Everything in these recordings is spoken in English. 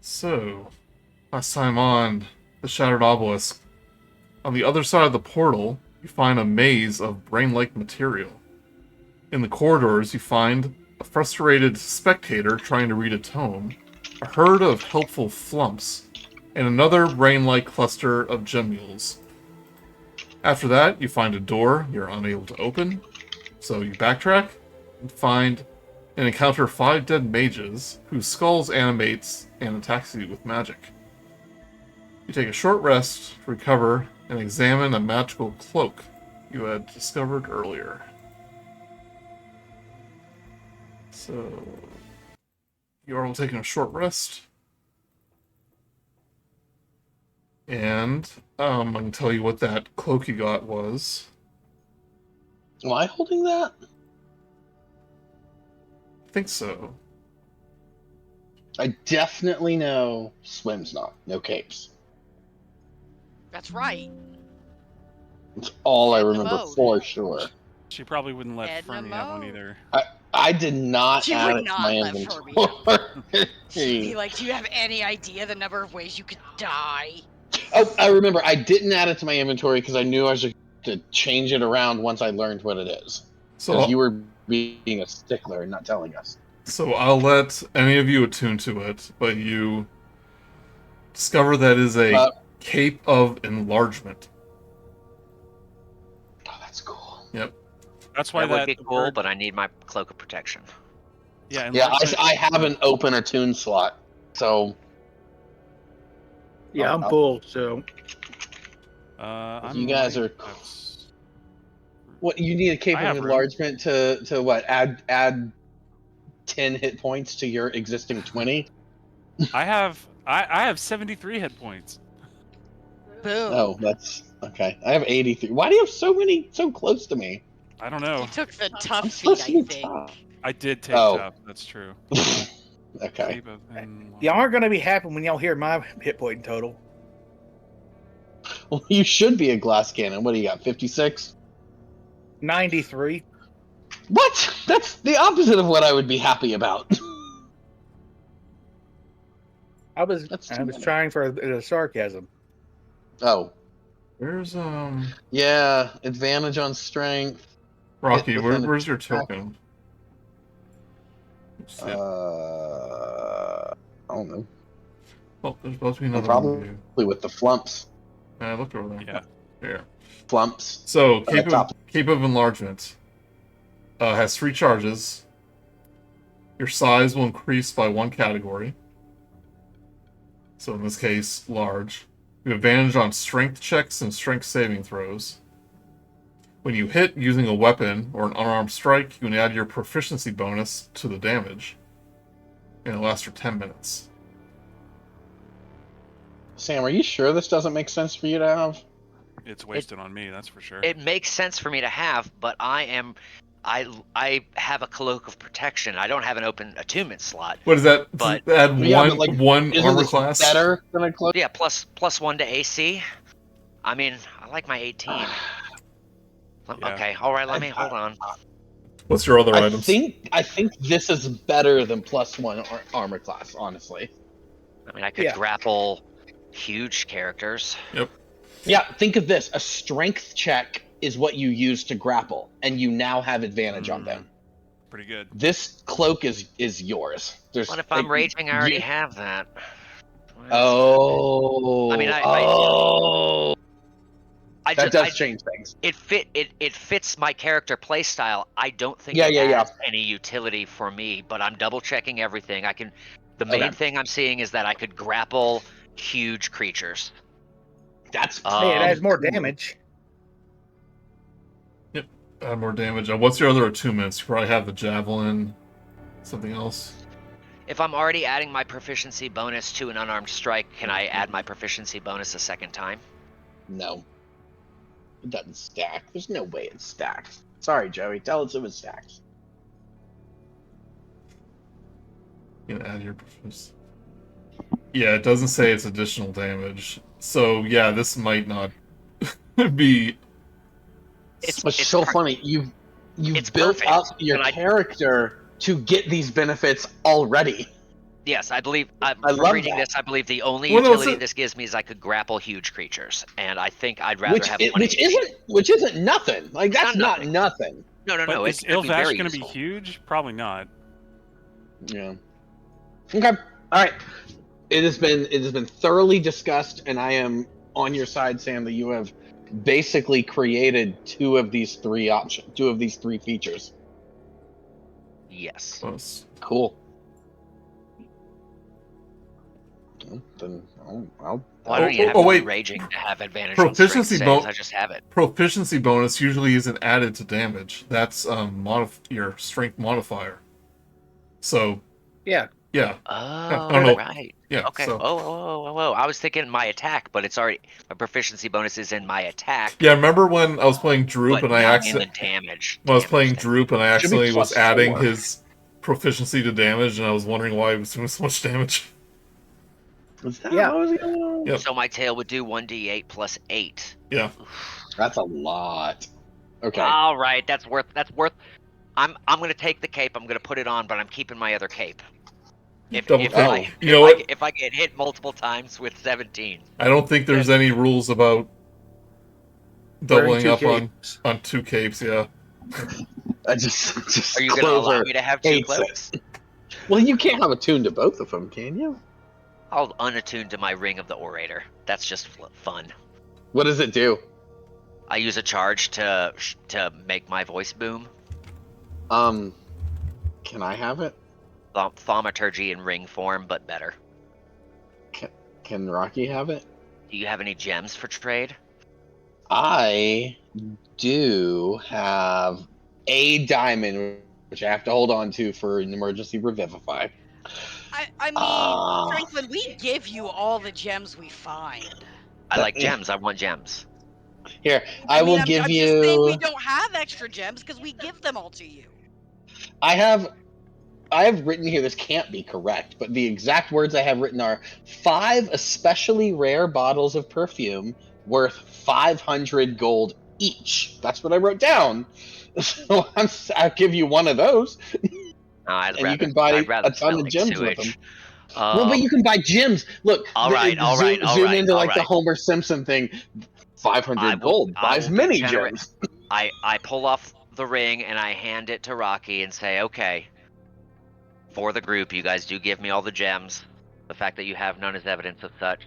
So, last time on the Shattered Obelisk, on the other side of the portal, you find a maze of brain-like material. In the corridors, you find a frustrated spectator trying to read a tome, a herd of helpful flumps, and another brain-like cluster of gemmules. After that, you find a door you're unable to open, so you backtrack and find and encounter 5 dead mages whose skulls animates and attacks you with magic. You take a short rest to recover and examine a magical cloak you had discovered earlier. So, you're all taking a short rest. And I can tell you what that cloak you got was. Am I holding that? I think so. I definitely know Swim's not. No capes. That's right. That's all I Edna remember mode. for sure. She probably wouldn't let Edna Fermi have one mode. either. I did not She add would it to not my let Fermi inventory. She'd be like, do you have any idea the number of ways you could die? Oh, I remember. I didn't add it to my inventory because I knew I should to change it around once I learned what it is. So, Because you were being a stickler and not telling us. so I'll let any of you attune to it, but you discover that it is a Cape of Enlargement. Oh, that's cool. Yep. That's why That would be cool, word- but I need my cloak of protection. yeah, Yeah, enlargement- I have an open attune slot, so Yeah, I'm full, so You guys are- that's- what you need a cape I of have room. enlargement to what? Add 10 hit points to your existing 20. I have 73 hit points. Boom. Oh, that's okay. I have 83. Why do you have so many so close to me? I don't know. You took the I'm tough supposed feat, to I be think. tough. I did take Oh. top. That's true. Okay. Cape of Enlargement. y'all aren't gonna be happy when y'all hear my hit point total. Well, you should be a glass cannon. What do you got? 56? 93. What? That's the opposite of what I would be happy about. I was That's too many. trying for a sarcasm. Oh, Where's, yeah. Advantage on strength. Rocky, Hit within where's your attack. token? Oops, yeah. I don't know. Oh, there's supposed to be another Probably- one of you. With the flumps. I looked over there. Yeah. Here. Flumps. So, On the top. Cape of Enlargement has 3 charges. Your size will increase by 1 category. So in this case, large. You have advantage on strength checks and strength saving throws. When you hit using a weapon or an unarmed strike, you can add your proficiency bonus to the damage. And it lasts for 10 minutes. Sam, are you sure this doesn't make sense for you to have? It's wasted on me, that's for sure. It makes sense for me to have, but I have a cloak of protection. I don't have an open attunement slot. What is that? But- Does it add Yeah, one, but, like, one Isn't armor this class? better than a cloak? Yeah, plus 1 to AC. I mean, I like my 18. Yeah. Okay, all right. Hold on. What's your other I items? think this is better than +1 armor class, honestly. I mean, I could Yeah. grapple huge characters. Yeah, think of this. A strength check is what you use to grapple, and you now have advantage on them. Pretty good. This cloak is yours. There's, What if I'm like, raging? I already you- have that. Oh. I mean, I that just, does change things. it fits my character playstyle. I don't think Yeah, it yeah, has any utility for me, but I'm double checking everything. The main Okay. thing I'm seeing is that I could grapple huge creatures. That's Hey, it Um, adds more cool. damage. Add more damage. What's your other attunements? You probably have the javelin. Something else? If I'm already adding my proficiency bonus to an unarmed strike, can I add my proficiency bonus a second time? No. It doesn't stack. There's no way it stacks. Sorry, Joey. Tell us if it stacks. You can add your proficiency. Yeah, it doesn't say it's additional damage. So yeah, this might not be. It's it's so per- funny. You've It's built perfect, up your and I- character to get these benefits already. Yes, I believe. I From love reading that. this, I believe the only Well, no, utility so- this gives me is I could grapple huge creatures, and I think I'd rather have one Which each. isn't nothing. Like that's Not not nothing. No, no, But no. is It could be Ilvash very going to be useful. huge? Probably not. Yeah. Okay. All right. It has been thoroughly discussed, and I am on your side, Sam. That you have basically created two of these three features. Yes. bonus. Cool. Well, then I'll Why don't you have wait. raging to have advantage on strength Proficiency saves? I just have it. Proficiency bonus usually isn't added to damage. That's your strength modifier. So Yeah. yeah, Oh, don't know. right. Yeah. Okay. So Oh. I was thinking my attack, but it's already my proficiency bonus is in my attack. yeah, remember when I was playing Droop But and I not in the accidentally damage. when I was playing Droop and I Should be accidentally was plus adding 4. his proficiency to damage, and I was wondering why he was doing so much damage. Was that Yeah. what was going on? Yep. So my tail would do 1d8 plus 8. Yeah. That's a lot. Okay. All right, that's worth. I'm gonna take the cape. I'm gonna put it on, but I'm keeping my other cape. If Double if cape. I You know what? if I get hit multiple times with 17. I don't think there's any rules about doubling Wearing up two on capes. 2 capes. Yeah. I just Are you gonna allow Clover me to have 2 hates it. cloaks? Well, you can't have a tune to both of them, can you? I'll unattune to my ring of the orator. That's just fun. What does it do? I use a charge to make my voice boom. Can I have it? Thaumaturgy in ring form, but better. Can Rok'kee have it? Do you have any gems for trade? I do have a diamond, which I have to hold on to for an emergency revivify. I mean, Franklin, we give you all the gems we find. I like gems. I want gems. Here, I will I'm give just saying we you. don't have extra gems because we give them all to you. I have written here. This can't be correct, but the exact words I have written are 5 especially rare bottles of perfume worth 500 gold each. That's what I wrote down. So I'll give you one of those. I'd And rather, you can buy I'd rather a ton smell of like gems with sewage. them. Well, but you can buy gems. Look, zoom into like the Homer Simpson thing. 500 gold buys many gems. I pull off the ring and I hand it to Rok'kee and say, okay, for the group, you guys do give me all the gems. The fact that you have none is evidence of such.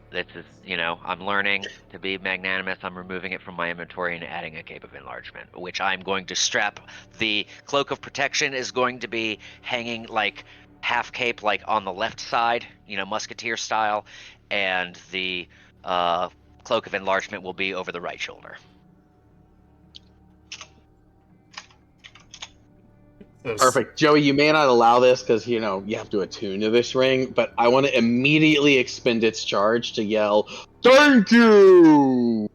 This is, I'm learning to be magnanimous. I'm removing it from my inventory and adding a cape of enlargement, which I'm going to strap. The cloak of protection is going to be hanging like half cape, like on the left side, musketeer style, and the cloak of enlargement will be over the right shoulder. Perfect. Joey, you may not allow this because, you have to attune to this ring, but I want to immediately expend its charge to yell, "Thank you!"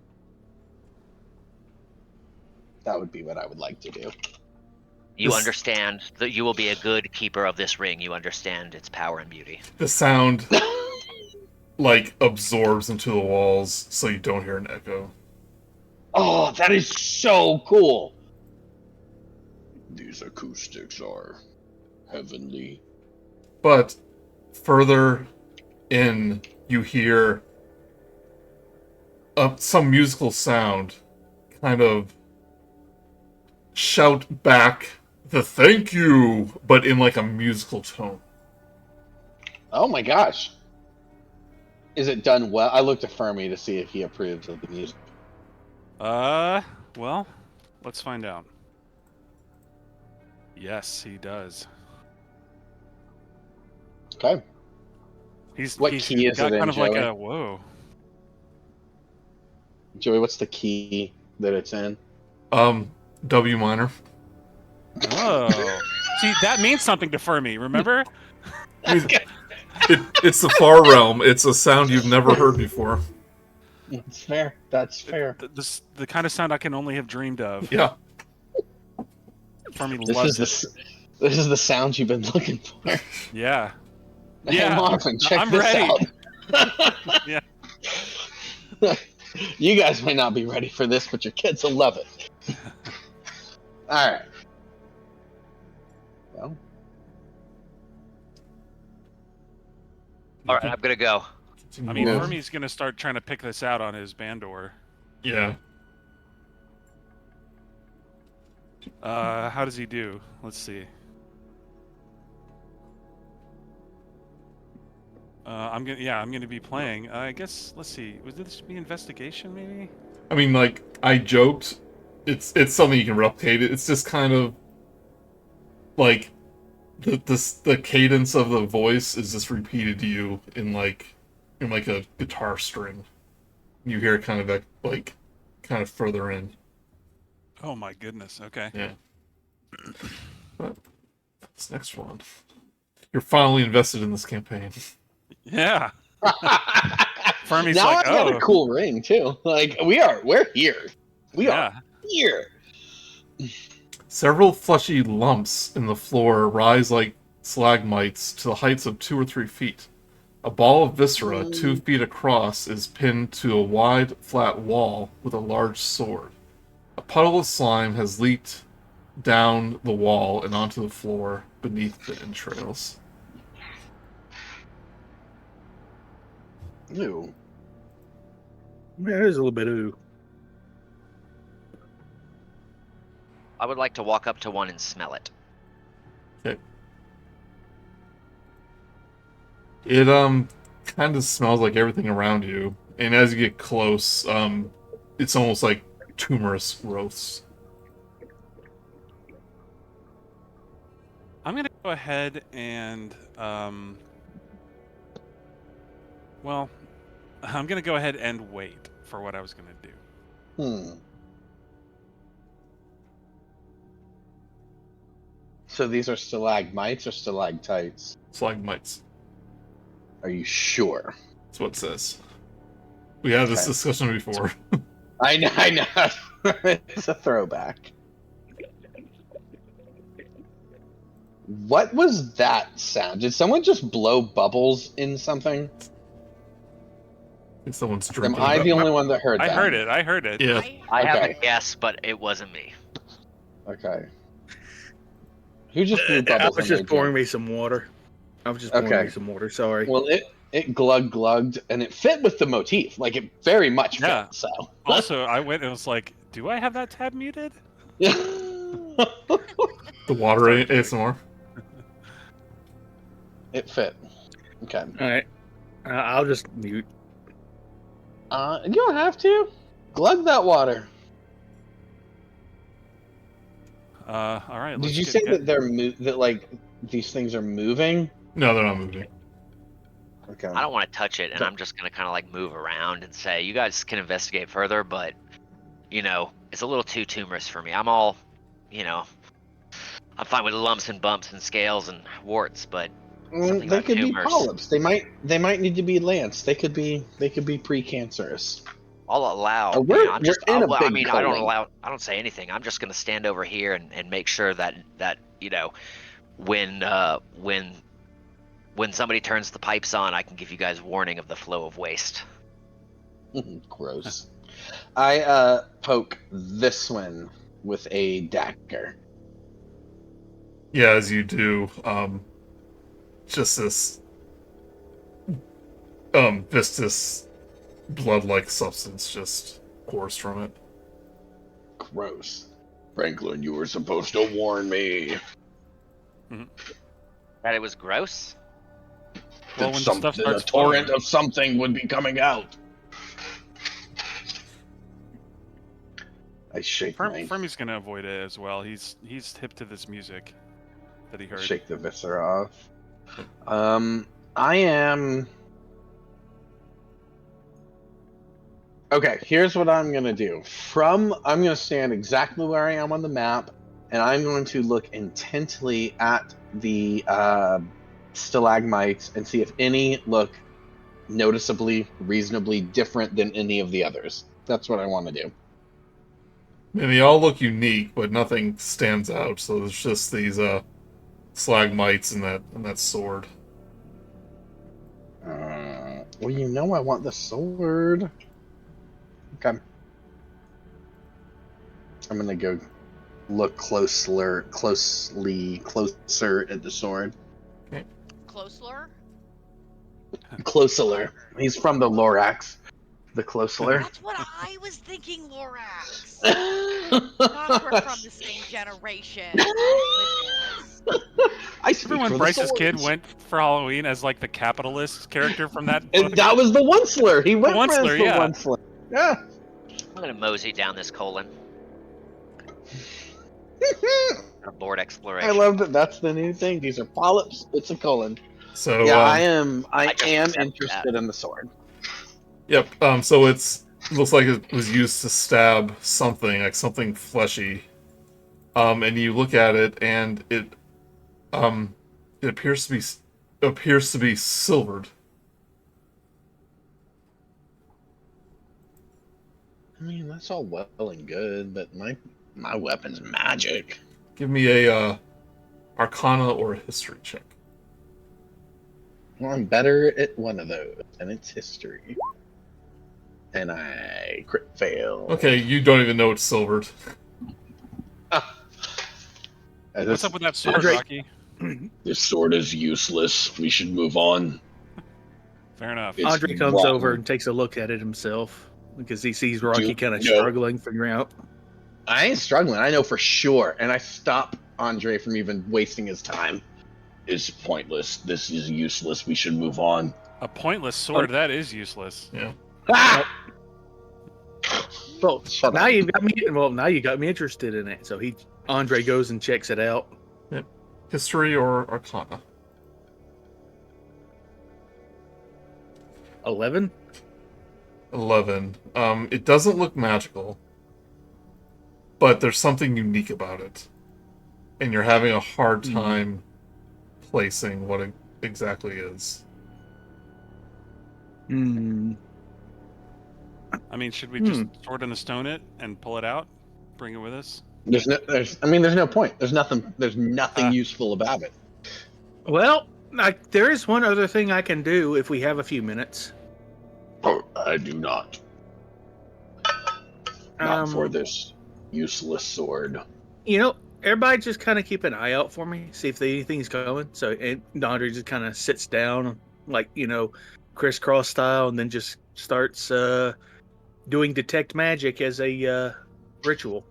That would be what I would like to do. You understand that you will be a good keeper of this ring. You understand its power and beauty. The sound, absorbs into the walls so you don't hear an echo. Oh, that is so cool. These acoustics are heavenly. But further in, you hear some musical sound kind of shout back the thank you, but in a musical tone. Oh my gosh. Is it done well? I looked at Fermi to see if he approves of the music. Well, let's find out. Yes, he does. Okay. He's What key is got it in, kind of Joey? like a whoa. Joey, what's the key that it's in? W minor. Oh, see, that means something to Fermi. Remember? It's the far realm. It's a sound you've never heard before. That's fair. That's fair. The kind of sound I can only have dreamed of. Yeah. Fermi This loves is it. this is the sound you've been looking for. Yeah. Hey, Yeah. Marvin, check I'm this ready. out. Yeah. You guys may not be ready for this, but your kids will love it. All right. Well, All right, I'm gonna go. Continue I mean, on. Fermi's gonna start trying to pick this out on his Bandor. Yeah. How does he do? Let's see. I'm gonna be playing. I guess. Let's see. Would this be investigation, maybe? I mean, like, I joked. It's something you can replicate. It's just kind of like the cadence of the voice is just repeated to you in like a guitar string. You hear it kind of like kind of further in. Oh my goodness. Okay. Yeah. But this next one, you're finally invested in this campaign. Yeah. Fermi's now like, I got oh. a cool ring too. Like we're here. We Yeah. are here. Several fleshy lumps in the floor rise like stalagmites to the heights of 2 or 3 feet. A ball of viscera 2 feet across is pinned to a wide, flat wall with a large sword. A puddle of slime has leaked down the wall and onto the floor beneath the entrails. Ew. Yeah, there's a little bit of. I would like to walk up to one and smell it. Okay. It kind of smells like everything around you, and as you get close, it's almost like tumorous growths. I'm gonna go ahead and well, I'm gonna go ahead and wait for what I was gonna do. So these are stalagmites or stalactites? Stalagmites. Are you sure? That's what it says. We had this Okay. discussion before. I know. It's a throwback. What was that sound? Did someone just blow bubbles in something? If someone's Am drinking. I the only one that heard that? I heard it. Yeah. I have a Okay. guess, but it wasn't me. Okay. Who just blew I bubbles? was in just their pouring drink? me some water. I was just pouring Okay. me some water. Sorry. Well, it glugged, and it fit with the motif. Like it very much fit. Yeah. So. Also, I went and was like, do I have that tab muted? The water Sorry, Cleric. ASMR. It fit. Okay. All right. I'll just mute. You don't have to. Glug that water. All right. Did let's you get- say get- that that like these things are moving? No, they're not moving. Okay. I don't want to touch it, and I'm just gonna kind of like move around and say, you guys can investigate further, but it's a little too tumorous for me. I'm all, I'm fine with lumps and bumps and scales and warts, but something They about could be tumors. polyps. They might need to be lanced. They could be precancerous. I'll allow. We're I'm just. in a I big mean, I don't colon. allow. I don't say anything. I'm just gonna stand over here and make sure that when somebody turns the pipes on, I can give you guys warning of the flow of waste. Gross. I poke this one with a dagger. Yeah, as you do, just this viscous blood-like substance just pours from it. Gross. Franklin, you were supposed to warn me. That it was gross. Well, when the stuff A starts torrent flowing. of something would be coming out. I shake Fermi's gonna avoid it as well. He's hip to this music that he heard. shake the viscera off. I am. Okay, here's what I'm gonna do. I'm gonna stand exactly where I am on the map, and I'm going to look intently at the stalagmites and see if any look noticeably, reasonably different than any of the others. That's what I want to do. And they all look unique, but nothing stands out. So there's just these stalagmites and that sword. Well, I want the sword. Okay. I'm gonna go look closer at the sword. Closer? Closeler. He's from the Lorax. The Closeler. That's what I was thinking, Lorax. Gosh, we're from the same generation. Oh, goodness. I speak Remember when for Brice's the kid swords. went for Halloween as like the capitalist character from that And book? that was the Onceler. He went for Onceler, the yeah. Onceler. Yeah. I'm gonna mosey down this colon. Aboard exploration. I love that. That's the new thing. These are polyps. It's a colon. So Yeah, I am just accept interested that. in the sword. Yep. So it looks like it was used to stab something, like something fleshy. And you look at it, and it appears to be silvered. I mean, that's all well and good, but my weapon's magic. Give me a Arcana or a History check. Well, I'm better at one of those, and it's history. And I crit fail. Okay, you don't even know it's silvered. What's up with that sword, Andre- Rocky? This sword is useless. We should move on. Fair enough. It's Andre comes rotten. over and takes a look at it himself because he sees Rocky Dude, kind of no. struggling, figuring out. I ain't struggling. I know for sure. And I stop Andre from even wasting his time. It's pointless. This is useless. We should move on. A pointless sword, that is useless. Yeah. Ah! Well, Shut now up. you got me. Well, now you got me interested in it. So Andre goes and checks it out. History or Arcana? 11. 11. It doesn't look magical, but there's something unique about it. And you're having a hard time placing what it exactly is. Hmm. I mean, should we just sword in the stone it and pull it out? Bring it with us? There's no point. There's nothing useful about it. Well, there is one other thing I can do if we have a few minutes. Oh, I do not. Not for this useless sword. You know, everybody just kind of keep an eye out for me, see if anything's going. So, and Andre just kind of sits down, like, crisscross style, and then just starts doing detect magic as a ritual.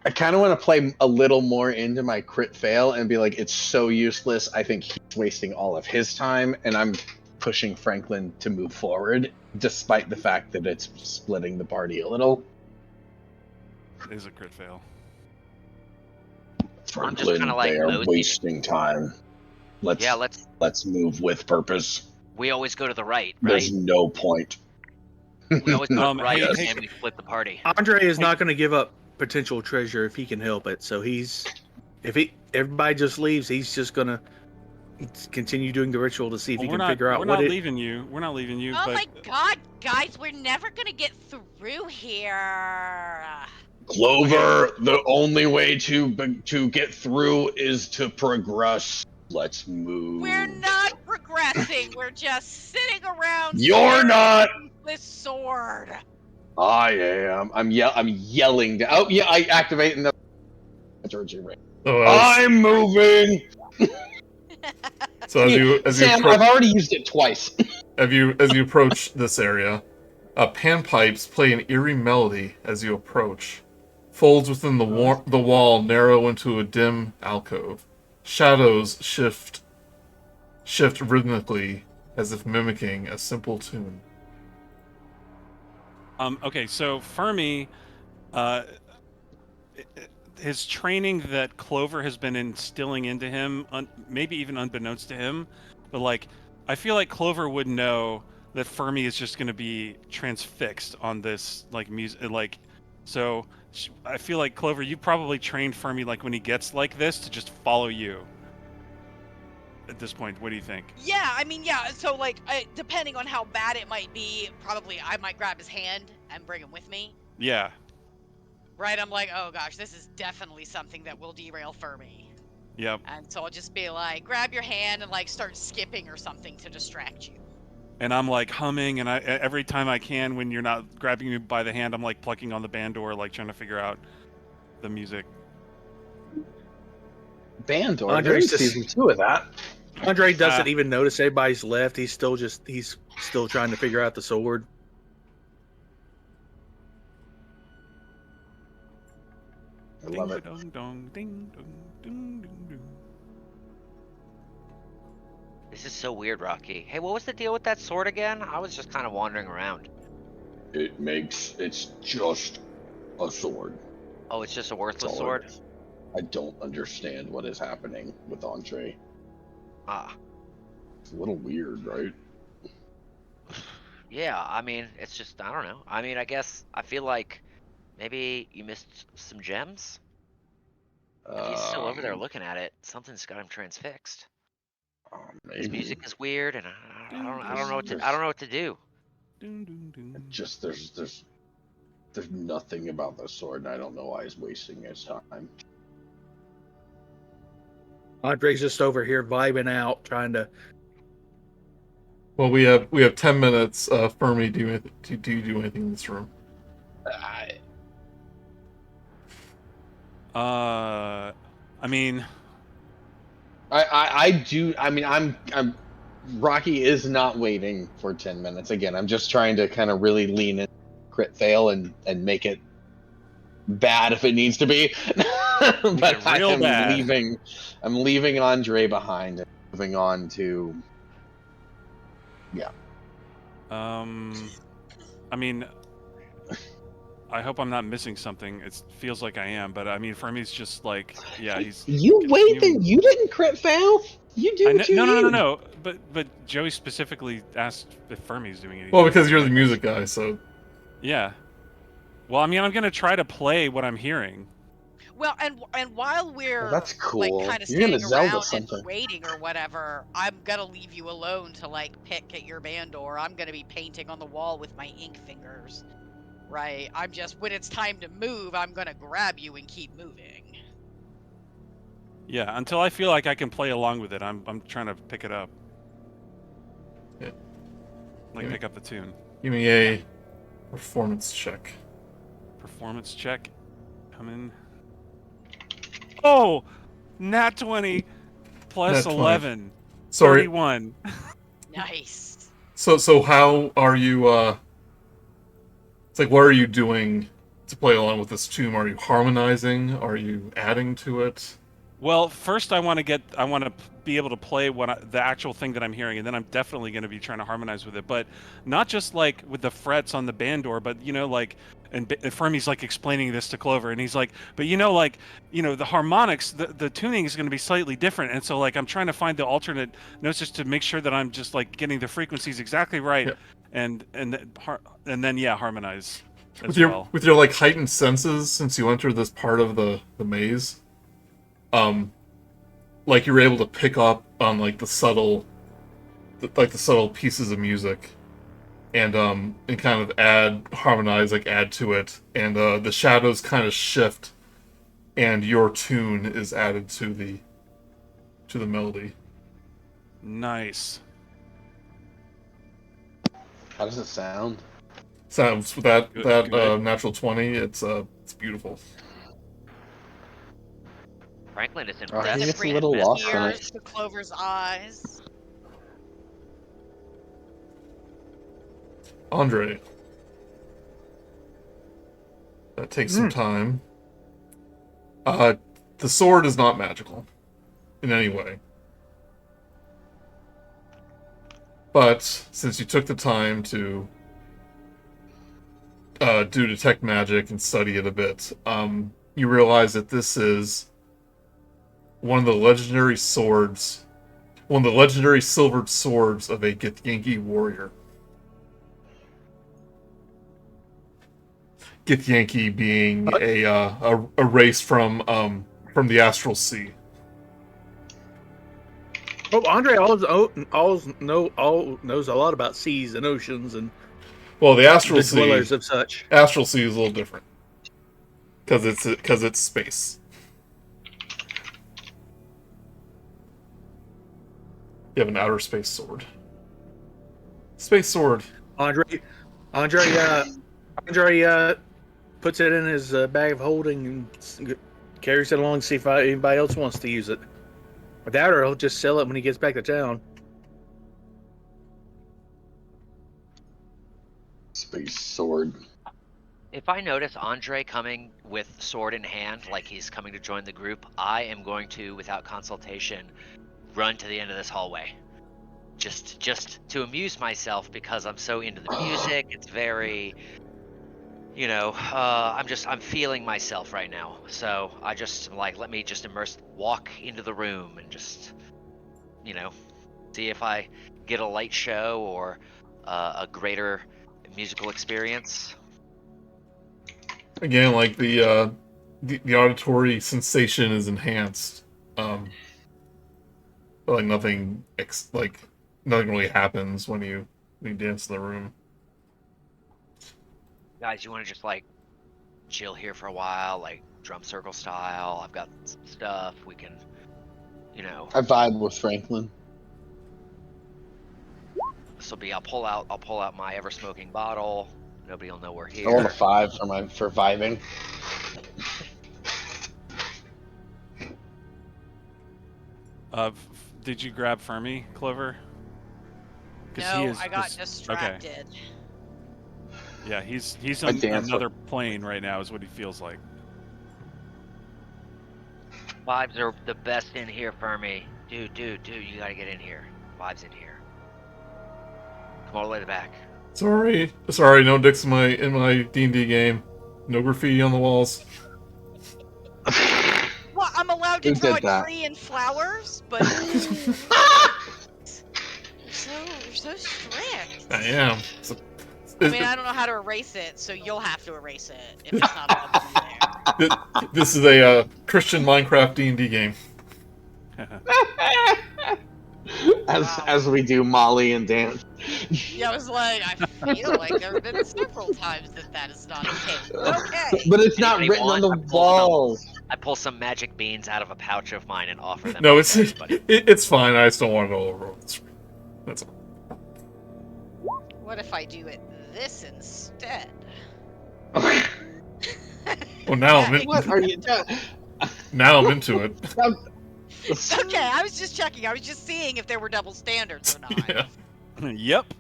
I kind of want to play a little more into my crit fail and be like, it's so useless. I think he's wasting all of his time, and I'm pushing Franklin to move forward, despite the fact that it's splitting the party a little. It is a crit fail. Franklin, kinda like they are moseying. wasting time. Let's move with purpose. We always go to the right, right? There's no point. We always go to the right, hey, and we split the party. Andre is not going to give up potential treasure if he can help it. So everybody just leaves, he's just going to continue doing the ritual to see if he can figure out we're what not it. leaving you. We're not leaving you. Oh but my god, guys, we're never gonna get through here. Clover, the only way to get through is to progress. Let's move. We're not progressing. We're just sitting around. You're not. This sword. I am. I'm yelling. Oh yeah, I activate the urgent ring. So I'm moving. So as you Sam, I've already used it twice. as you approach this area, panpipes play an eerie melody as you approach. Folds within the wall narrow into a dim alcove. Shadows shift rhythmically as if mimicking a simple tune. Okay, so Fermi, his training that Clover has been instilling into him, maybe even unbeknownst to him, but like, I feel like Clover would know that Fermi is just going to be transfixed on this like music, like, so I feel like Clover, you probably trained Fermi like when he gets like this to just follow you. At this point, what do you think? Yeah, I mean, yeah. So like, depending on how bad it might be, probably I might grab his hand and bring him with me. Yeah. Right? I'm like, oh gosh, this is definitely something that will derail Fermi. Yep. And so I'll just be like, grab your hand and like start skipping or something to distract you. And I'm like humming, and every time I can, when you're not grabbing me by the hand, I'm like plucking on the bandor, like trying to figure out the music. Bandor. Andre's There's season 2 of that. Andre doesn't even notice everybody's left. He's still trying to figure out the sword. I love it. Ding, dong, ding, dong, ding, ding, ding. This is so weird, Rok'kee. Hey, what was the deal with that sword again? I was just kind of wandering around. It's just a sword. Oh, it's just a worthless That's all sword? it is. I don't understand what is happening with Andre. Ah. It's a little weird, right? Yeah, I mean, it's just, I don't know. I mean, I guess, I feel like maybe you missed some gems? If he's still over there looking at it, something's got him transfixed. His Maybe. music is weird, and I don't know what to do. Ding, ding, ding. Just there's nothing about the sword, and I don't know why he's wasting his time. Andre's just over here vibing out, trying to. Well, we have 10 minutes. Fermi, do you do anything in this room? I mean, I do. I mean, I'm. Rok'kee is not waiting for 10 minutes. Again, I'm just trying to kind of really lean in, crit fail, and make it bad if it needs to be. But I real am bad. leaving. I'm leaving Andre behind and moving on to. Yeah. I mean, I hope I'm not missing something. It feels like I am, but I mean, Fermi's just like, yeah, he's. You wait, continuing- then you didn't crit fail. You do what you need. No. But Joey specifically asked if Fermi's doing anything. Well, because you're the music guy, so. Yeah. Well, I mean, I'm gonna try to play what I'm hearing. Well, and while we're Well, that's cool. like kind of You're gonna standing Zelda around something. and waiting or whatever, I'm gonna leave you alone to like pick at your band, or I'm gonna be painting on the wall with my ink fingers. Right? I'm just when it's time to move, I'm gonna grab you and keep moving. Yeah, until I feel like I can play along with it, I'm trying to pick it up. Yeah. Like Yeah. pick up the tune. Give me a performance check. Performance check. Come in. Oh! Nat 20 plus Nat 20. 11. Sorry. 31. Nice. So how are you? It's like, what are you doing to play along with this tune? Are you harmonizing? Are you adding to it? Well, first I want to be able to play the actual thing that I'm hearing, and then I'm definitely going to be trying to harmonize with it. But not just like with the frets on the bandor, but like, and Fermi's like explaining this to Clover, and he's like, but the harmonics, the tuning is going to be slightly different, and so like I'm trying to find the alternate notes just to make sure that I'm just like getting the frequencies exactly right, Yep. and then harmonize With as your well. with your like heightened senses since you entered this part of the maze. Like you're able to pick up on like the subtle pieces of music, and kind of harmonize, like add to it, and the shadows kind of shift, and your tune is added to the melody. Nice. How does it sound? Sounds with that Good. natural 20. It's beautiful. Franklin is He impressed. gets a Bring little lost in tears it. to Clover's eyes. Andre, that takes some time. The sword is not magical in any way. But since you took the time to do detect magic and study it a bit, you realize that this is one of the legendary silvered swords of a Githyanki warrior. Githyanki being a race from the Astral Sea. Oh, Andre knows a lot about seas and oceans and Well, the Astral the dwellers Sea, of such. Astral Sea is a little different because it's space. You have an outer space sword. Space sword. Andre puts it in his bag of holding and carries it along to see if anybody else wants to use it. Or that, or he'll just sell it when he gets back to town. Space sword. If I notice Andre coming with sword in hand, like he's coming to join the group, I am going to, without consultation, run to the end of this hallway. Just to amuse myself because I'm so into the music. It's very, I'm feeling myself right now. So I just like, let me just walk into the room and just, see if I get a light show or a greater musical experience. Again, like the auditory sensation is enhanced. But like nothing really happens when you dance in the room. Guys, you want to just like chill here for a while, like drum circle style? I've got some stuff we can, I vibe with Franklin. This will be. I'll pull out my ever smoking bottle. Nobody will know we're here. I rolled a 5 for vibing. Did you grab Fermi, Clover? No, I got distracted. Okay. Yeah, he's I on dance another plane right now, is what he feels like. Vibes are the best in here, Fermi. Dude, you gotta get in here. Vibes in here. Come all the way to the back. Sorry, no dicks in my D&D game. No graffiti on the walls. Well, I'm allowed to Who draw did a that? tree and flowers, but you're so strict. I am. I mean, I don't know how to erase it, so you'll have to erase it if it's not allowed to be there. This is a Christian Minecraft D&D game. As we do Molly and dance. Yeah, I was like, I feel like there have been several times that is not the case. Okay. But it's not Anybody written on the want? walls. I pull some magic beans out of a pouch of mine and offer them. No, to everybody. it's fine. I just don't want to go over it. That's all. What if I do it this instead? Well, now What are you doing? now I'm into it. Okay, I was just checking. I was just seeing if there were double standards or not. Yeah. Yep.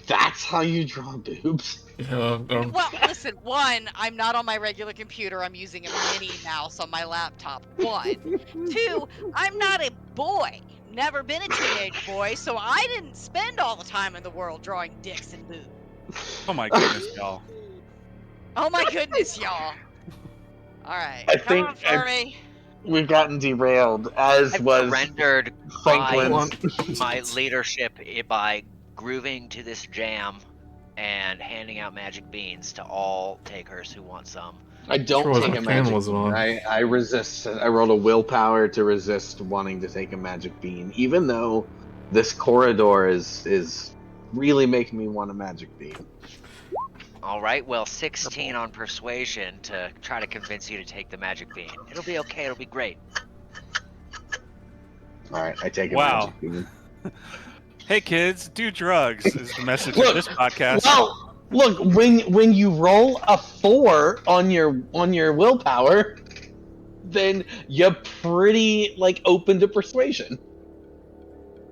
That's how you draw boobs? Yeah, Well, listen, one, I'm not on my regular computer. I'm using a mini mouse on my laptop. One. Two, I'm not a boy. Never been a teenage boy, so I didn't spend all the time in the world drawing dicks and boobs. Oh my goodness, y'all. Oh my goodness, y'all. Alright, I come think on, Fermi. We've gotten derailed, as I've was surrendered Franklin's. my leadership by grooving to this jam and handing out magic beans to all takers who want some. I don't Sure, take what a can magic was it bean. on? I resist. I rolled a willpower to resist wanting to take a magic bean, even though this corridor is really making me want a magic bean. All right, well, 16 on persuasion to try to convince you to take the magic bean. It'll be okay. It'll be great. All right, I take a Wow. magic bean. Hey kids, do drugs is the message of this podcast. Well, look, when you roll a 4 on your willpower, then you're pretty open to persuasion.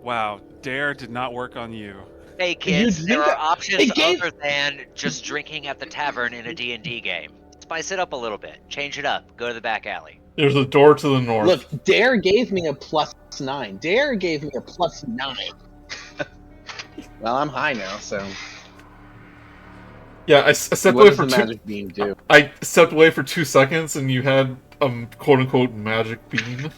Wow, Dare did not work on you. Hey kids, You there think are options it gave- other than just drinking at the tavern in a D&D game. Spice it up a little bit. Change it up. Go to the back alley. There's a door to the north. Look, Dare gave me a +9. Dare gave me a +9. Well, I'm high now, so Yeah, I stepped what away does for the magic bean do? I stepped away for 2 seconds, and you had quote unquote magic bean.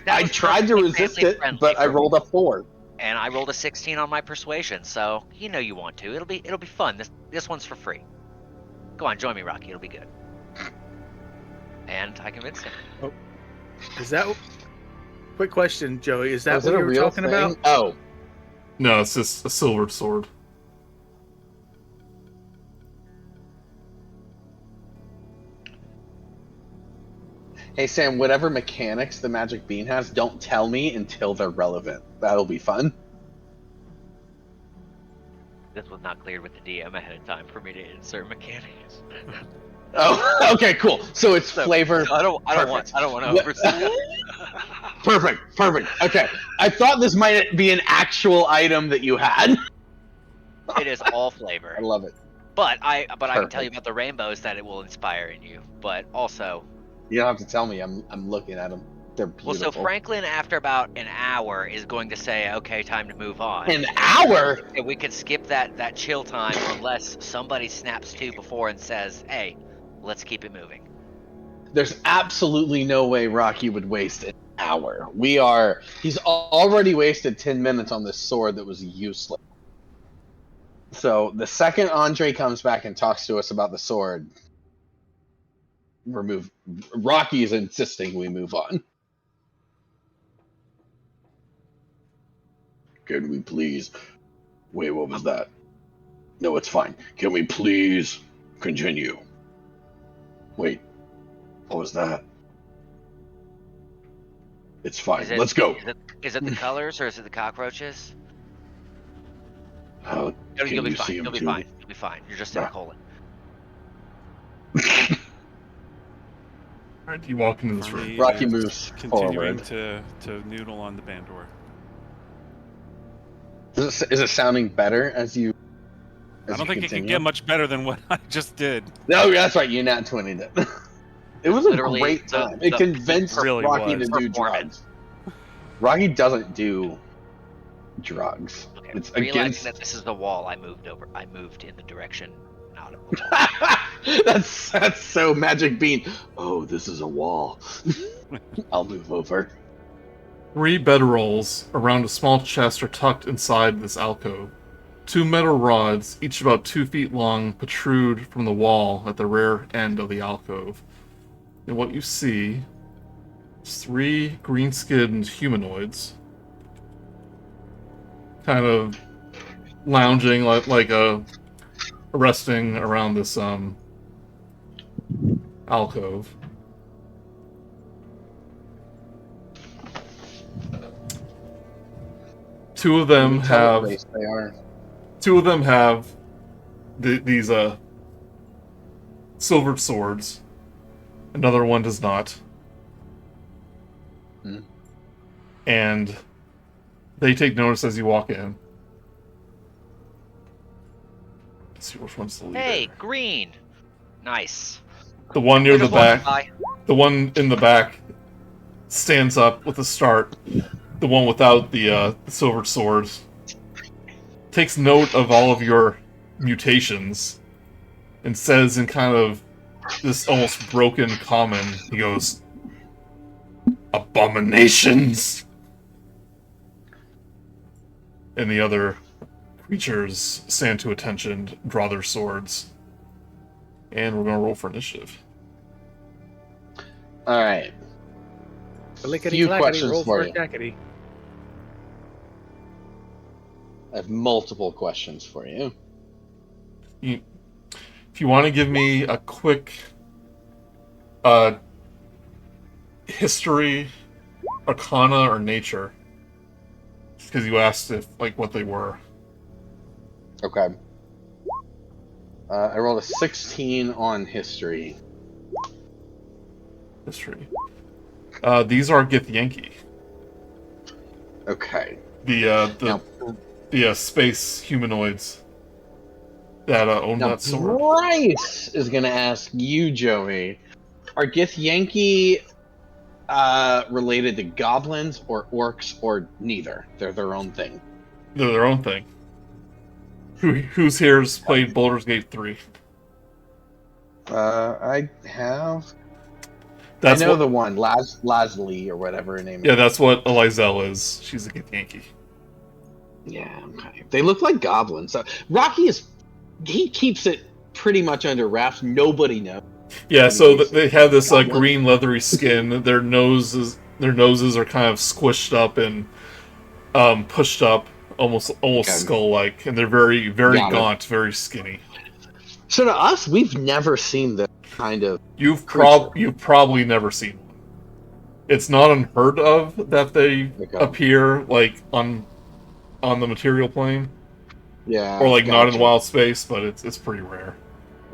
I tried to resist it, but I rolled a 4. And I rolled a 16 on my persuasion, so you know you want to. It'll be fun. This one's for free. Go on, join me, Rocky. It'll be good. And I convinced him. Is that? Quick question, Joey. Is that Was what it a you were real talking thing? about? Oh, No, it's just a silvered sword. hey Sam. Whatever mechanics the magic bean has, don't tell me until they're relevant. That'll be fun. This was not cleared with the DM ahead of time for me to insert mechanics. Oh, okay, cool. So it's flavor. I don't want to oversell. Perfect. Okay, I thought this might be an actual item that you had. It is all flavor. I love it. But I can tell you Perfect. about the rainbows that it will inspire in you. But also, You don't have to tell me. I'm looking at them. They're well, beautiful. so Franklin, after about an hour, is going to say, "Okay, time to move on." An hour? And we could skip that chill time unless somebody snaps to before and says, "Hey, let's keep it moving." There's absolutely no way Rok'kee would waste an hour. He's already wasted 10 minutes on this sword that was useless. So the second Andre comes back and talks to us about the sword, Rok'kee is insisting we move on. Can we please? Wait, what was that? No, it's fine. Can we please continue? Wait, what was that? It's fine. Let's go. Is it the colors or is it the cockroaches? How can You'll be you fine. see him You'll be too? fine. You'll be fine. You're just in a colon. Alright, you walk into this room. Fermi Rok'kee is moves continuing forward. to noodle on the band door. Is it sounding better as you? I don't think it can get much better than what I just did. No, that's right. You nat 20'd it. It was a Literally, great time. It convinced really Rok'kee was. to do drugs. Rok'kee doesn't do drugs. Okay, It's realizing against. that this is the wall, I moved in the direction out of the wall. That's so Magic Bean. Oh, this is a wall. I'll move over. 3 bedrolls around a small chest are tucked inside this alcove. 2 metal rods, each about 2 feet long, protrude from the wall at the rear end of the alcove. And what you see is 3 green-skinned humanoids, kind of lounging like resting around this alcove. Two of them have these silvered swords. Another one does not. And they take notice as you walk in. Let's see which one's the leader. Hey, green. Nice. The one near the Just walking back. by. The one in the back stands up with a start. The one without the silvered swords takes note of all of your mutations and says in kind of this almost broken common, he goes, "Abominations!" And the other creatures stand to attention, draw their swords. And we're going to roll for initiative. All right. Few questions roll for for you. jackety. I have multiple questions for you. If you want to give me a quick history, arcana, or nature, because you asked if what they were. Okay. I rolled a 16 on history. History. These are Githyanki. Okay. The space humanoids that own Now, that sword. Brice is going to ask you, Joey, are Githyanki related to goblins or orcs or neither? They're their own thing. They're their own thing. Who's here's played Baldur's Gate 3? I have. That's I know what, the one, Lasley or whatever her name is. Yeah, that's what Elizelle is. She's a Githyanki. Yeah, okay. They look like goblins. So Rok'kee he keeps it pretty much under wraps. Nobody knows. Yeah, so they have this green leathery skin. Their noses are kind of squished up and pushed up, almost skull-like, and they're very, very gaunt, very skinny. So to us, we've never seen this kind of. You've probably never seen one. It's not unheard of that they appear on the material plane. Yeah. Or not in wild space, but it's pretty rare.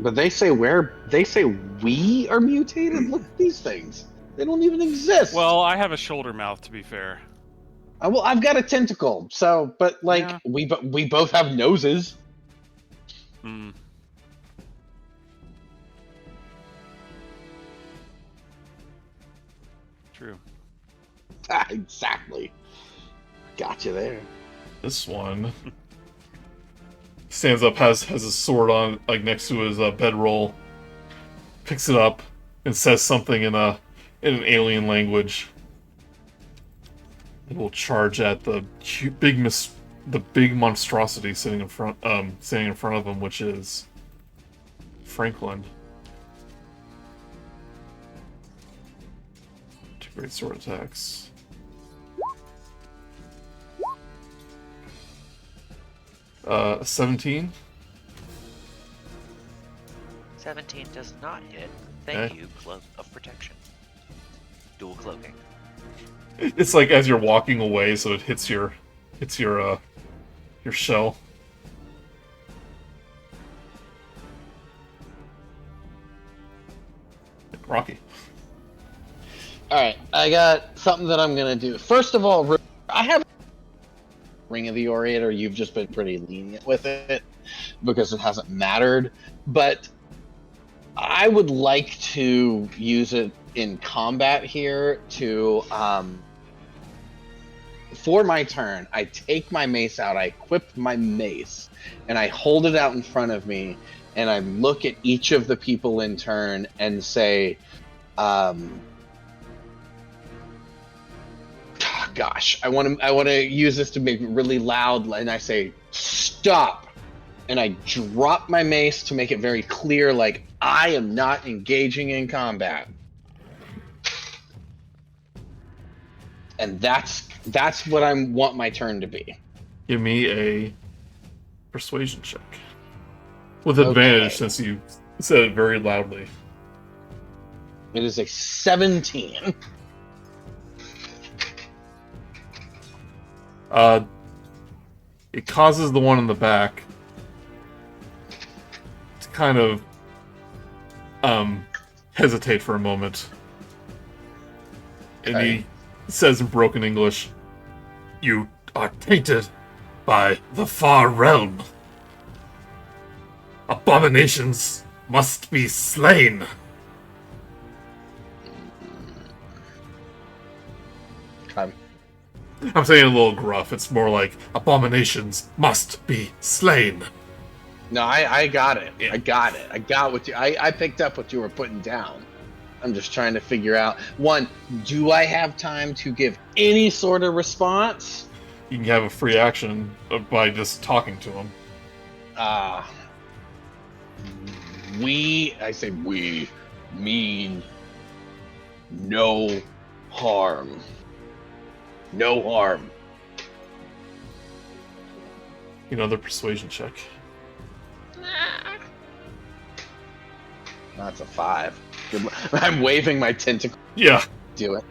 But they say we are mutated. Look at these things. They don't even exist. Well, I have a shoulder mouth, to be fair. Well, I've got a tentacle. So, but like Yeah. we both have noses. Hmm. True. Exactly. Got you there. This one stands up, has his sword on, like next to his bedroll, picks it up, and says something in an alien language. It will charge at the big monstrosity sitting in front of him, which is Franklin. Two great sword attacks. 17. 17 does not hit. Thank you, Cloak of Protection. Dual cloaking. It's like as you're walking away, so it hits your shell. Rocky. All right, I got something that I'm gonna do. First of all, I have Ring of the Orator. You've just been pretty lenient with it because it hasn't mattered, but I would like to use it in combat here to for my turn. I take my mace out, I equip my mace, and I hold it out in front of me, and I look at each of the people in turn and say, gosh, I want to use this to make it really loud, and I say, stop, and I drop my mace to make it very clear, like I am not engaging in combat. And that's what I want my turn to be. Give me a persuasion check with advantage, since you said it very loudly. It is a 17. It causes the one in the back to kind of hesitate for a moment. And he says in broken English, "You are tainted by the far realm. Abominations must be slain." I'm saying a little gruff. It's more like, abominations must be slain. No, I got it. Yeah. I got it. I got what I picked up what you were putting down. I'm just trying to figure out, one, do I have time to give any sort of response? You can have a free action by just talking to him. I say we mean no harm. No harm. Another persuasion check. That's a 5. I'm waving my tentacle. Yeah. Do it.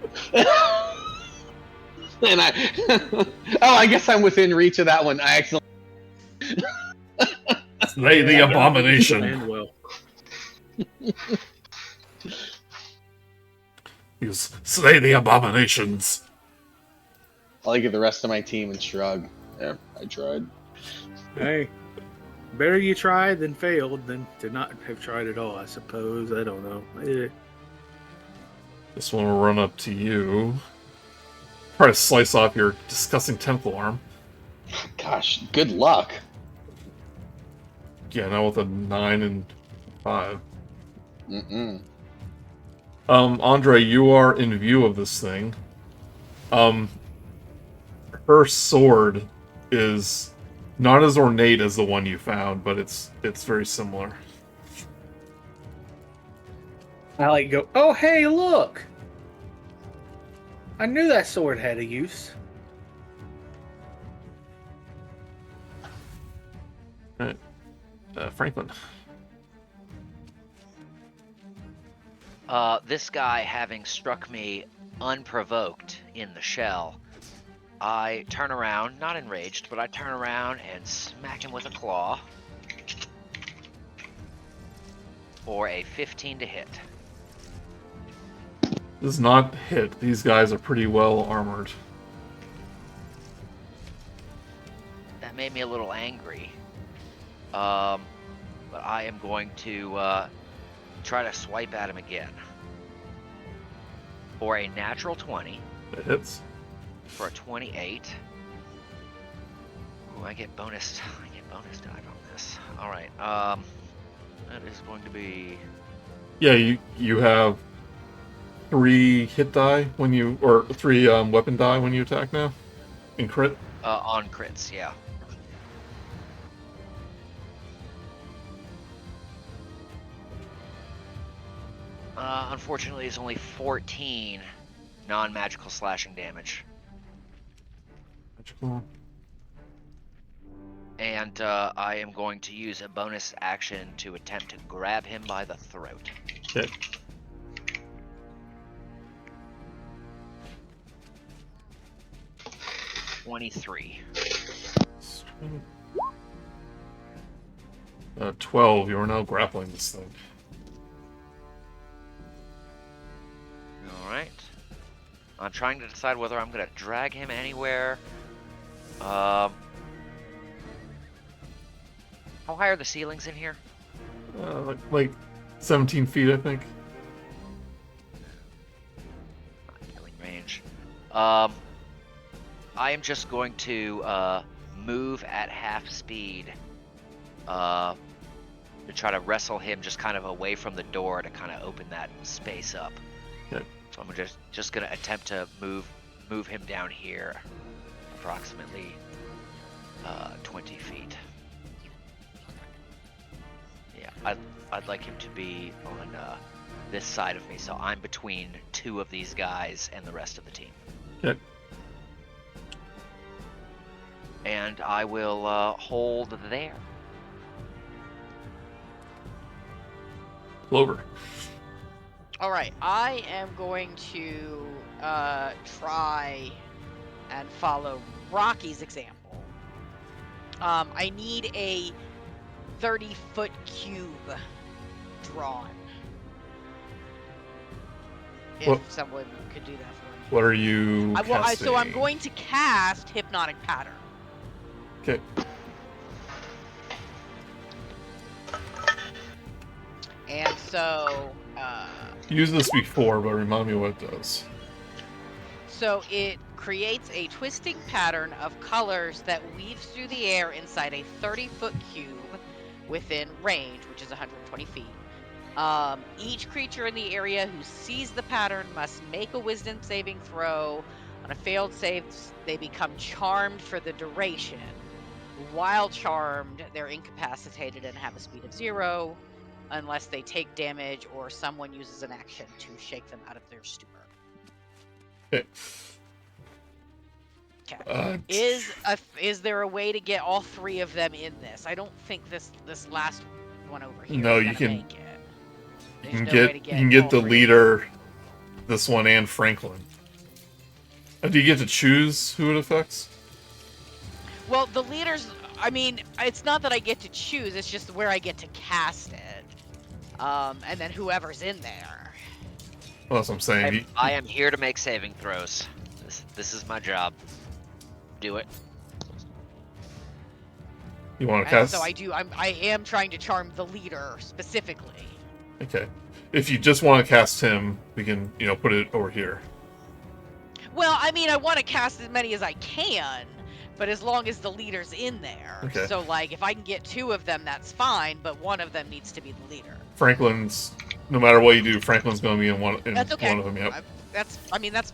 And I guess I'm within reach of that one. I accidentally. Slay the abomination. And well, You slay the abominations. I look at the rest of my team and shrug. Yeah, I tried. hey, better you try than failed than to not have tried at all, I suppose. I don't know. This one will run up to you. Try to slice off your disgusting tentacle arm. Gosh, good luck. Yeah, now with a 9 and 5. Mm-mm. Andre, you are in view of this thing. Her sword is not as ornate as the one you found, but it's very similar. I go, oh, hey, look! I knew that sword had a use. Alright. Franklin. This guy having struck me unprovoked in the shell, I turn around, not enraged, but I turn around and smack him with a claw. for a 15 to hit. Does not hit. These guys are pretty well armored. That made me a little angry. But I am going to try to swipe at him again. For a natural 20. It hits. For a 28. Ooh, I get bonus die on this. Alright, that is going to be... Yeah, you have 3 hit die when you, or 3 weapon die when you attack now? In crit? On crits, yeah. Unfortunately, it's only 14 non-magical slashing damage. Magical. And I am going to use a bonus action to attempt to grab him by the throat. Okay. $23. 12. You are now grappling this thing. Alright. I'm trying to decide whether I'm going to drag him anywhere. How high are the ceilings in here? Like 17 feet, I think. Not killing range. I am just going to move at half speed to try to wrestle him just kind of away from the door to kind of open that space up. Okay. So I'm just going to attempt to move him down here, approximately 20 feet. Yeah, I'd like him to be on this side of me, so I'm between 2 of these guys and the rest of the team. Okay. And I will hold there. Clover. All right, I am going to try and follow Rocky's example. I need a 30-foot cube drawn. If someone could do that for me. What are you casting? So I'm going to cast Hypnotic Pattern. Okay. And so... Used this before, but remind me what it does. So it creates a twisting pattern of colors that weaves through the air inside a 30-foot cube within range, which is 120 feet. Each creature in the area who sees the pattern must make a wisdom saving throw. On a failed save, they become charmed for the duration. While charmed, they're incapacitated and have a speed of 0 unless they take damage or someone uses an action to shake them out of their stupor. Okay. Okay. Is there a way to get all 3 of them in this? I don't think this last one over here. No, is you gonna can. Make it. You can There's no way to get. You can get all the 3. leader, this one, and Franklin. Do you get to choose who it affects? Well, the leaders. I mean, it's not that I get to choose. It's just where I get to cast it. And then whoever's in there. Well, that's what I'm saying. I am here to make saving throws. This is my job. Do it. You want to And cast? so I am trying to charm the leader specifically. Okay. If you just want to cast him, we can, put it over here. Well, I mean, I want to cast as many as I can, but as long as the leader's in there. Okay. So, like, if I can get 2 of them, that's fine, but one of them needs to be the leader. Franklin's, no matter what you do, Franklin's going to be in one. That's okay. One of them. Yep. That's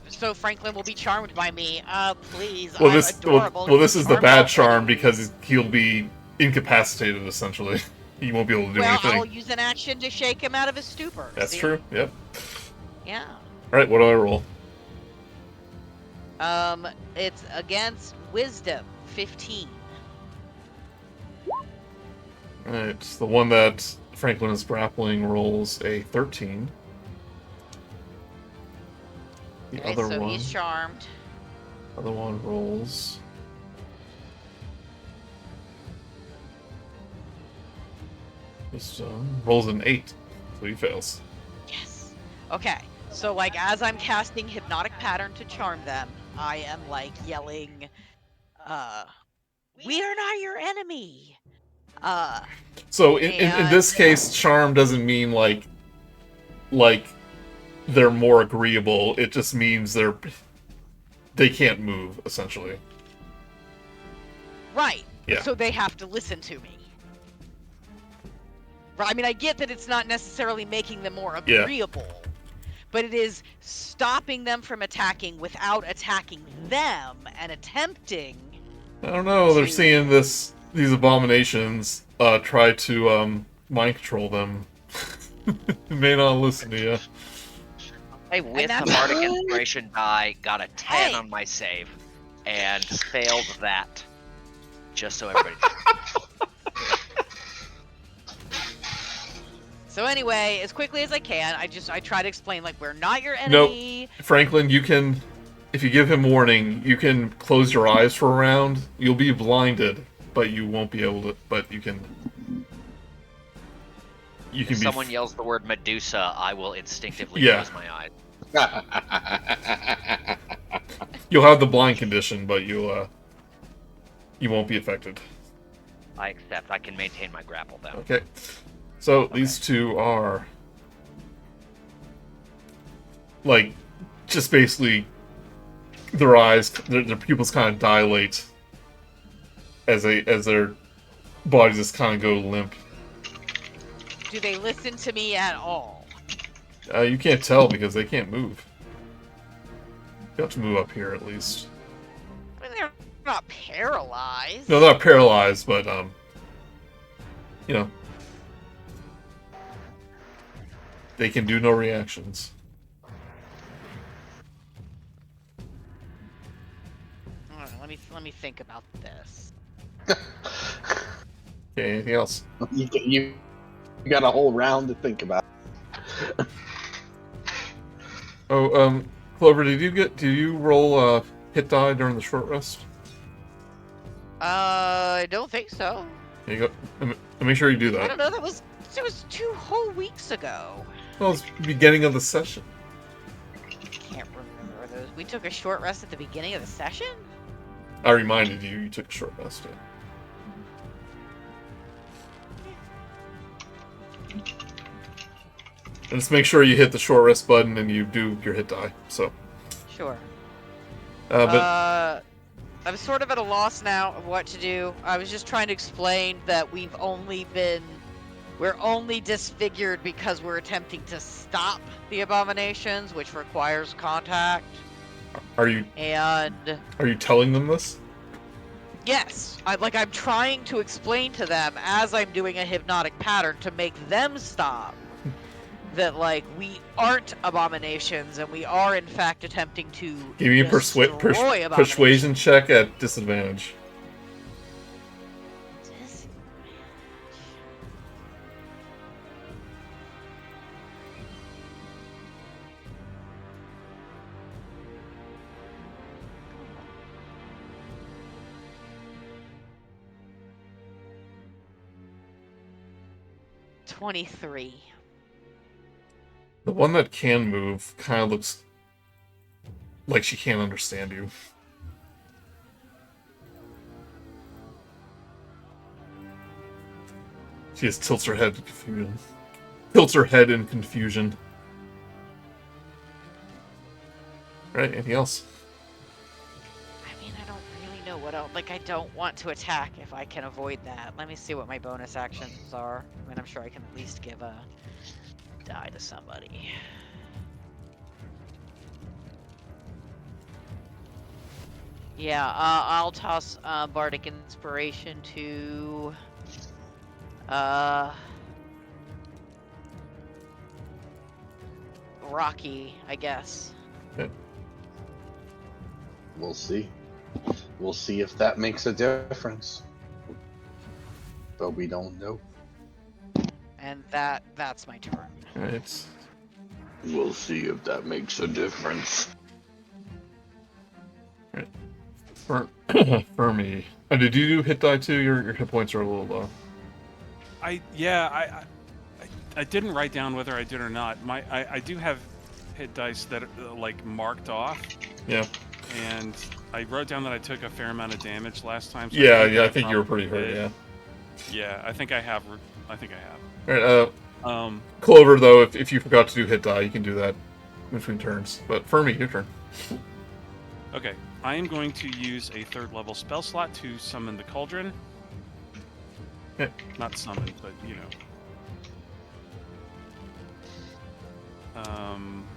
so Franklin will be charmed by me. Please. Well, I'm adorable. this is the Charmed bad already. charm because he'll be incapacitated essentially. He won't be able to do anything. I'll use an action to shake him out of his stupor. That's See? true. Yep. Yeah. All right. What do I roll? It's against Wisdom, 15. All right. The one that Franklin is grappling rolls a 13. The Okay, other so one. he's charmed. Other one rolls. Rolls an 8. So he fails. Yes. Okay. So like as I'm casting hypnotic pattern to charm them, I am like yelling, "We are not your enemy." So in this case, charm doesn't mean like they're more agreeable. It just means they can't move, essentially. Right. Yeah. So they have to listen to me. Right. I mean, I get that it's not necessarily making them more agreeable, but it is stopping them from attacking without attacking them and attempting. I don't know. They're seeing these abominations try to mind control them. They may not listen to you. Hey, with the Bardic Inspiration die, got a 10 on my save, and failed that. Just so everybody knows. So anyway, as quickly as I can, I try to explain, like, we're not your enemy. Nope. Franklin, you can, if you give him warning, you can close your eyes for a round. You'll be blinded, but you won't be able to, but you can... If someone yells the word Medusa, I will instinctively close my eyes. You'll have the blind condition, but you won't be affected. I accept. I can maintain my grapple then. Okay. So these two are like just basically their eyes, their pupils kind of dilate as their bodies just kind of go limp. Do they listen to me at all? You can't tell because they can't move. You have to move up here at least. I mean, they're not paralyzed. No, they're not paralyzed, but you know, they can do no reactions. All right, let me think about this. Okay, anything else? You got a whole round to think about. Oh, Clover, did you roll a hit die during the short rest? I don't think so. There you go. Make sure you do that. I don't know. That was 2 whole weeks ago. Well, it's the beginning of the session. Can't remember those. We took a short rest at the beginning of the session? I reminded you. You took a short rest. Yeah. And just make sure you hit the short rest button and you do your hit die. So. Sure. But I'm sort of at a loss now of what to do. I was just trying to explain that we're only disfigured because we're attempting to stop the abominations, which requires contact. Are you telling them this? Yes. I'm trying to explain to them as I'm doing a hypnotic pattern to make them stop. That, like, we aren't abominations, and we are, in fact, attempting to give me a persuasion check at disadvantage. $23. The one that can move kind of looks like she can't understand you. She just tilts her head in confusion. Right, anything else? I mean, I don't really know what else. Like, I don't want to attack if I can avoid that. Let me see what my bonus actions are. I mean, I'm sure I can at least give a die to somebody. Yeah, I'll toss Bardic Inspiration to Rok'kee, I guess. Okay. We'll see. We'll see if that makes a difference. But we don't know. And that's my turn. Alright. We'll see if that makes a difference. Alright. Fermi. Did you do hit die too? Your hit points are a little low. I I didn't write down whether I did or not. I do have hit dice that are, like, marked off. Yeah. And I wrote down that I took a fair amount of damage last time. So Yeah, I think you were pretty hurt, did. yeah. Yeah, I think I have. Alright, Um, Clover, though, if you forgot to do hit die, you can do that between turns. But Fermi, your turn. okay, I am going to use a 3rd level spell slot to summon the cauldron. Okay. Not summon, but you know. Animate.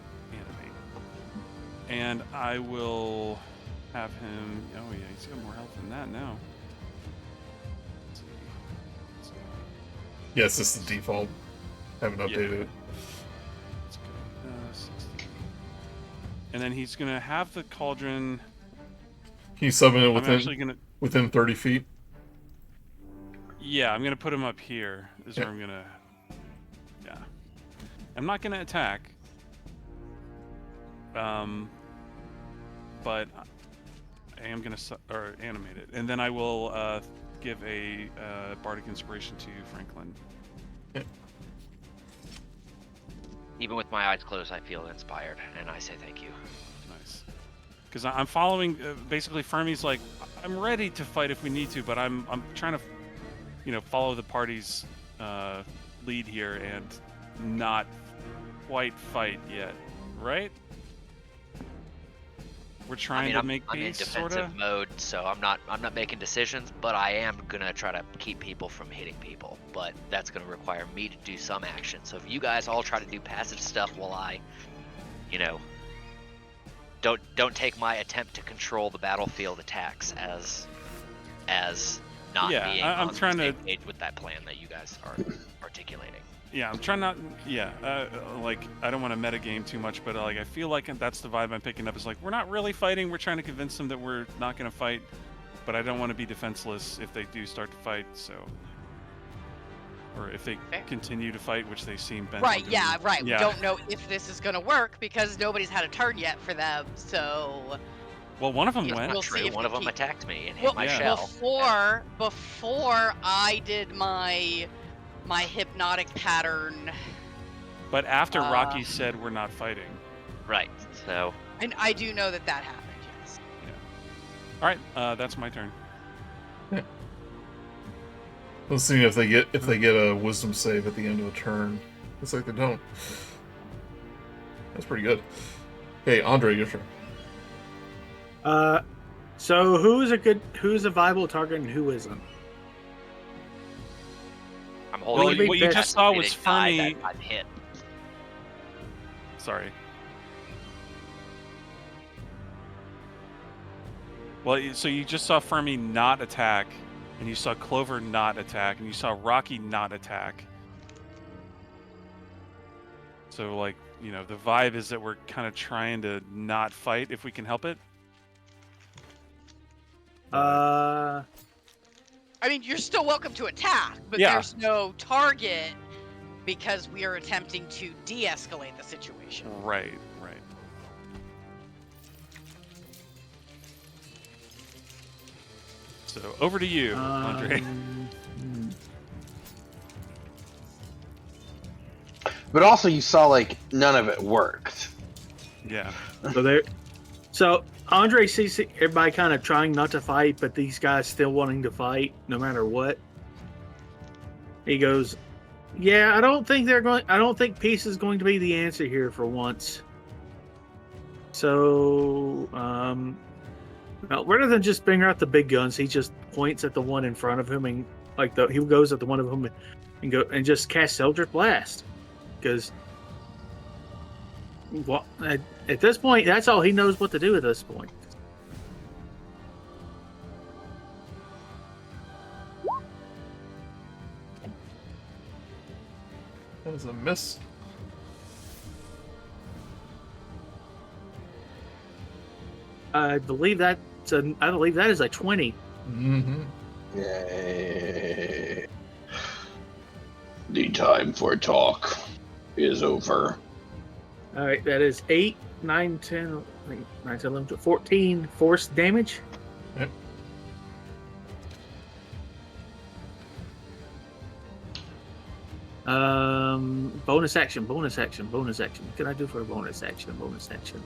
And I will have him. Oh yeah, he's got more health than that now. Let's see. Yes, this is the default. Haven't updated it. Let's go 60. And then he's gonna have the cauldron. Can you summon it I'm actually gonna. within 30 feet? Yeah, I'm gonna put him up here. Is Yeah. where I'm gonna. Yeah. I'm not gonna attack. But I am gonna animate it, and then I will give a bardic inspiration to Franklin. Yeah. Even with my eyes closed, I feel inspired, and I say thank you. Nice. Because I'm following. Basically, Fermi's like, I'm ready to fight if we need to, but I'm trying to, follow the party's lead here and not quite fight yet, right? We're trying to make I'm in peace, defensive sorta. mode, so I'm not making decisions, but I am gonna try to keep people from hitting people. But that's gonna require me to do some action. So if you guys all try to do passive stuff while I, don't take my attempt to control the battlefield attacks as not being I'm on trying the to same page with that plan that you guys are articulating. Yeah, I'm trying not. Yeah, I don't want to metagame too much, but I feel like that's the vibe I'm picking up. Is like we're not really fighting. We're trying to convince them that we're not going to fight, but I don't want to be defenseless if they do start to fight. So, or if they continue to fight, which they seem bent. Right. on Yeah. doing. Right. Yeah. We don't know if this is going to work because nobody's had a turn yet for them. So. Well, one of them Yes, went. we'll see if One we of them keep- attacked me and hit my yeah. shell. Before I did my hypnotic pattern. But after Rok'kee said we're not fighting. Right. So. And I do know that happened. Yes. Yeah. All right. That's my turn. Let's see if they get a wisdom save at the end of a turn. Looks like they don't. That's pretty good. Okay, Andre, your turn. So who's a viable target and who isn't? I'm holding Well, what you just saw was Fermi. I've hit. Sorry. Well, so you just saw Fermi not attack, and you saw Clover not attack, and you saw Rok'kee not attack. So, the vibe is that we're kind of trying to not fight if we can help it. I mean, you're still welcome to attack, but Yeah. there's no target because we are attempting to de-escalate the situation. Right. So, over to you, Andre. But also, you saw none of it worked. Yeah. So Andre sees everybody kind of trying not to fight, but these guys still wanting to fight no matter what. He goes, "Yeah, I don't think peace is going to be the answer here for once. So, rather than just bring out the big guns, he just points at the one in front of him and he goes at the one of them and just casts Eldritch Blast because." Well, at this point, that's all he knows what to do at this point. That was a miss. I believe that is a 20. Mm-hmm. Yay. The time for talk is over. All right, that is 8, 9, 10, 9, 10, 11, 12, 14 force damage. Yep. Bonus action. What can I do for a bonus action?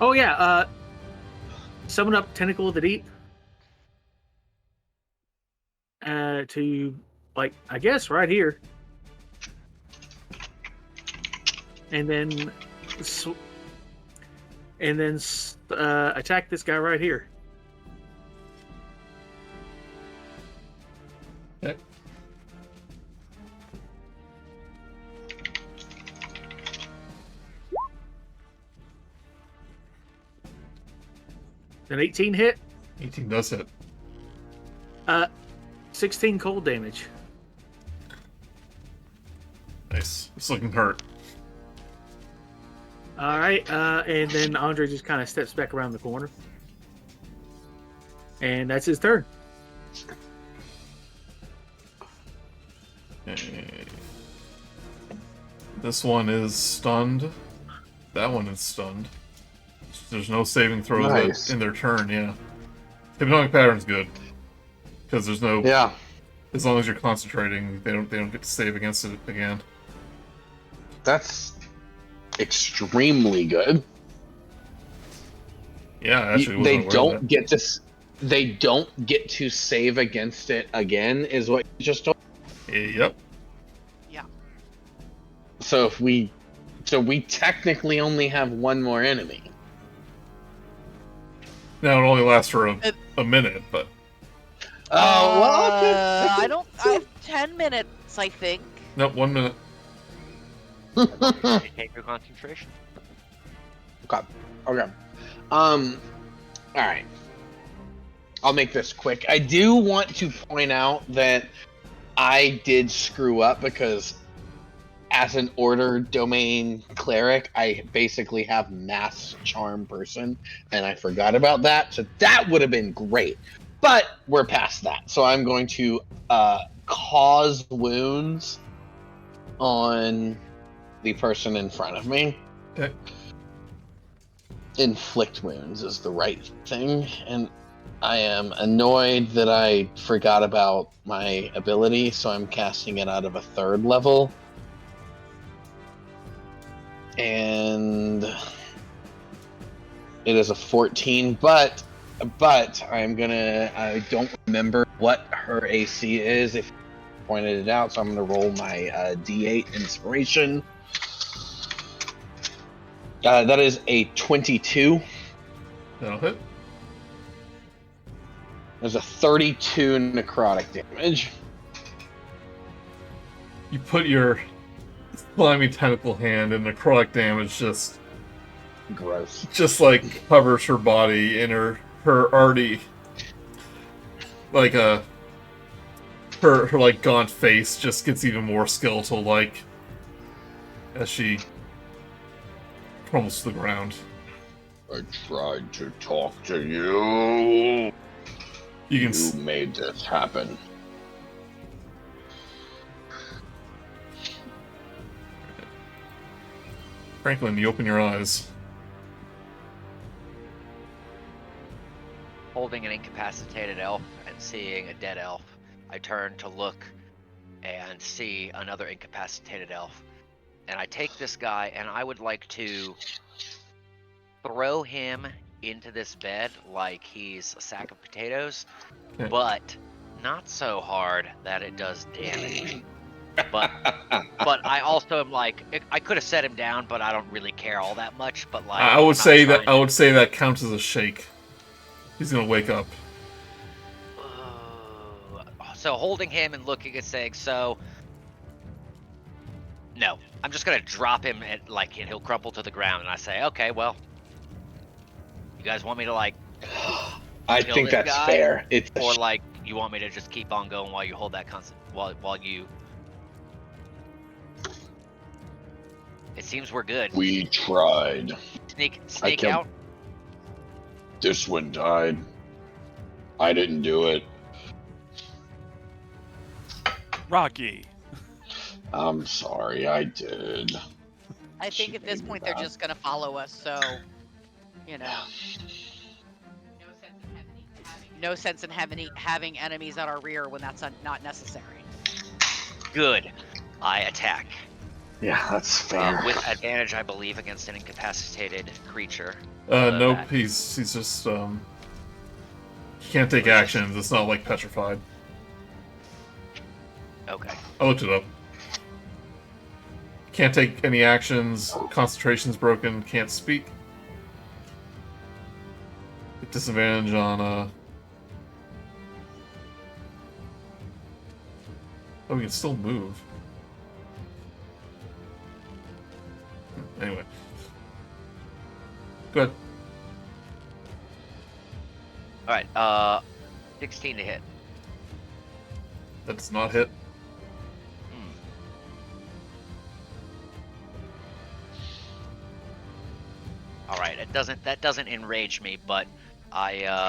Oh yeah, summon up Tentacle of the Deep. To, like, I guess right here. And then attack this guy right here. Okay. An 18 hit. 18 does hit. 16 cold damage. Nice. It's looking hurt. All right, and then Andre just kind of steps back around the corner. And that's his turn. Okay. This one is stunned. That one is stunned. There's no saving throws Nice. in their turn, yeah. Hypnotic Pattern's good. Because there's no... Yeah. As long as you're concentrating, they don't get to save against it again. That's extremely good. Yeah, actually, They don't get to save against it again, is what you just told. Yep. Yeah. So we technically only have one more enemy. Now it only lasts for a minute, but Oh well, okay. I have 10 minutes, I think. nope, 1 minute. Take your concentration. Okay. All right. I'll make this quick. I do want to point out that I did screw up because as an order domain cleric, I basically have mass charm person, and I forgot about that. So that would have been great. But we're past that. So I'm going to cause wounds on the person in front of me. Okay. Inflict wounds is the right thing, and I am annoyed that I forgot about my ability, so I'm casting it out of a 3rd level. And it is a 14, but I don't remember what her AC is if you pointed it out, so I'm gonna roll my D8 inspiration. That is a 22. That'll hit. There's a 32 necrotic damage. You put your slimy tentacle hand and necrotic damage Gross. just like covers her body, and her already like her like gaunt face just gets even more skeletal like as she crumbles to the ground. I tried to talk to you. You can You made this happen. Franklin, you open your eyes. Holding an incapacitated elf and seeing a dead elf, I turn to look and see another incapacitated elf. And I take this guy and I would like to throw him into this bed like he's a sack of potatoes, Okay. but not so hard that it does damage. But I also am like, I could have set him down, but I don't really care all that much. But like, I would say that counts as a shake. He's gonna wake up. So holding him and looking and saying, so no, I'm just gonna drop him and he'll crumple to the ground. And I say, okay, well, you guys want me to like? I kill think this that's guy? fair. Or like, you want me to just keep on going while you hold that constant while you? It seems we're good. We tried. Sneak killed- out. This one died. I didn't do it. Rok'kee. I'm sorry, I did. I think at this point they're just gonna follow us, so you know. No sense in having enemies at our rear when that's not necessary. Good. I attack. Yeah, that's fair. With advantage, I believe, against an incapacitated creature. Nope, That- he's just, he can't take Or just- actions, it's not like petrified. Okay. I looked it up. Can't take any actions, concentration's broken, can't speak. Disadvantage on, oh, we can still move. Anyway. Go ahead. Alright, 16 to hit. That does not hit. Alright, that doesn't enrage me, but I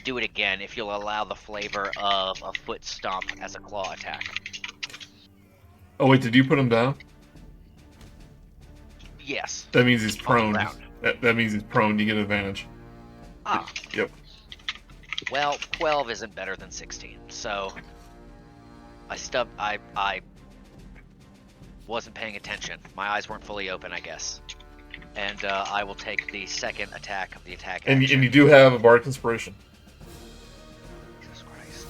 do it again if you'll allow the flavor of a foot stomp as a claw attack. Oh wait, did you put him down? Yes. That means he's On the prone. ground. That means he's prone, you get advantage. Ah. Yep. Well, 12 isn't better than 16, so I wasn't paying attention. My eyes weren't fully open, I guess. And I will take the second attack of the attack And action. you do have a Bardic Inspiration. Jesus Christ.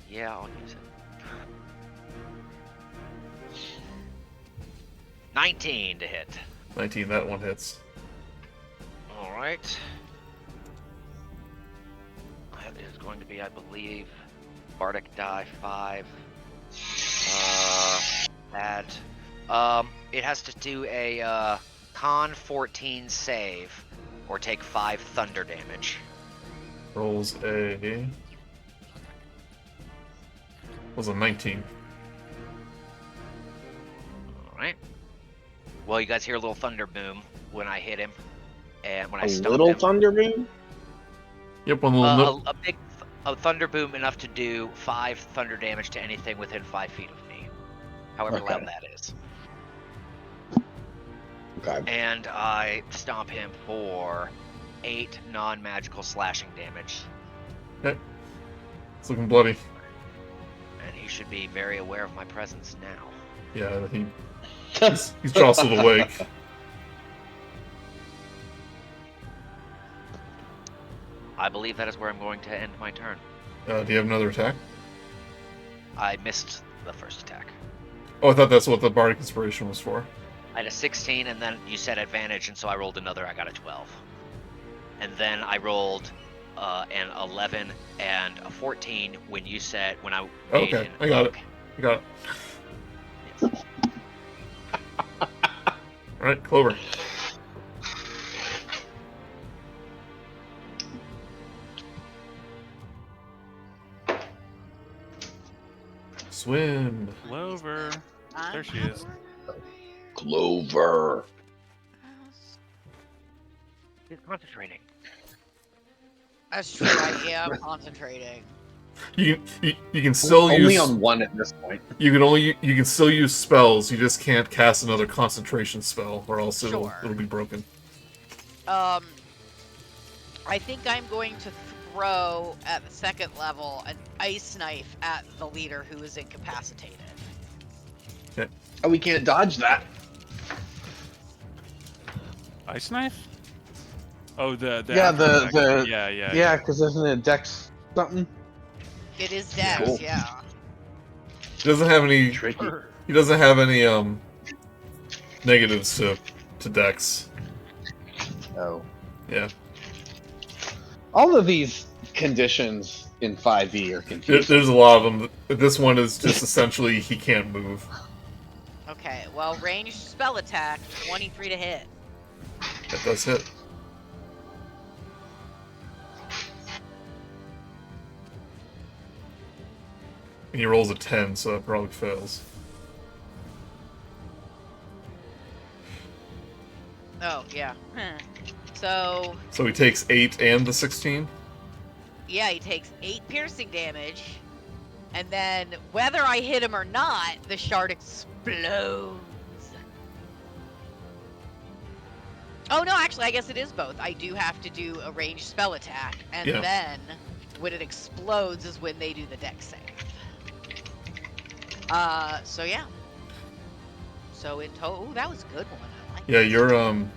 Yeah, I'll use it. 19 to hit. 19, that one hits. Alright. That is going to be, I believe, Bardic die 5. Bad. It has to do a con 14 save, or take 5 thunder damage. Rolls a... was a 19. Alright. Well, you guys hear a little thunder boom when I hit him, and when I A stomp little him. thunder boom? Yep, one little A thunder boom enough to do 5 thunder damage to anything within 5 feet of me. However Okay. loud that is. Okay. And I stomp him for 8 non-magical slashing damage. Okay. It's looking bloody. And he should be very aware of my presence now. Yeah, he's jostled awake. I believe that is where I'm going to end my turn. Do you have another attack? I missed the first attack. Oh, I thought that's what the Bardic Inspiration was for. I had a 16, and then you said advantage, and so I rolled another. I got a 12. And then I rolled an 11 and a 14 when you said, when I made Okay, an I got it. oak. I got it. Yes. Alright, Clover. Swim. Clover. There she is. Clover. He's concentrating. That's true. I am concentrating. You can still Only use on one at this point. you can still use spells. You just can't cast another concentration spell, or else Sure. it'll be broken. I think I'm going to throw at the second level an ice knife at the leader who is incapacitated. Oh, we can't dodge that. Ice knife? Oh, the Yeah, the- attack. the- yeah. Yeah, because isn't it Dex something? It is Dex, Cool. yeah. He doesn't have any. Tricky. He doesn't have any negatives to Dex. Oh. Yeah. All of these conditions in 5e are confusing. There's a lot of them. This one is just essentially he can't move. Okay, well, ranged spell attack, 23 to hit. That does hit. And he rolls a 10, so that probably fails. Oh, yeah. So, So he takes 8 and the 16? yeah, he takes 8 piercing damage. And then, whether I hit him or not, the shard explodes. Oh, no, actually, I guess it is both. I do have to do a ranged spell attack. And Yeah. then when it explodes is when they do the dex save. So yeah. So in total, that was a good one. I like Yeah, that. your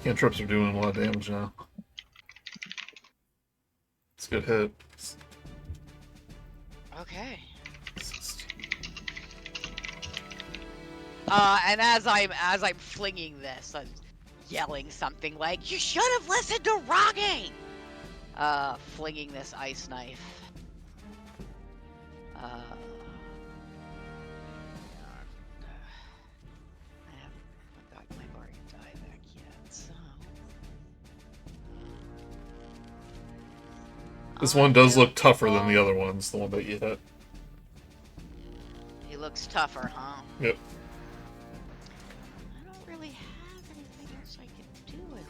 cantrips are doing a lot of damage now. It's a good hit. Okay. And as I'm flinging this, I'm yelling something like, "You should have listened to Rok'kee!" Flinging this ice knife. I haven't got my bargain die back yet, so. This one does look tougher than the other ones, the one that you hit. He looks tougher, huh? Yep. I don't really have anything else I can do with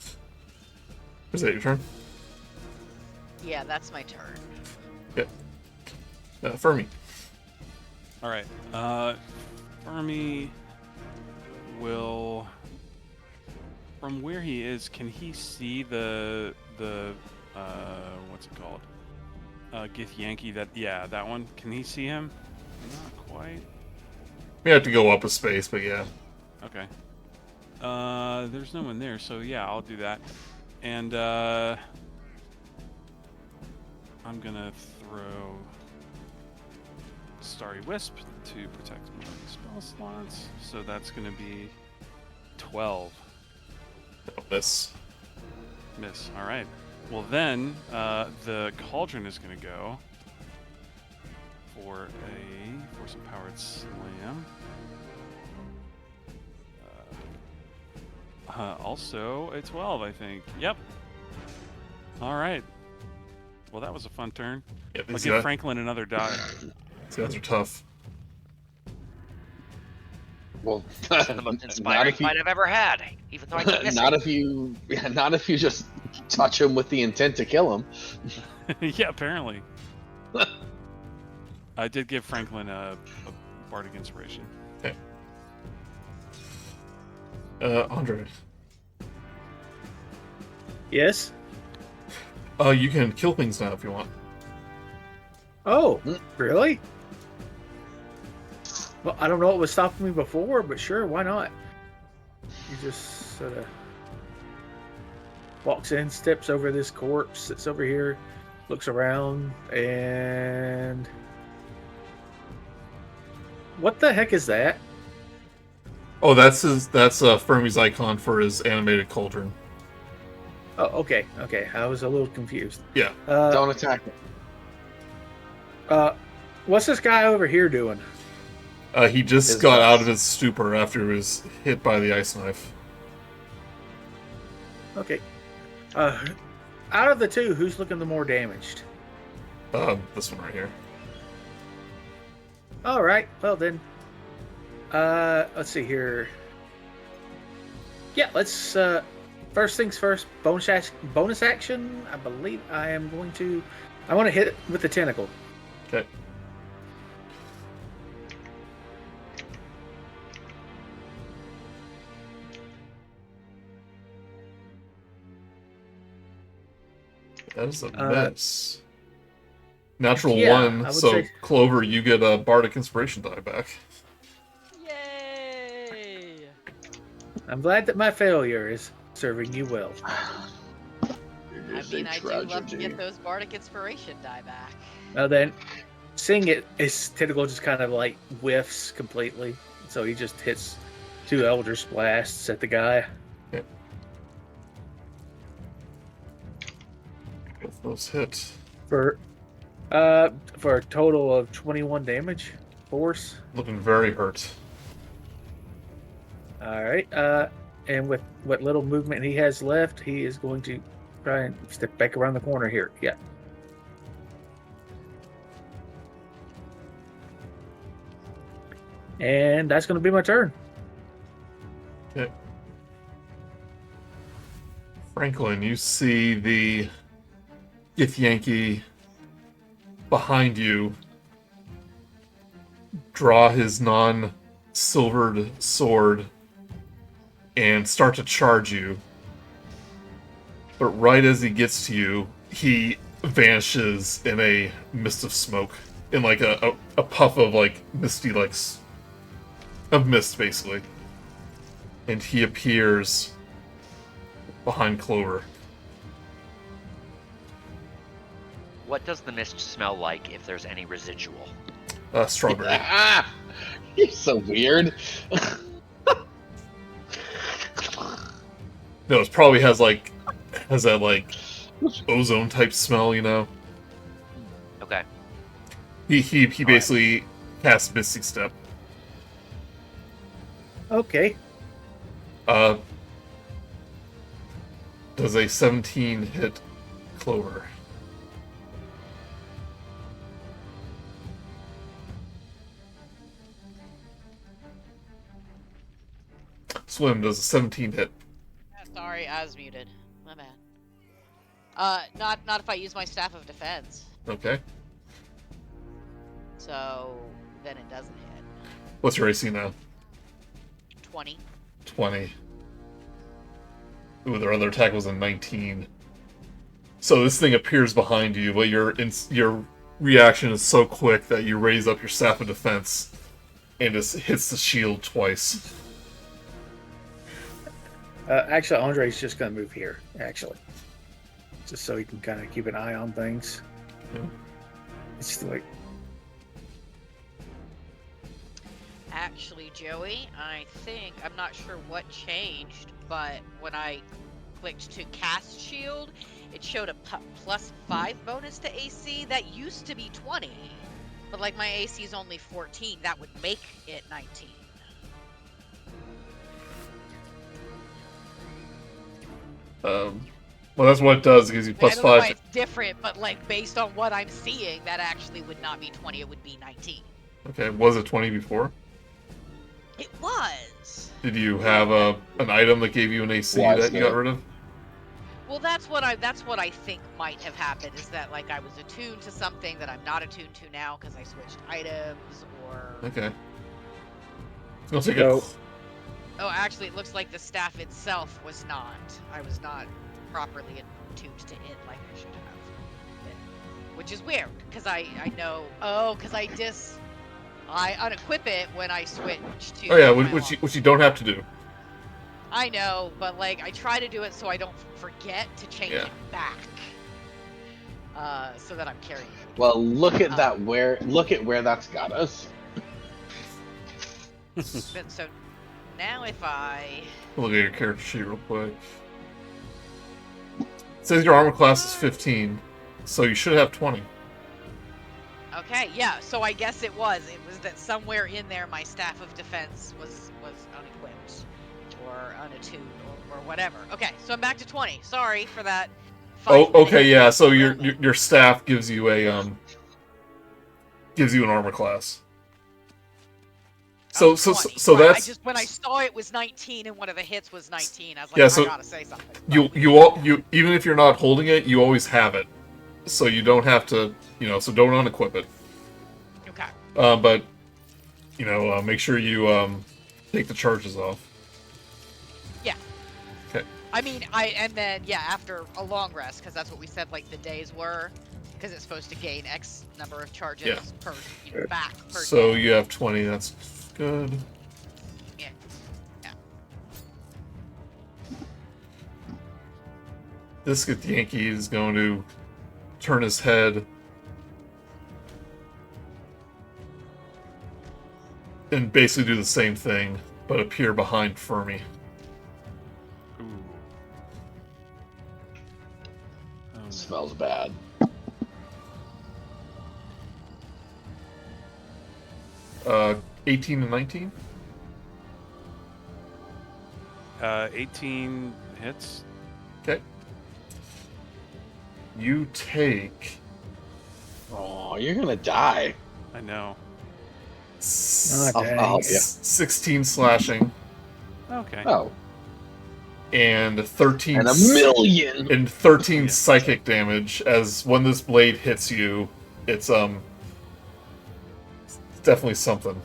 this. Is that your turn? Yeah, that's my turn. Yep. Fermi. All right. Fermi will, from where he is, can he see the what's it called? Githyanki. That one. Can he see him? Not quite. We have to go up a space, but yeah. Okay. There's no one there, so yeah, I'll do that. And I'm gonna throw Starry Wisp to protect my spell slots. So that's gonna be 12. Miss. Miss. All right. Well then, the cauldron is gonna go for some powered slam. Also a 12, I think. Yep. All right. Well, that was a fun turn. Yeah, I'll give Franklin another die. These guys are tough. Well, The most inspiring fight I've ever had, even though I keep missing. not if you just touch him with the intent to kill him. Yeah, apparently. I did give Franklin a bardic inspiration. Okay. Andre. Yes? You can kill things now if you want. Oh, really? Well, I don't know what was stopping me before, but sure, why not? You just sort of walks in, steps over this corpse, sits over here, looks around, and what the heck is that? Oh, that's Fermi's icon for his animated cauldron. Oh, okay. I was a little confused. Yeah. Don't attack him. What's this guy over here doing? He just His got boss. out of his stupor after he was hit by the ice knife. Okay. Out of the two, who's looking the more damaged? This one right here. All right. Well then, let's see here. Yeah, let's. First things first. Bonus action. I believe I am going to. I want to hit it with the tentacle. Okay. That is a miss. Natural yeah, I one, would so say- Clover, you get a bardic inspiration die back. Yay! I'm glad that my failure is serving you well. I mean, I do love to get those bardic inspiration die back. Now then, seeing it, his tentacle just kind of like whiffs completely, so he just hits 2 Eldritch blasts at the guy. Okay. Both those hit. For a total of 21 damage. Force. Looking very hurt. All right. And with what little movement he has left, he is going to try and step back around the corner here. Yeah. And that's going to be my turn. Okay. Franklin, you see the Githyanki behind you draw his non-silvered sword and start to charge you. But right as he gets to you, he vanishes in a mist of smoke. In like a puff of like misty like of mist basically. And he appears behind Clover. What does the mist smell like if there's any residual? Strawberry. Ah, you're so weird. No, it probably has that like ozone type smell, you know. Okay. He basically casts Misty Step. Okay. Does a 17 hit Clover? Swim, does a 17 hit? Sorry, I was muted. My bad. Not if I use my Staff of Defense. Okay. So then it doesn't hit. What's your AC now? 20. 20. Ooh, their other attack was a 19. So this thing appears behind you, but your reaction is so quick that you raise up your Staff of Defense and it hits the shield twice. Actually, Andre's just going to move here, actually. Just so he can kind of keep an eye on things. Yeah. It's like... Actually, Joey, I think, I'm not sure what changed, but when I clicked to cast shield, it showed a +5 bonus to AC. That used to be 20, but like my AC is only 14, that would make it 19. Well, that's what it does. It gives you I don't know why +5. it's different, but like based on what I'm seeing, that actually would not be 20, it would be 19. Okay, was it 20 before? It was. Did you have an item that gave you an AC that you got rid of? Well, that's what I think might have happened, is that like I was attuned to something that I'm not attuned to now because I switched items or. Okay. I'll take it. Oh, actually, it looks like the staff itself was not. I was not properly attuned to it like I should have been. Which is weird, because I know. Oh, because I unequip it when I switch to. Oh yeah, which you don't have to do. I know, but like I try to do it so I don't forget to change it back. So that I'm carrying it. Well, look at that. Look at where that's got us. So now if I Look at your character sheet real quick. It says your armor class is 15, so you should have 20. Okay, yeah, so I guess it was that somewhere in there my staff of defense was unequipped or unattuned or whatever. Okay, so I'm back to 20. Sorry for that. Oh, okay, yeah. So your staff gives you an armor class. So right, that's when I saw it was 19 and one of the hits was 19, I was like, yeah, so I gotta say something. you even if you're not holding it, you always have it. So you don't have to, so don't unequip it. Okay. But make sure you take the charges off. Yeah. Okay. I mean, after a long rest, because that's what we said, like the days were, because it's supposed to gain X number of charges per back per So day. you have 20. That's good. Yeah. Yeah. Biscuit Yankee is going to turn his head and basically do the same thing, but appear behind Fermi. Ooh. Oh, no. Smells bad. 18 and 19? 18 hits. Okay. You take Oh, you're gonna die. I know. Oh, dang. I'll help you. 16 slashing Okay. Oh, and 13 and a million. and 13 Yeah. psychic damage. As when this blade hits you, it's definitely something.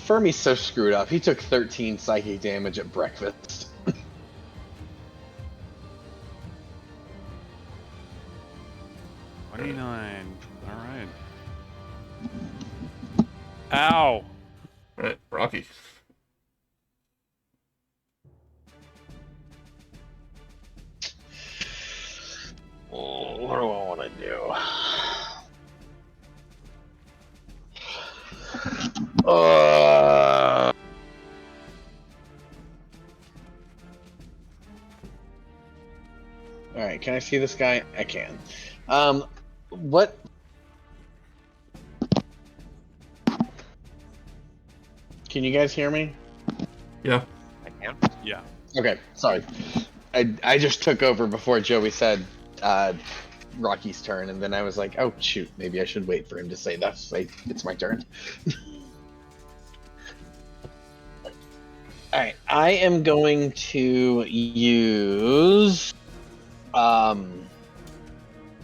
Fermi's so screwed up. He took 13 psychic damage at breakfast. Ow. Right, Rocky. Oh, what do I want to do? All right, can I see this guy? I can. What? Can you guys hear me? Yeah. I can. Yeah. Okay, sorry. I just took over before Joey said Rocky's turn, and then I was like, oh shoot, maybe I should wait for him to say it's my turn. All right, I am going to use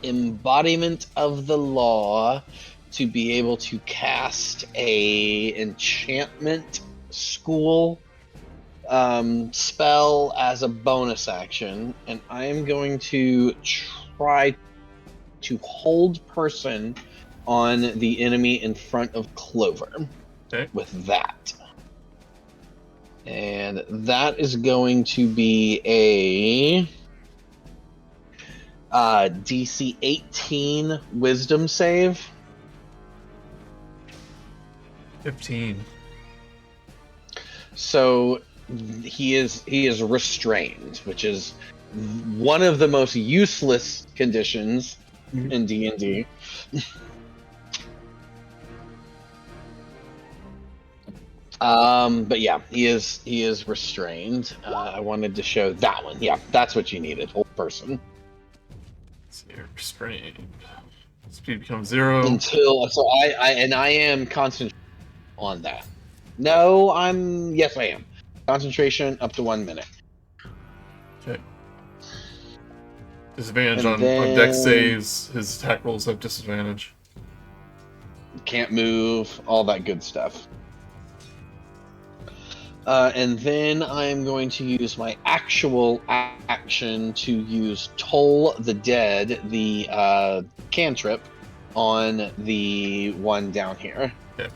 embodiment of the law to be able to cast a enchantment school spell as a bonus action, and I am going to try to hold person on the enemy in front of Clover. Okay. With that. And that is going to be a DC 18 wisdom save. 15. So he is restrained, which is one of the most useless conditions in D&D. But yeah, he is restrained. I wanted to show that one. Yeah, that's what you needed. Whole person. Let's see here. Restrained. Speed becomes 0. Until so I am concentrating on that. No, yes I am. Concentration up to 1 minute. Okay. Disadvantage And on then- dex saves. His attack rolls have disadvantage. Can't move, all that good stuff. And then I'm going to use my actual action to use Toll the Dead, the cantrip, on the one down here. Okay.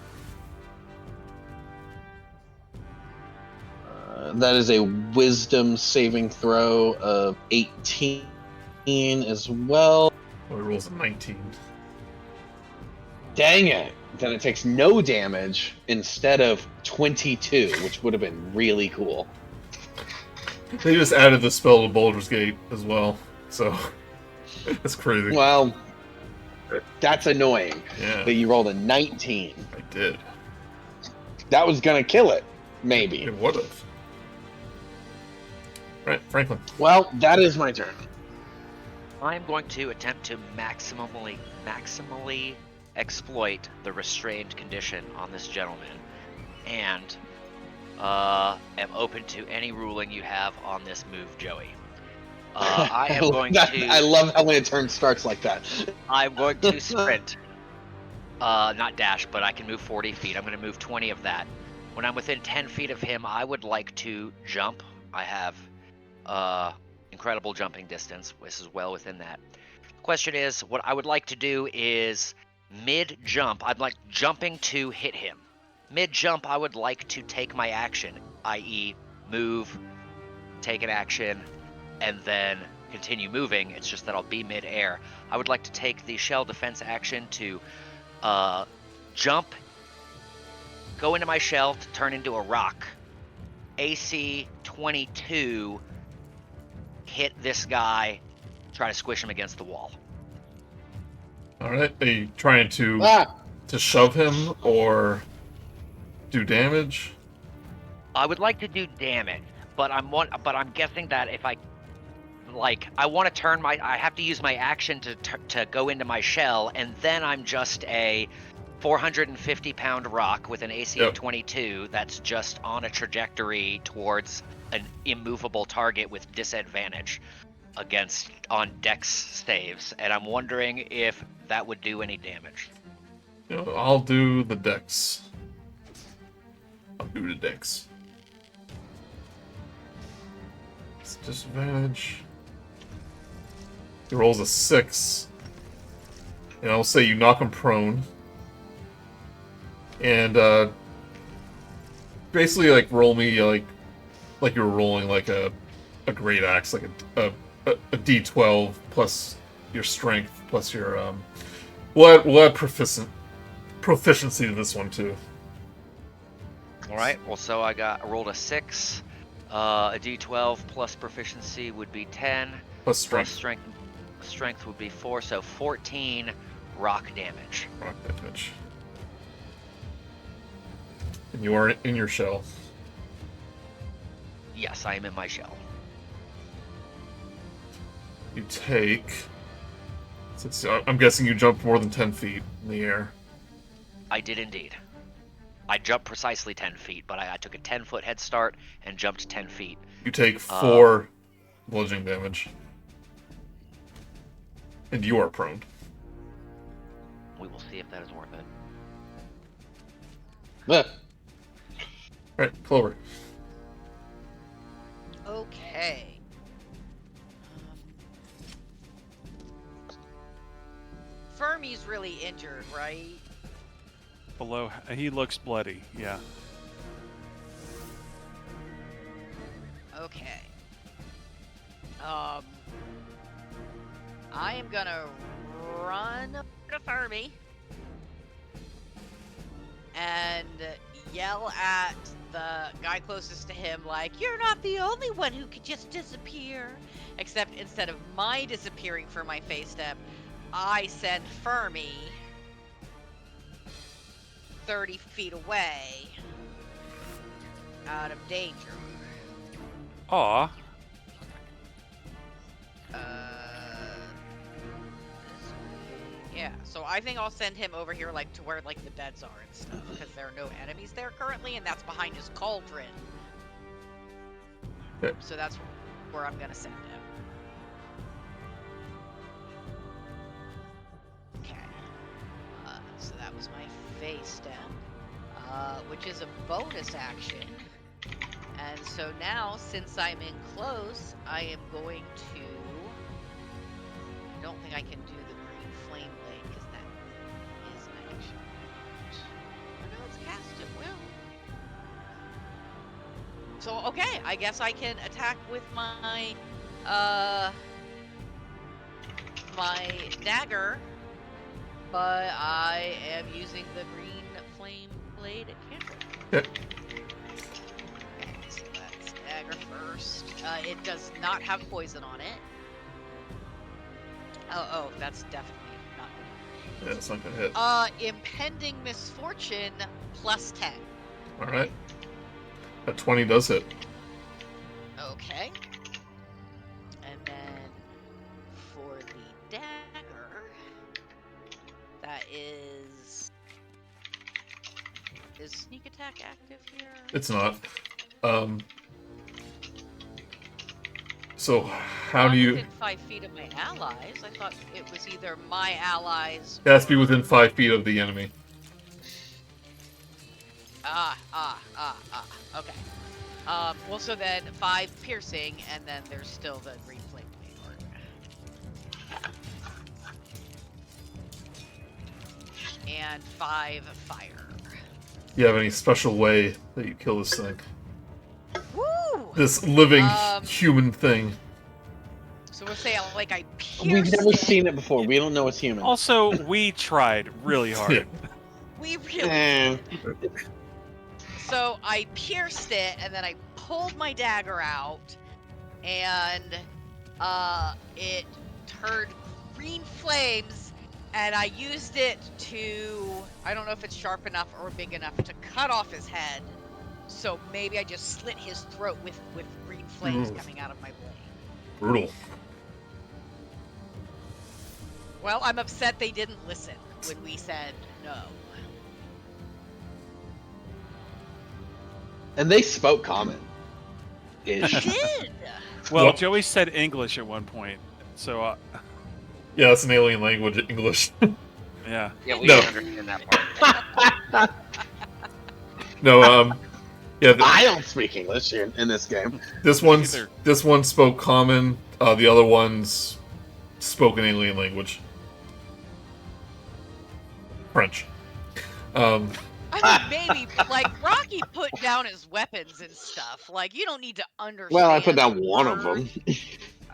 That is a wisdom saving throw of 18 as well. Oh, he rolls a 19. Dang it! Then it takes no damage instead of 22, which would have been really cool. They just added the spell to Baldur's Gate as well, so that's crazy. Well, that's annoying. Yeah, That you rolled a 19. I did. That was gonna kill it, maybe. It would have. Right, Franklin. Well, that is my turn. I'm going to attempt to maximally exploit the restrained condition on this gentleman, and am open to any ruling you have on this move, Joey. I am going to. I love how when a turn starts like that. I'm going to sprint. Not dash, but I can move 40 feet. I'm going to move 20 of that. When I'm within 10 feet of him, I would like to jump. I have incredible jumping distance. This is well within that. Question is, what I would like to do is mid-jump, I'd like jumping to hit him. Mid-jump, I would like to take my action, i.e. move, take an action, and then continue moving. It's just that I'll be mid-air. I would like to take the shell defense action to jump, go into my shell to turn into a rock. AC 22, hit this guy, try to squish him against the wall. Alright, are you trying to shove him or do damage? I would like to do damage, but I'm guessing that if I want to turn I have to use my action to go into my shell, and then I'm just a 450-pound rock with an AC of 22 that's just on a trajectory towards an immovable target with disadvantage on dex saves, and I'm wondering if that would do any damage. You know, I'll do the dex. It's disadvantage. He rolls a 6. And I'll say you knock him prone. And basically, like, roll me like you were rolling like a great axe, like a D12 plus your strength plus your we'll add proficiency to this one too. All right. Well, so I rolled a 6. A D12 plus proficiency would be 10. Plus strength. Strength would be 4, so 14 rock damage. Rock damage. And you are in your shell. Yes, I am in my shell. You take. I'm guessing you jumped more than 10 feet in the air. I did indeed. I jumped precisely 10 feet, but I took a 10-foot head start and jumped 10 feet. You take 4 bludgeoning damage. And you are prone. We will see if that is worth it. Alright, Clover. Okay. Fermi's really injured, right? Below, he looks bloody. Yeah. Okay. I am gonna run up to Fermi and yell at the guy closest to him, like, "You're not the only one who could just disappear." Except instead of my disappearing for my face step, I send Fermi 30 feet away, out of danger. Aw. Yeah, so I think I'll send him over here, like, to where, like, the beds are and stuff, because there are no enemies there currently, and that's behind his cauldron. Okay. So that's where I'm gonna send him. Okay. So that was my face step, which is a bonus action. And so now, since I'm in close, I am going to... I don't think I can do the green flame blade, because that is an action. Or no, it's cast at will. So, okay, I guess I can attack with my, my dagger, but I am using the green flame blade cantrip. Okay. So that's dagger first. It does not have poison on it. Oh, that's definitely not gonna Yeah, it's not gonna hit. hit. Impending misfortune plus 10. Alright. That 20 does hit. Okay. And then for the dagger, that is sneak attack active here? It's not. So how do you... Within 5 feet of my allies. I thought it was either my allies. It has to be within 5 feet of the enemy. Okay. Well, so then 5 piercing, and then there's still the green flame blade. And 5 fire. Do you have any special way that you kill this thing? Woo! This living human thing. So we'll say like I pierced We've never it. seen it before. We don't know it's human. Also, we tried really hard. Yeah. We really Eh. did. So I pierced it, and then I pulled my dagger out, and it turned green flames, and I used it to, I don't know if it's sharp enough or big enough to cut off his head. So maybe I just slit his throat with green flames coming out of my blade. Brutal. Well, I'm upset they didn't listen when we said no. And they spoke common. They did! Well, Well- Joey said English at one point, so Yeah, that's an alien language, English. yeah. Yeah, we No. didn't understand that part. No, yeah, I don't speak English in this game. this one spoke common, the other ones spoke an alien language. French. I I mean, maybe, but like Rok'kee put down his weapons and stuff. Like, you don't need to understand. Well, I put down the one of word. them.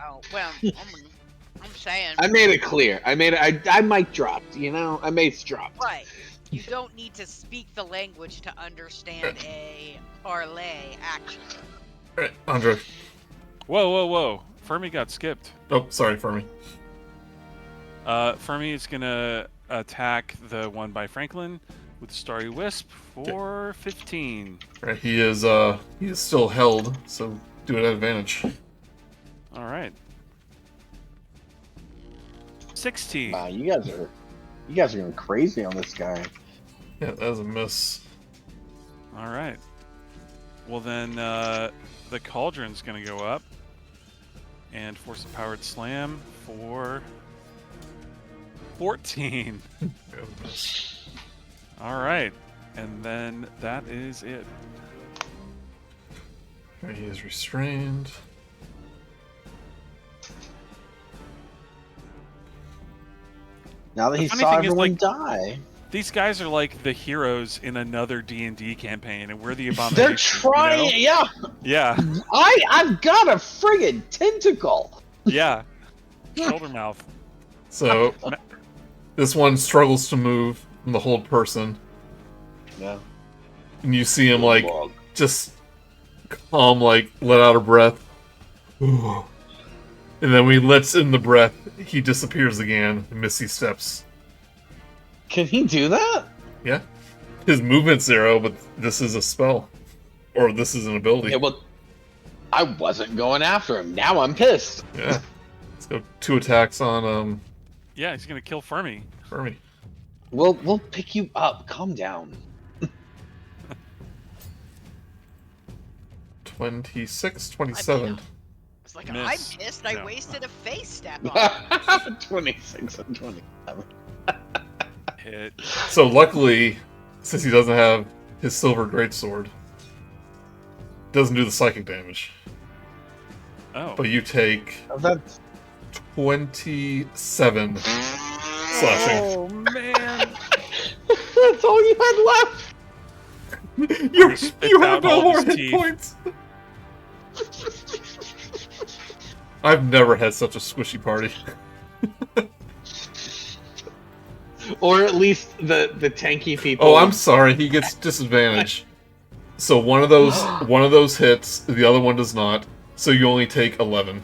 Oh well, I'm saying. I made it clear. I mic dropped. You know, I mace dropped. Right. You don't need to speak the language to understand a parlay action. Alright, Andre. Whoa. Fermi got skipped. Oh, sorry, Fermi. Fermi is going to attack the one by Franklin with Starry Wisp for 15. Right, he is still held, so do it at advantage. All right. 16. Wow, you guys are going crazy on this guy. Yeah, that was a miss. All right. Well, then the Cauldron's going to go up and force a powered slam for 14. That was a miss. All right. And then that is it. Right, he is restrained. Now that he funny saw thing is, everyone like, die, These guys are like the heroes in another D&D campaign, and we're the abomination. they're trying. You know? Yeah, Yeah, I've got a friggin' tentacle. yeah. Shoulder mouth. So, this one struggles to move from the hold person, Yeah. and you see him, like, just calm, like, let out a breath. Ooh. And then when he lets in the breath, he disappears again, in misty steps. Can he do that? Yeah. His movement's 0, but this is a spell. Or this is an ability. Yeah, well, I wasn't going after him. Now I'm pissed. Yeah. Let's go 2 attacks on, Yeah, he's gonna kill Fermi. Fermi. We'll pick you up. Calm down. 26, 27. It's like, Miss. I'm pissed I No. wasted a face step on him. 26 and 27. Hit. So luckily, since he doesn't have his silver greatsword, doesn't do the psychic damage. Oh. But you take That's 27 slashing. Oh man. that's all you had left. you spits you out have no all more his hit teeth. points. I've never had such a squishy party. Or at least the tanky people. Oh, I'm sorry. He gets disadvantage. So one of those hits, the other one does not. So you only take 11.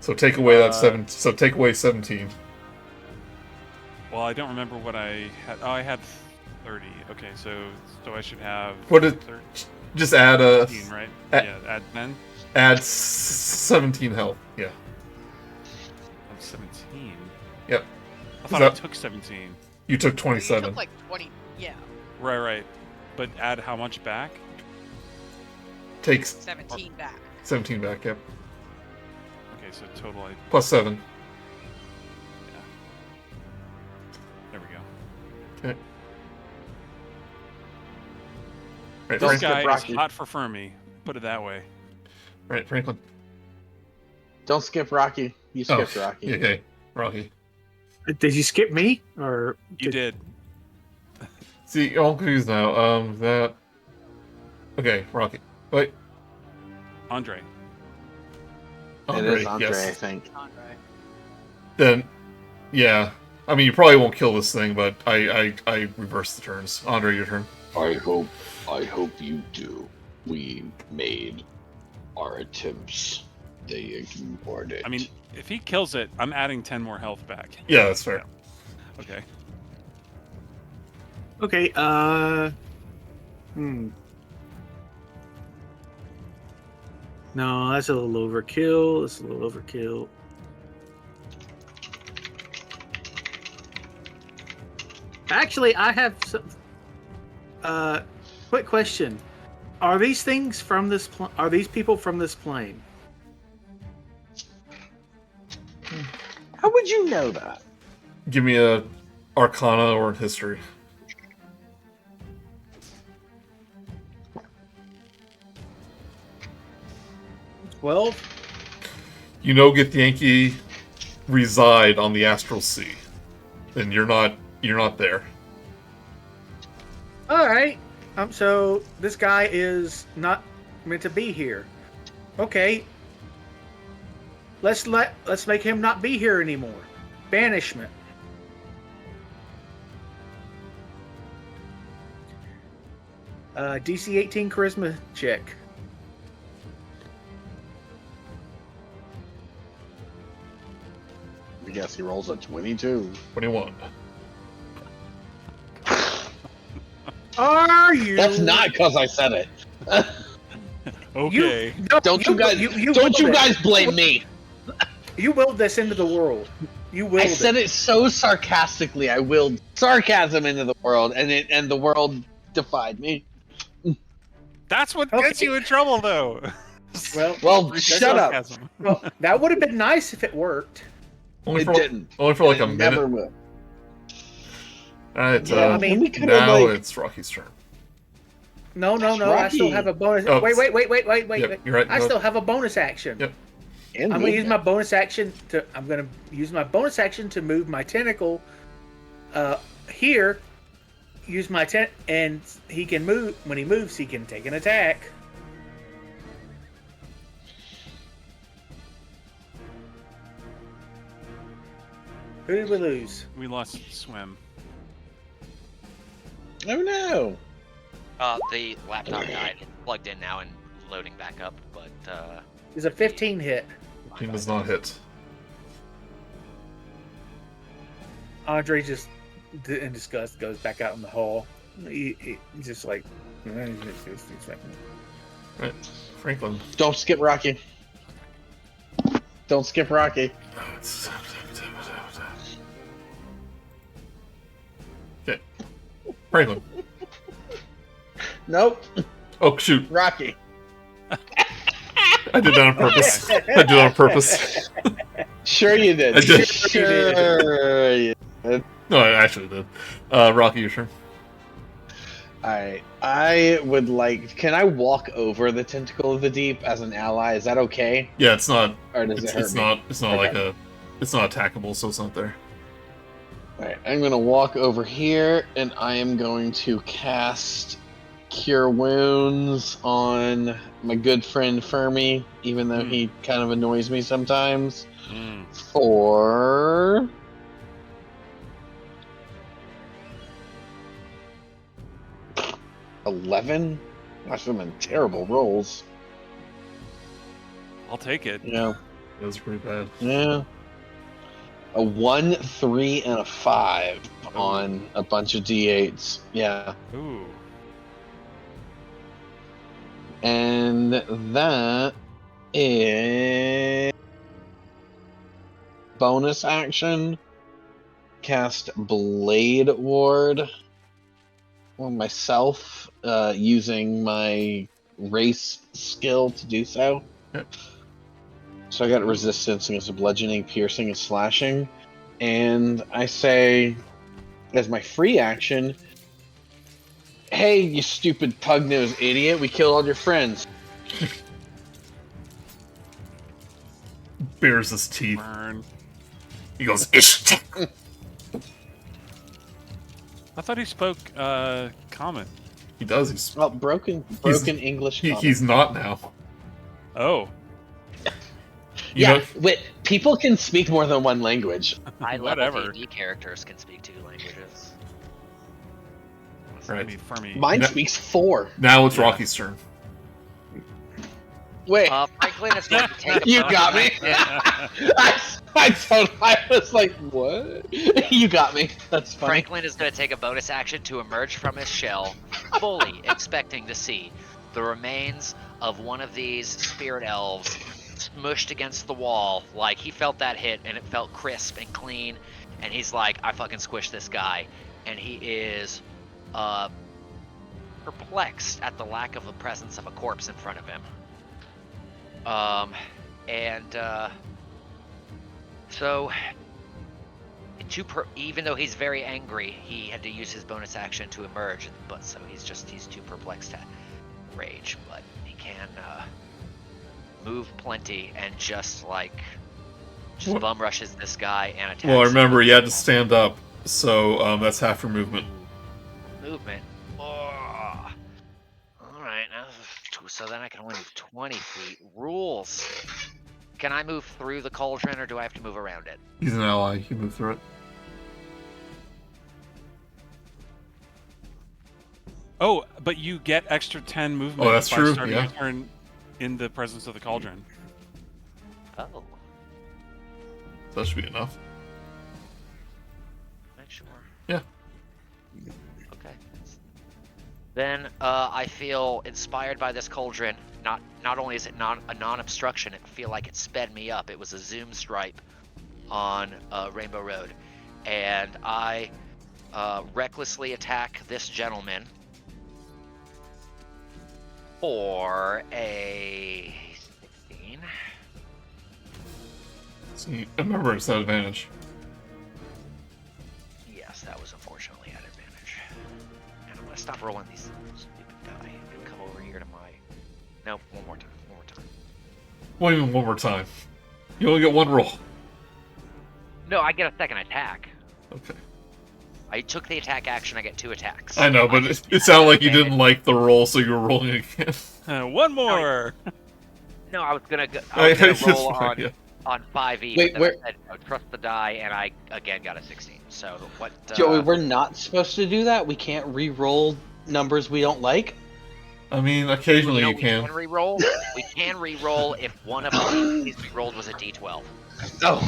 So take away that 7. So take away 17. Well, I don't remember what I had. Oh, I had 30. Okay, so I should have. What did- 13, Just add a right? a- Yeah, add 10. add 17 health. Yeah. I'm 17. Yep. I thought that- I took 17. You took You 27. took like 20. Yeah, Right. But add how much back? Takes 17 back. 17 back. Yep. Okay, so total. Plus 7. There we go. Okay. Right, This Frank, guy is Rok'kee. hot for Fermi. Put it that way. right, Franklin. Don't skip Rocky. You Oh, skipped Rocky. okay, Rocky. Did you skip me or You did. See, I'm all confused now. That. Okay, Rocky. Wait, Andre. Andre. It is Andre, I Yes. think. Andre. Then, yeah. I mean, you probably won't kill this thing, but I reverse the turns. Andre, your turn. I hope you do. We made our attempts. They ignored it. I mean, if he kills it, I'm adding 10 more health back. Yeah, that's fair. Okay. okay? No, that's a little overkill. That's a little overkill. Actually, I have some. Quick question: are these things from this? Are these people from this plane? How would you know that? Give me a Arcana or History. 12. You know, Githyanki reside on the Astral Sea, and you're not there. All right. So this guy is not meant to be here. Okay. Let's make him not be here anymore. Banishment. DC 18 charisma check. I guess he rolls a 22. 21. Are you? That's not because I said it. Okay. Don't you guys blame me. You willed this into the world. You willed I said it so sarcastically. I willed sarcasm into the world, and the world defied me. That's what Okay. gets you in trouble, though. Well, shut up. Sarcasm. Well, that would have been nice if it worked. Only It for, didn't. Only for like a It never minute. will. Alright, Yeah, I mean, we could've, now like- it's Rocky's turn. No. That's I still Rocky. have a bonus. Oh. Wait. Yep, you're right. I Go still have a bonus action. Yep. And I'm gonna use movement. my bonus action to. I'm gonna use my bonus action to move my tentacle. Here. Use my and he can move. When he moves, he can take an attack. Who did we lose? We lost swim. Oh no! The laptop died. It's plugged in now and loading back up, but Is a 15 hit. He does not hit. Andre just, in disgust, goes back out in the hall. He's just like, Right. Franklin. Don't skip Rocky. Don't skip Rocky. Okay. Franklin. Nope. Oh, shoot. Rocky. I did that on purpose. I did it on purpose. Sure you did. I did. Sure you did. No, I actually did. Rocky, your turn. Alright. I would like... Can I walk over the Tentacle of the Deep as an ally? Is that okay? Yeah, it's not. Or does it hurt It's me? not. It's not like Okay. a. It's not attackable, so it's not there. Alright, I'm gonna walk over here, and I am going to cast Cure Wounds on my good friend Fermi, even though he kind of annoys me sometimes. For... $11? Gosh, them in terrible rolls. I'll take it. Yeah. That was pretty bad. Yeah. A 1, 3, and a 5 on a bunch of D8s. Yeah. Ooh. And that is bonus action. Cast Blade Ward on myself, using my race skill to do so. Yep. So I got resistance against bludgeoning, piercing, and slashing. And I say, as my free action, hey, you stupid pug-nosed idiot, we killed all your friends. Bares his teeth. Burn. He goes, ish. I thought he spoke common. He does. He's Well, broken English. he's not now. Oh. You Yeah, know- wait, people can speak more than one language. high level Whatever. D&D characters can speak 2 languages. Right. Maybe Fermi. Mine No. speaks 4. Now it's Yeah. Rocky's turn. Wait, Franklin is going to take a you bonus got me. action. I was like, what? You got me. That's funny. Franklin is going to take a bonus action to emerge from his shell, fully expecting to see the remains of one of these spirit elves smushed against the wall. Like, he felt that hit, and it felt crisp and clean, and he's like, I fucking squished this guy. And he is perplexed at the lack of the presence of a corpse in front of him. So even though he's very angry, he had to use his bonus action to emerge, but so he's too perplexed to rage, but he can move plenty and just What? bum rushes this guy and attacks Well, him remember, with you had to stand up, so that's half your movement. movement. Oh. All right, now so then I can only move 20 feet. Rules. Can I move through the cauldron, or do I have to move around it? He's an ally. He can move through it. Oh, but you get extra 10 movement Oh, that's by true, starting yeah. your turn in the presence of the cauldron. Oh, That should be enough. not sure. Yeah. Okay. Then I feel inspired by this cauldron. Not only is it a non-obstruction, it feel like it sped me up. It was a zoom stripe on Rainbow Road, and I recklessly attack this gentleman for a 16. See, remember, it's at advantage. Yes, that was unfortunately at advantage. And I'm gonna stop rolling these stupid die and come over here to my. Nope, one more time. What do you mean one more time? You only get one roll. No, I get a second attack. Okay. I took the attack action. I get 2 attacks. I know, but it sounded like you didn't like the roll, so you were rolling again. One more! No, I was gonna It's roll fine, on yeah. on 5e. Wait, but then where- I said, no, trust the die, and I again got a 16. So what? Joey, we're not supposed to do that. We can't re-roll numbers we don't like. I mean, occasionally you we can. can re-roll. We can re-roll if one of the d20s we rolled was a d12. Oh,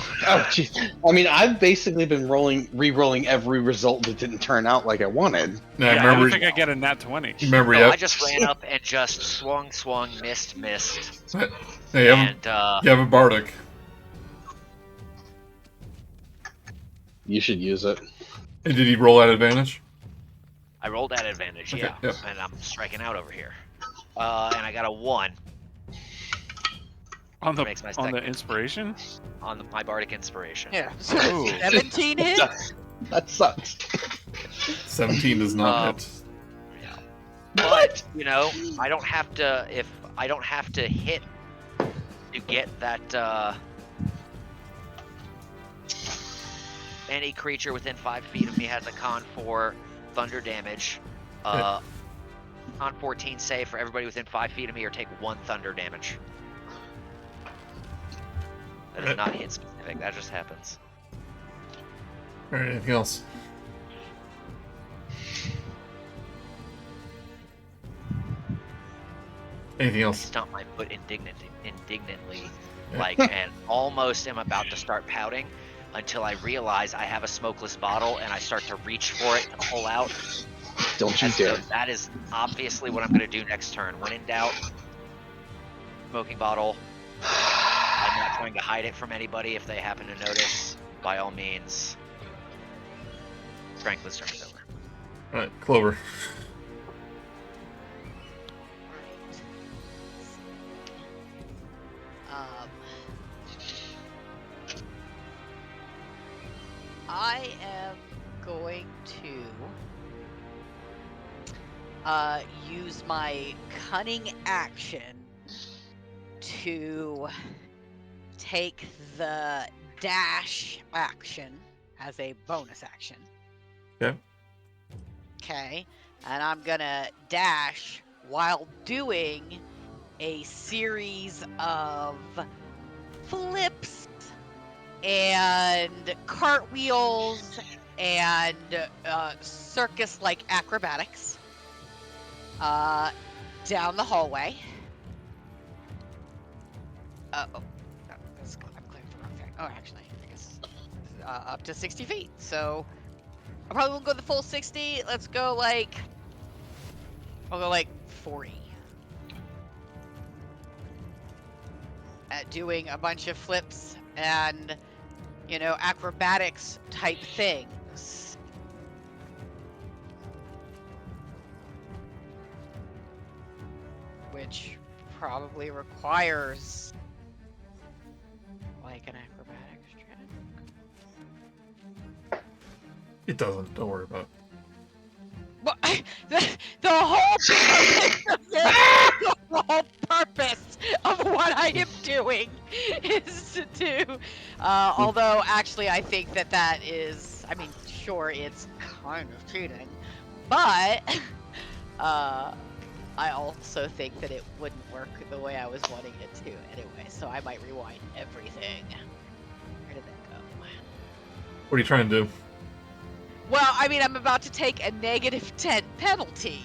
jeez. I mean, I've basically been re-rolling every result that didn't turn out like I wanted. Now, Yeah, I remember, don't think I get a nat 20. remember, No, yeah. I just ran up and just swung, missed. Hey, you And have a bardic. You should use it. And did he roll at advantage? I rolled at advantage, Okay, yeah. yep. And I'm striking out over here. And I got a 1 On the Makes my on the second. inspiration? on my bardic inspiration. Yeah. So Ooh. 17 hit? That sucks. 17 does not hit. But you know, I don't have to hit to get that. Any creature within 5 feet of me has a con 4 thunder damage. Con 14 save for everybody within 5 feet of me, or take 1 thunder damage. That is not hit specific. That just happens. Alright, anything else? Anything I else? stomp my foot indignantly, Yeah. like, and almost am about to start pouting until I realize I have a smokeless bottle and I start to reach for it to pull out. Don't you And so dare. that is obviously what I'm going to do next turn. When in doubt, smoking bottle. I'm not trying to hide it from anybody. If they happen to notice, by all means, Franklin's turn is over. Alright, Clover. I am going to use my cunning action to take the dash action as a bonus action. Okay. Okay, and I'm gonna dash while doing a series of flips and cartwheels and circus-like acrobatics down the hallway. I'm clicking the wrong thing. Oh, actually, I guess up to 60 feet. So I probably won't go the full 60. Let's go like, I'll go like 40. At doing a bunch of flips and, you know, acrobatics type things. Which probably requires like an acrobatics check. It doesn't. Don't worry about it. But the whole purpose of this, the whole purpose of what I am doing is to do. Although, actually, I think that is. I mean, sure, it's kind of cheating, but I also think that it wouldn't work the way I was wanting it to anyway, so I might rewind everything. Where did that go? What are you trying to do? Well, I mean, I'm about to take a -10 penalty.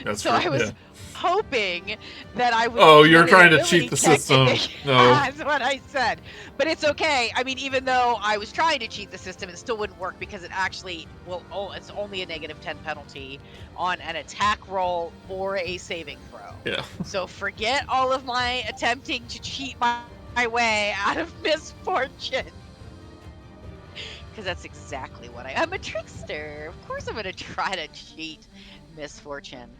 That's So true, I was yeah. hoping that I would. Oh, get you're an trying to ability cheat the check system. and- No. That's what I said. But it's okay. I mean, even though I was trying to cheat the system, it still wouldn't work because it actually it's only a -10 penalty on an attack roll or a saving throw. Yeah. So forget all of my attempting to cheat my way out of misfortune. Because that's exactly what I'm a trickster. Of course I'm going to try to cheat misfortune.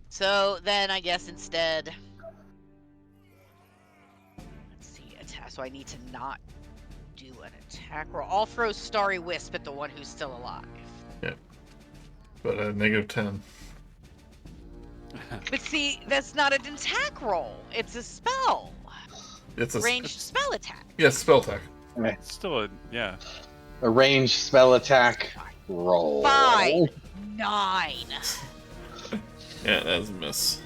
So then I guess instead, let's see, attack. So I need to not do an attack roll. I'll throw Starry Wisp at the one who's still alive. Yeah. But -10. But see, that's not an attack roll. It's a spell. It's a Ranged spell attack. Yes, spell attack. It's still A ranged spell attack roll. 5, 9. Yeah, that's a miss.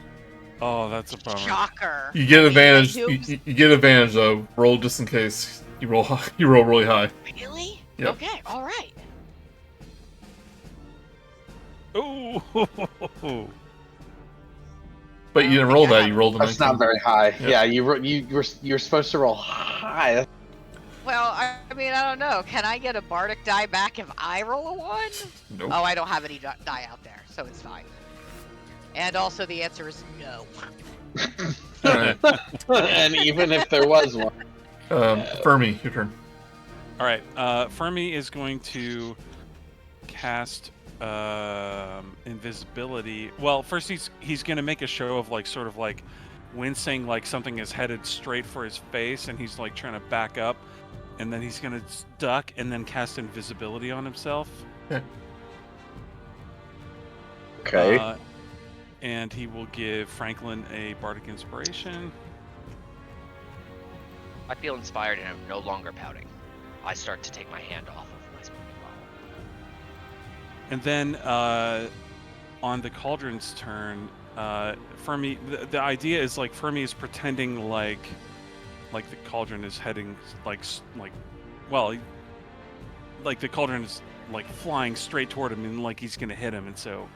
Oh, that's a bummer. Shocker. You get advantage. Oops. You get advantage though. Roll just in case you roll. You roll really high. Really? Yep. Okay. All right. Oh. But you didn't roll that. You rolled a That's 19. not very high. Yep. Yeah, you're supposed to roll high. Well, I mean, I don't know. Can I get a bardic die back if I roll a 1? Nope. Oh, I don't have any die out there, so it's fine. And also the answer is no. All right. And even if there was one. Fermi, your turn. All right. Fermi is going to cast invisibility. Well, first he's going to make a show of sort of wincing, like something is headed straight for his face, and he's trying to back up, and then he's going to duck and then cast invisibility on himself. Okay. And he will give Franklin a bardic inspiration. I feel inspired and I'm no longer pouting. I start to take my hand off of my spinning bottle. And then on the Cauldron's turn, Fermi. The idea is Fermi is pretending like the Cauldron is heading the Cauldron is flying straight toward him and he's gonna hit him, and so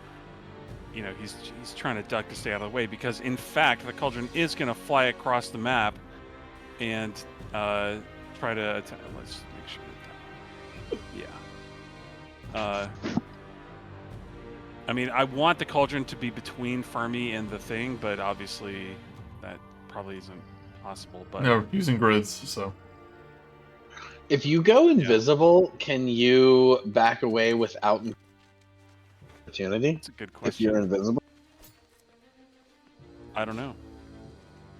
he's trying to duck to stay out of the way, because in fact the Cauldron is gonna fly across the map and try to attack. Let's make sure that. I mean, I want the Cauldron to be between Fermi and the thing, but obviously that probably isn't possible. But No, using grids, so. If you go invisible, can you back away without opportunity? it's a good If you're question. invisible? I don't know.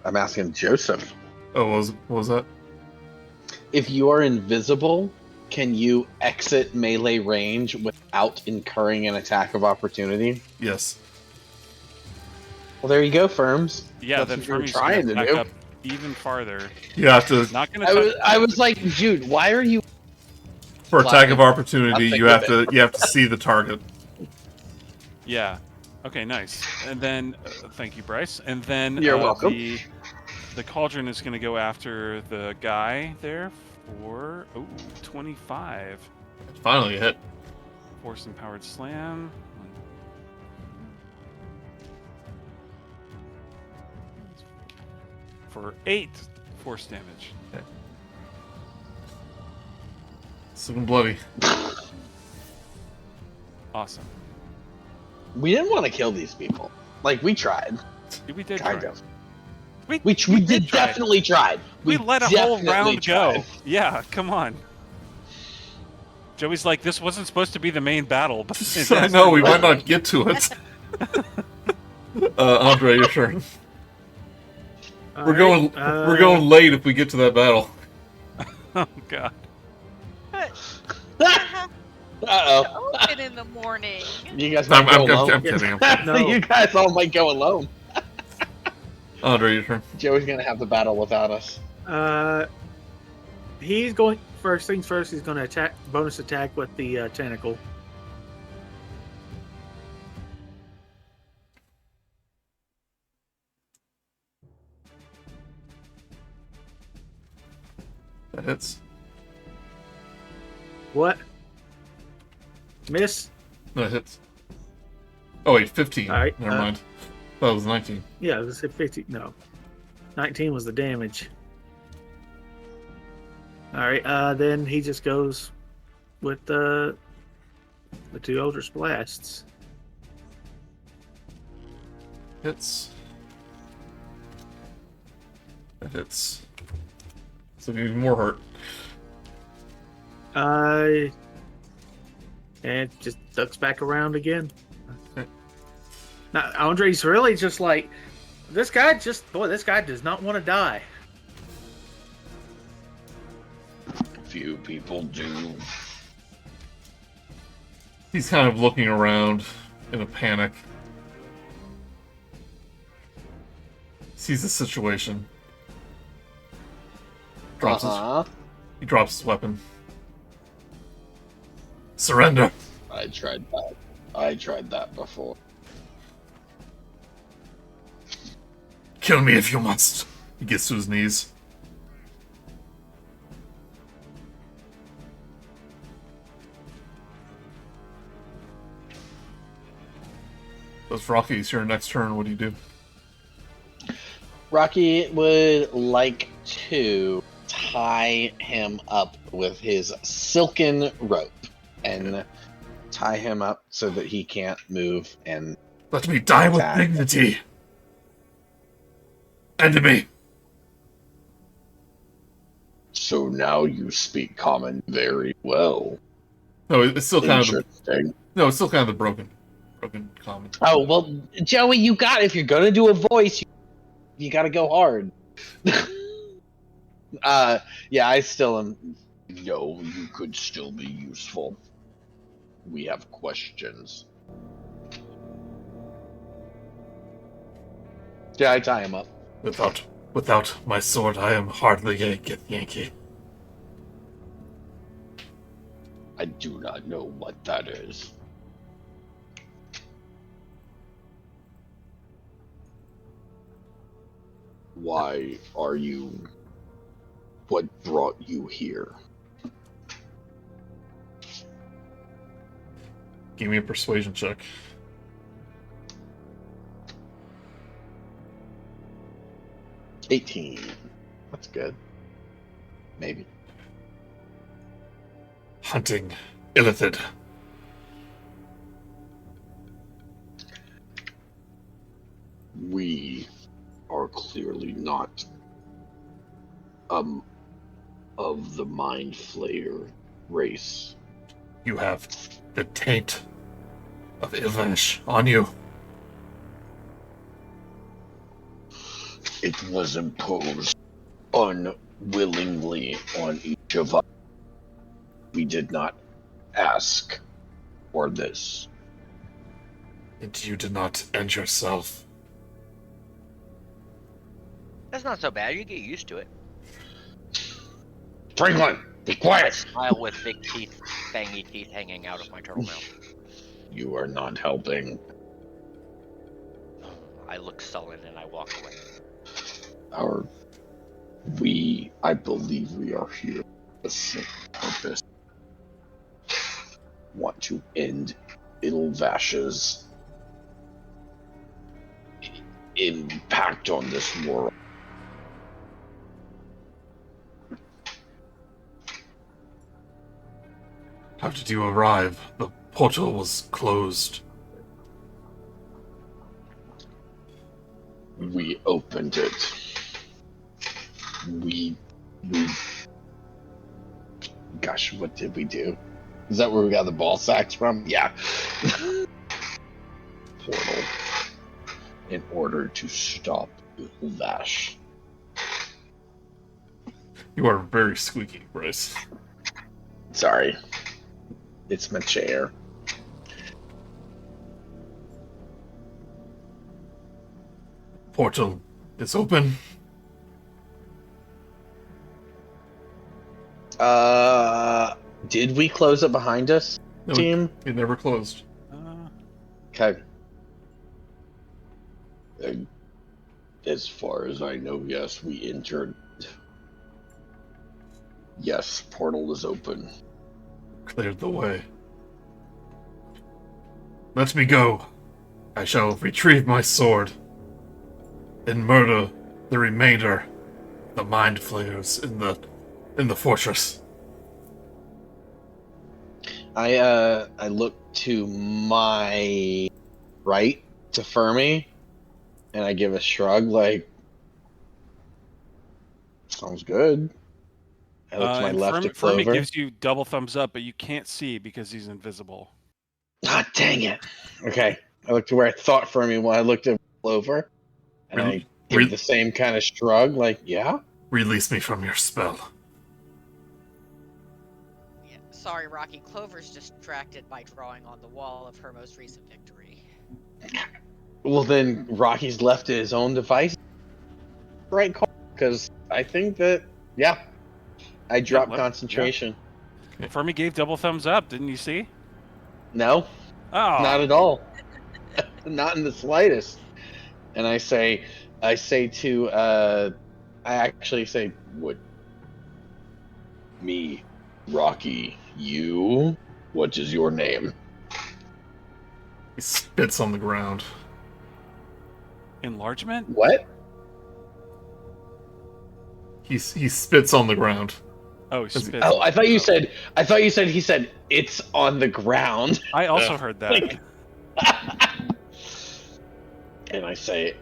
I'm asking Joseph. Oh, what was that? If you are invisible, can you exit melee range without incurring an attack of opportunity? Yes. Well, there you go, Firms. Yeah, That's then what you're Fermi's trying gonna to back do. up even farther. You have to, Not gonna. I was like, dude, why are you? for attack of I'll opportunity, think you of have to see the target. Yeah. Okay, nice. And then, thank you, Brice. And then You're welcome. The Cauldron is going to go after the guy there for 25. Finally hit. Force empowered slam. For 8 force damage. It's looking bloody. Awesome. We didn't want to kill these people. Like, we tried. We did Kind try. of. We We try. definitely tried. We let a whole definitely round tried. go. Yeah, come on. Joey's like, this wasn't supposed to be the main battle. But I know, we might not get to it. Andre, your turn. We're going late if we get to that battle. Oh god. Uh-oh. Open in the morning. You guys might go alone. I'm kidding. I'm No. You guys all might go alone. Andre, your turn. Joey's gonna have the battle without us. He's going. First things first. He's going to bonus attack with the tentacle. That hits. What? Miss? That hits. Oh wait, 15. All right, Never mind. That was 19. Yeah, it was at 50. No. 19 was the damage. Alright, then he just goes with the 2 Eldritch Blasts. Hits. That hits. So even more hurt. And just ducks back around again. Okay. Now, Andre's really just like, this guy does not want to die. Few people do. He's kind of looking around in a panic. Sees the situation. He drops his weapon. Surrender! I tried that before. Kill me if you must. He gets to his knees. Those Rok'kee, it's your next turn. What do you do? Rok'kee would like to tie him up with his silken rope and tie him up so that he can't move and Let me die with attack. dignity. Enemy. So now you speak common very well. No, it's still kind of the, Interesting. no, it's still kind of the broken common. Oh well, Joey, you got if you're gonna do a voice, you gotta go hard. Yeah, I still am. No, you could still be useful. We have questions. Yeah, I tie him up. Without my sword, I am hardly a Yankee. I do not know what that is. Why are you... What brought you here? Give me a persuasion check. $18. That's good. Maybe. Hunting Illithid. We are clearly not of the Mind Flayer race. You have the taint of Ilvash on you. It was imposed unwillingly on each of us. We did not ask for this. And you did not end yourself. That's not so bad. You get used to it. Franklin, be I quiet! smile with big teeth, fangy teeth hanging out of my turtle mouth. You are not helping. I look sullen and I walk away. I believe we are here for a simple purpose. Want to end Ilvash's impact on this world. How did you arrive? The portal was closed. We opened it. Gosh, what did we do? Is that where we got the ball sacks from? Yeah. Portal. In order to stop Ilvash. You are very squeaky, Brice. Sorry. It's my chair. Portal is open. Did we close it behind us, No, team? it never closed. Okay. As far as I know, yes, we entered. Yes, portal is open. Cleared the way. Let me go. I shall retrieve my sword and murder the remainder of the mind flayers in the fortress. I look to my right to Fermi, and I give a shrug like, sounds good. I look to my And left to Fermi Clover. gives you double thumbs up, but you can't see because he's invisible. Ah, dang it. Okay. I look to where I thought Fermi was. I looked at Clover, and I give the same kind of shrug, like, yeah? Release me from your spell. Yeah, sorry, Rocky. Clover's distracted by drawing on the wall of her most recent victory. Well, then Rocky's left to his own device. Right call, because I think that, yeah, I dropped concentration. Yeah. Fermi gave double thumbs up, didn't you see? No, Oh, not at all. Not in the slightest. And I actually say, what? Me, Rocky, you? What is your name? He spits on the ground. Enlargement? What? He spits on the ground. Oh, he spits. Oh, I thought you said he said it's on the ground. I also heard that. And I say,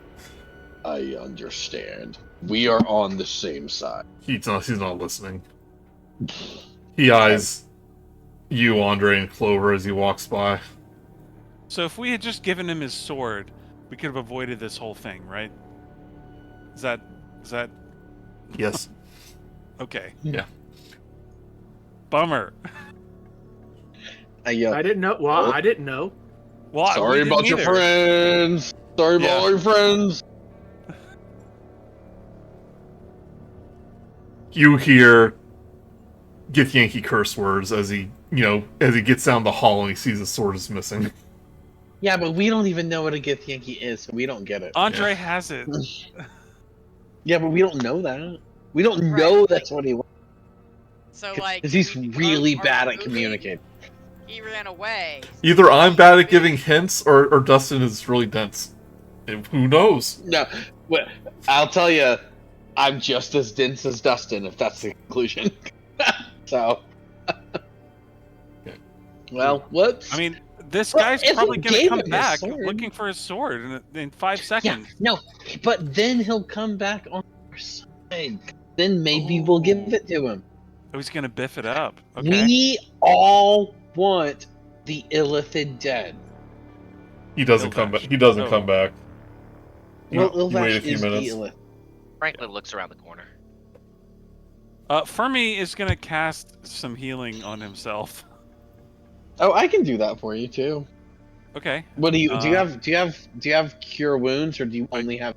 I understand. We are on the same side. He's not listening. He eyes you, Andre, and Clover as he walks by. So if we had just given him his sword, we could have avoided this whole thing, right? Is that Yes. okay? Yeah. Bummer. I didn't know. Well, I didn't know. Well, sorry about your friends. Sorry about all your friends. You hear Githyanki curse words as he gets down the hall and he sees his sword is missing. Yeah, but we don't even know what a Githyanki is, so we don't get it. Andre has it. Yeah, but we don't know that. We don't know that's what he wants. So, like... Because he's really bad at communicating. He ran away. Either I'm bad at giving hints, or Dustin is really dense. Who knows? No, well, I'll tell you, I'm just as dense as Dustin, if that's the conclusion. So... Well, whoops. I mean, this guy's probably going to come back sword, looking for his sword in 5 seconds. Yeah, no, but then he'll come back on our side. Then maybe we'll give it to him. Oh, he's going to biff it up. Okay. We all want the Illithid dead. He doesn't come back. He doesn't come back. Well, you wait a few minutes. Franklin looks around the corner. Fermi is going to cast some healing on himself. Oh, I can do that for you too. Okay. What do you do? You have cure wounds, or do you only have?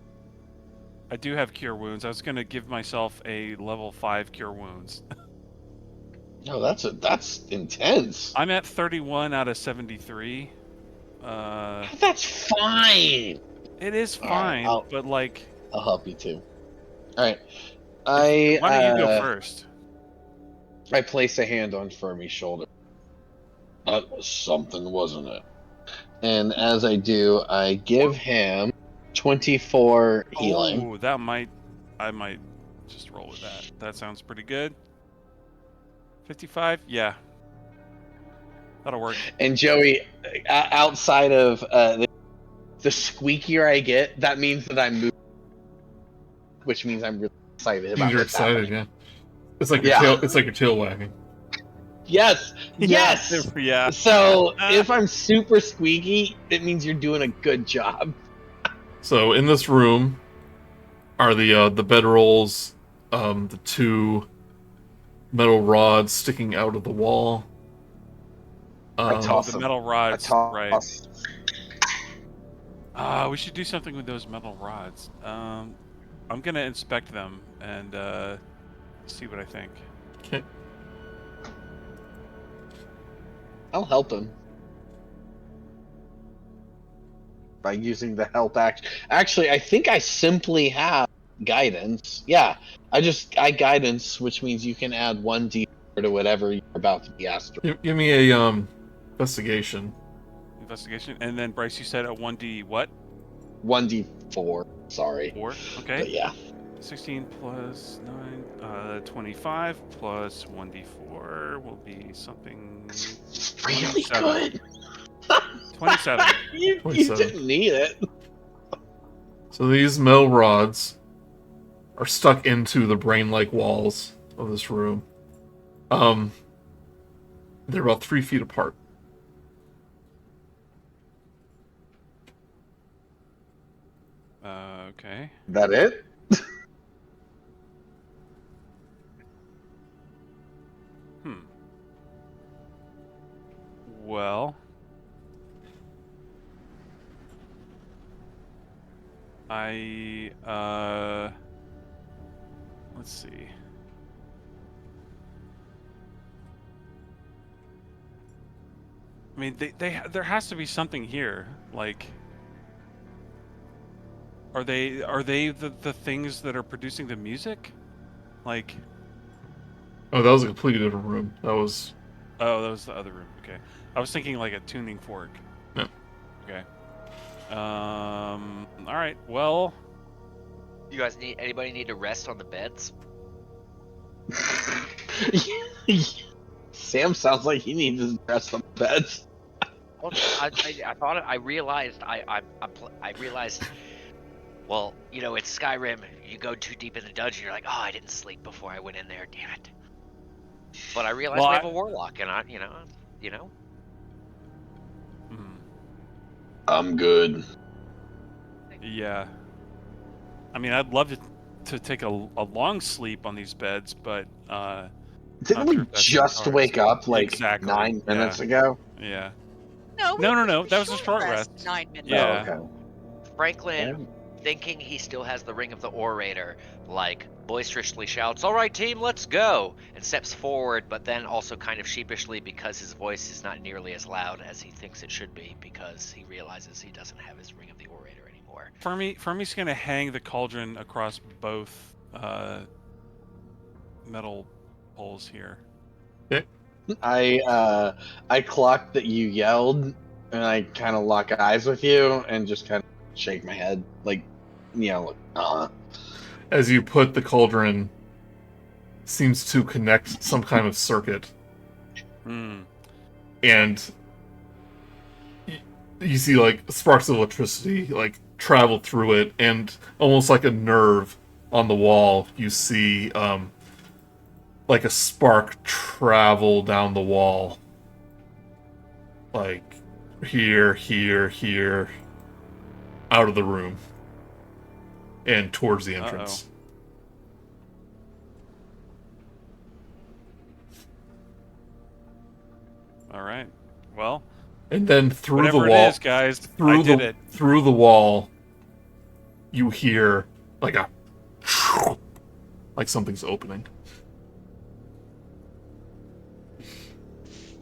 I do have cure wounds. I was going to give myself a level 5 cure wounds. No, that's intense. I'm at 31 out of 73. That's fine. It is fine, but like I'll help you too. All right. Why don't you go first? I place a hand on Fermi's shoulder. That was something, wasn't it? And as I do, I give him 24 healing. Oh, I might just roll with that. That sounds pretty good. 55? Yeah. That'll work. And Joey, outside of the squeakier I get, that means that I'm moving, which means I'm really excited about You're excited, yeah. It's like your tail. It's like your tail wagging. Yes. Yes. Yeah. So if I'm super squeaky, it means you're doing a good job. So in this room are the bedrolls, the 2 metal rods sticking out of the wall. The metal rods, right? We should do something with those metal rods. I'm gonna inspect them and see what I think. Okay. I'll help him by using the help action. Actually, I think I simply have guidance. Yeah, I guidance, which means you can add 1d4 to whatever you're about to be asked. Give me a investigation. Investigation, and then Brice, you said a 1d what? 1d4. Sorry, 4. Okay. but yeah. 16 plus 9, 25 plus 1d4 will be something. It's really 27. good. 27. you 27. didn't need it. So these metal rods are stuck into the brain-like walls of this room. They're about 3 feet apart. Okay. That it? Well, let's see. I mean, there has to be something here. Like, are they the things that are producing the music? Like, Oh, that was a completely different room. That was... oh, that was the other room. Okay, I was thinking like a tuning fork. No. Okay. All right. Well, You guys anybody need to rest on the beds? Sam sounds like he needs to dress some beds. Well, I thought I realized I realized. Well, you know, it's Skyrim. You go too deep in the dungeon, you're like, oh, I didn't sleep before I went in there. Damn it! But I realized Well, we have a warlock, and you know. I'm good. yeah. I mean, I'd love to take a long sleep on these beds, but Didn't not we sure if that's just in the wake cards. up like Exactly. 9 minutes Yeah. ago? Yeah. No, No. That was a short rest. 9 minutes. Yeah. Oh, okay. Franklin, thinking he still has the ring of the orator, like boisterously shouts, "All right, team, let's go!" and steps forward, but then also kind of sheepishly because his voice is not nearly as loud as he thinks it should be because he realizes he doesn't have his ring of the orator anymore. Fermi's gonna hang the cauldron across both metal poles here. I clocked that you yelled, and I kind of lock eyes with you and just kind of shake my head, like, As you put the cauldron, seems to connect some kind of circuit. And you see, like, sparks of electricity, like, travel through it, and almost like a nerve on the wall, you see, like a spark travel down the wall. Like, here, out of the room. And towards the entrance. All right. Well. And then through whatever the wall, it is, guys, through I did it. Through the wall, you hear like a, like something's opening.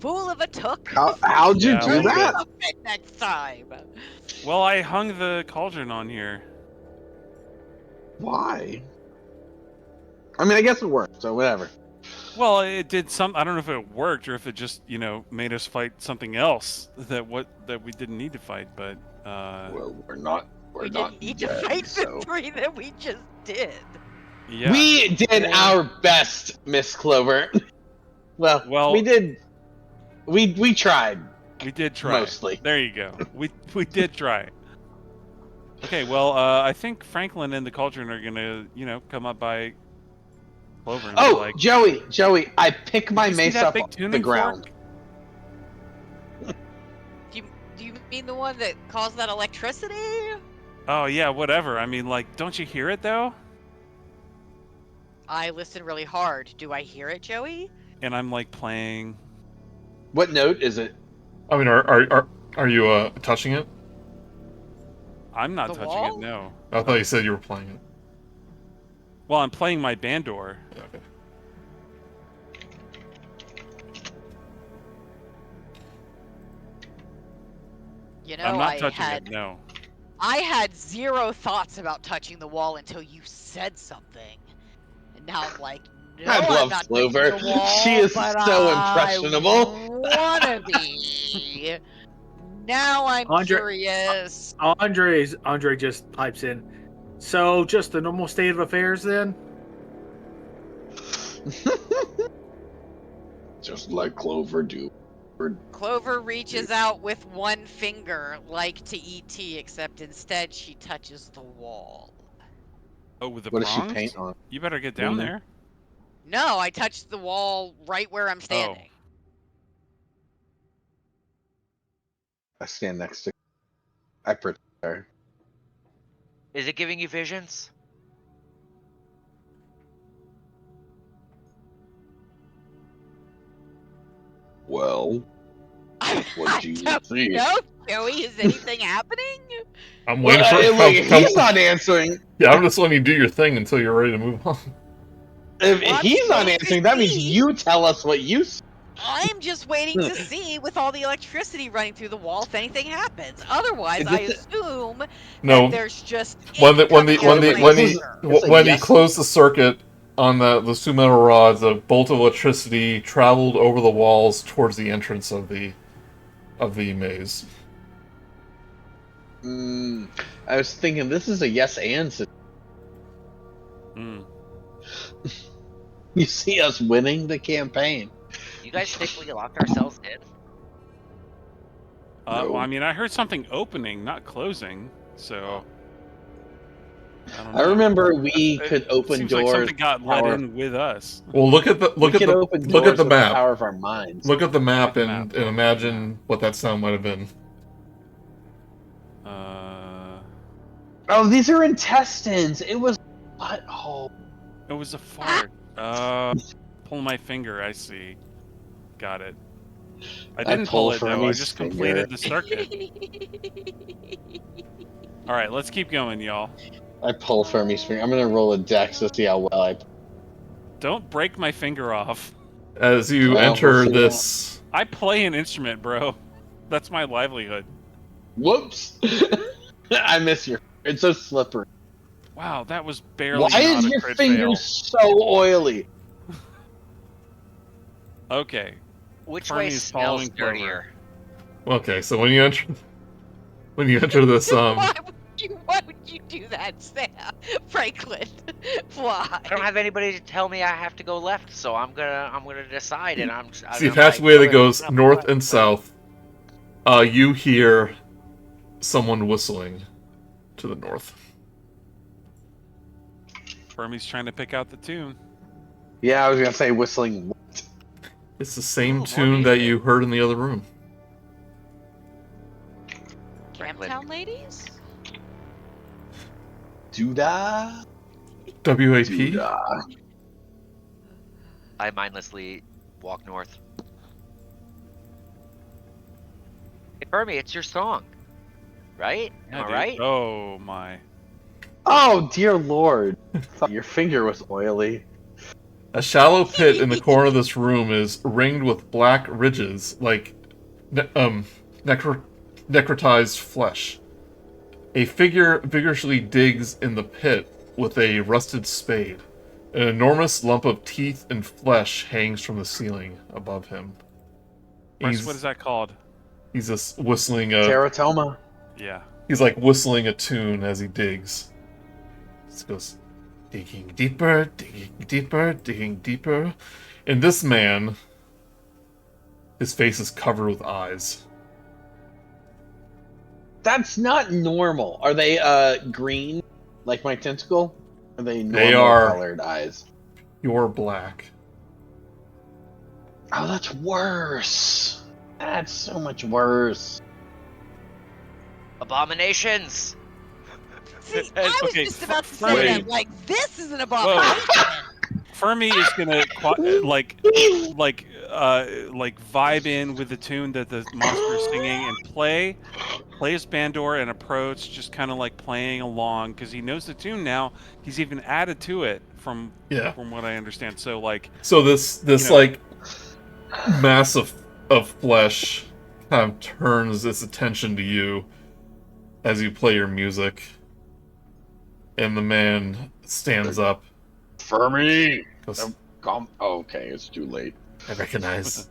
Fool of a took. How'd you do that? Next time. Well, I hung the cauldron on here. Why? I mean, I guess it worked, so whatever. Well, it did some. I don't know if it worked or if it just, made us fight something else that we didn't need to fight. But well, we're not. We not didn't need dead, to fight so. the 3 that we just did. Yeah. We did our best, Miss Clover. Well, we did. We tried. We did try. Mostly. There you go. We did try. Okay, well, I think Franklin and the Cauldron are gonna, come up by Clover and be like, Joey, I pick my mace up off the ground. Do you mean the one that caused that electricity? Oh yeah, whatever. I mean, like, don't you hear it though? I listen really hard. Do I hear it, Joey? And I'm like playing. What note is it? I mean, are you touching it? I'm not touching it. No. I thought you said you were playing it. Well, I'm playing my Bandor. Okay. You know, I'm not touching it. No. I had zero thoughts about touching the wall until you said something. And now I'm like, no, I I'm love not Clover. touching the wall, She is but so I impressionable. wanna be. Now I'm Andre- curious. Andre just pipes in. So, just the normal state of affairs then? Just like Clover do. Clover reaches out with one finger, like to ET, except instead she touches the wall. Oh, with the What does she prongs? paint on? You better get down Mhm. there. No, I touched the wall right where I'm standing. I stand next to. I protect her. Is it giving you visions? Well, what do you don't see? know, Joey. Is anything happening? I'm waiting for. Look, if he's not answering. Yeah, I'm just letting you do your thing until you're ready to move on. If Well, I'm he's just not waiting to answering, that means see. you tell us what you see. I'm just waiting to see, with all the electricity running through the wall, if anything happens. Otherwise, I assume No. that there's just When ink coming out of my finger. when he closed the circuit on the two metal rods, a bolt of electricity traveled over the walls towards the entrance of the maze. I was thinking this is a yes and situation. You see us winning the campaign. You guys think we locked ourselves in? No. Well, I mean, I heard something opening, not closing, so... don't I know. remember we It could open seems doors. like something got let in with us. Well, look at the we could open look at doors the with map. the power of our minds. Look at the map Look at the and map. imagine what that sound might have been. Oh, these are intestines. It was butthole. It was a fart. Pull my finger, I see. Got it. I didn't pull it, though. I Fermi's just finger. completed the circuit. Alright, let's keep going, y'all. I pull Fermi's finger. I'm gonna roll a dex to see how well I. Don't break my finger off. As you Well, enter we'll figure it this... I play an instrument, bro. That's my livelihood. Whoops! I miss your. It's so slippery. Wow, that was barely Why not is a your crit finger fail. so oily? Okay. Which Fermi way is smells following Clover. dirtier? Okay, so when you enter this Why would you do that, Sam? Franklin? Why? I don't have anybody to tell me I have to go left, so I'm gonna decide, and I'm. see a passageway that goes north and south. You hear someone whistling to the north. Fermi's trying to pick out the tune. Yeah, I was gonna say whistling. It's the same Ooh, tune that you heard in the other room. Camptown ladies? Doodah. WAP? Doodah. I mindlessly walk north. Hey, Fermi, it's your song, right? Yeah, Am I dude. right? Oh my. Oh dear lord! Thought your finger was oily. A shallow pit in the corner of this room is ringed with black ridges, like necrotized flesh. A figure vigorously digs in the pit with a rusted spade. An enormous lump of teeth and flesh hangs from the ceiling above him. Brice, what is that called? He's just whistling Teratoma. Yeah. He's like whistling a tune as he digs. Just goes, digging deeper, digging deeper, digging deeper. And this man, his face is covered with eyes. That's not normal. Are they green, like my tentacle? Are they normal They are colored eyes? Pure black. Oh, that's worse. That's so much worse. Abominations. See, I was Okay, just about to Fermi. say that. Like, this is an abomination. Fermi is gonna like vibe in with the tune that the monster is singing and play his bandor and approach, just kind of like playing along because he knows the tune now. He's even added to it from what I understand. So like, so this like mass of flesh kind of turns its attention to you, as you play your music. And the man stands up. Fermi! Goes, Okay, it's too late. I recognize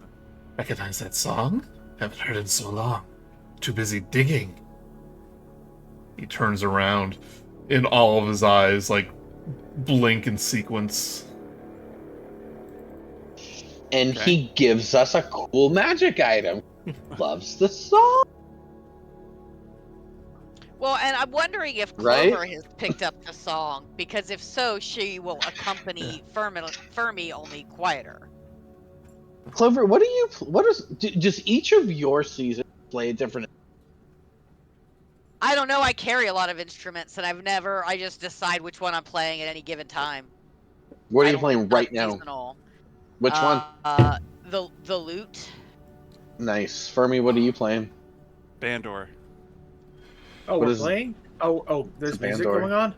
that song? Haven't heard it in so long. Too busy digging. He turns around, and all of his eyes, like, blink in sequence. And he gives us a cool magic item. Loves the song. Well, and I'm wondering if Clover has picked up the song, because if so, she will accompany Fermi only quieter. Clover, does each of your seasons play a different? I don't know. I carry a lot of instruments, and I just decide which one I'm playing at any given time. What are you playing right now? Seasonal. Which one? The lute. Nice. Fermi, what are you playing? Bandor. Oh, What we're is- playing? Oh, there's It's a music Bandor. going on?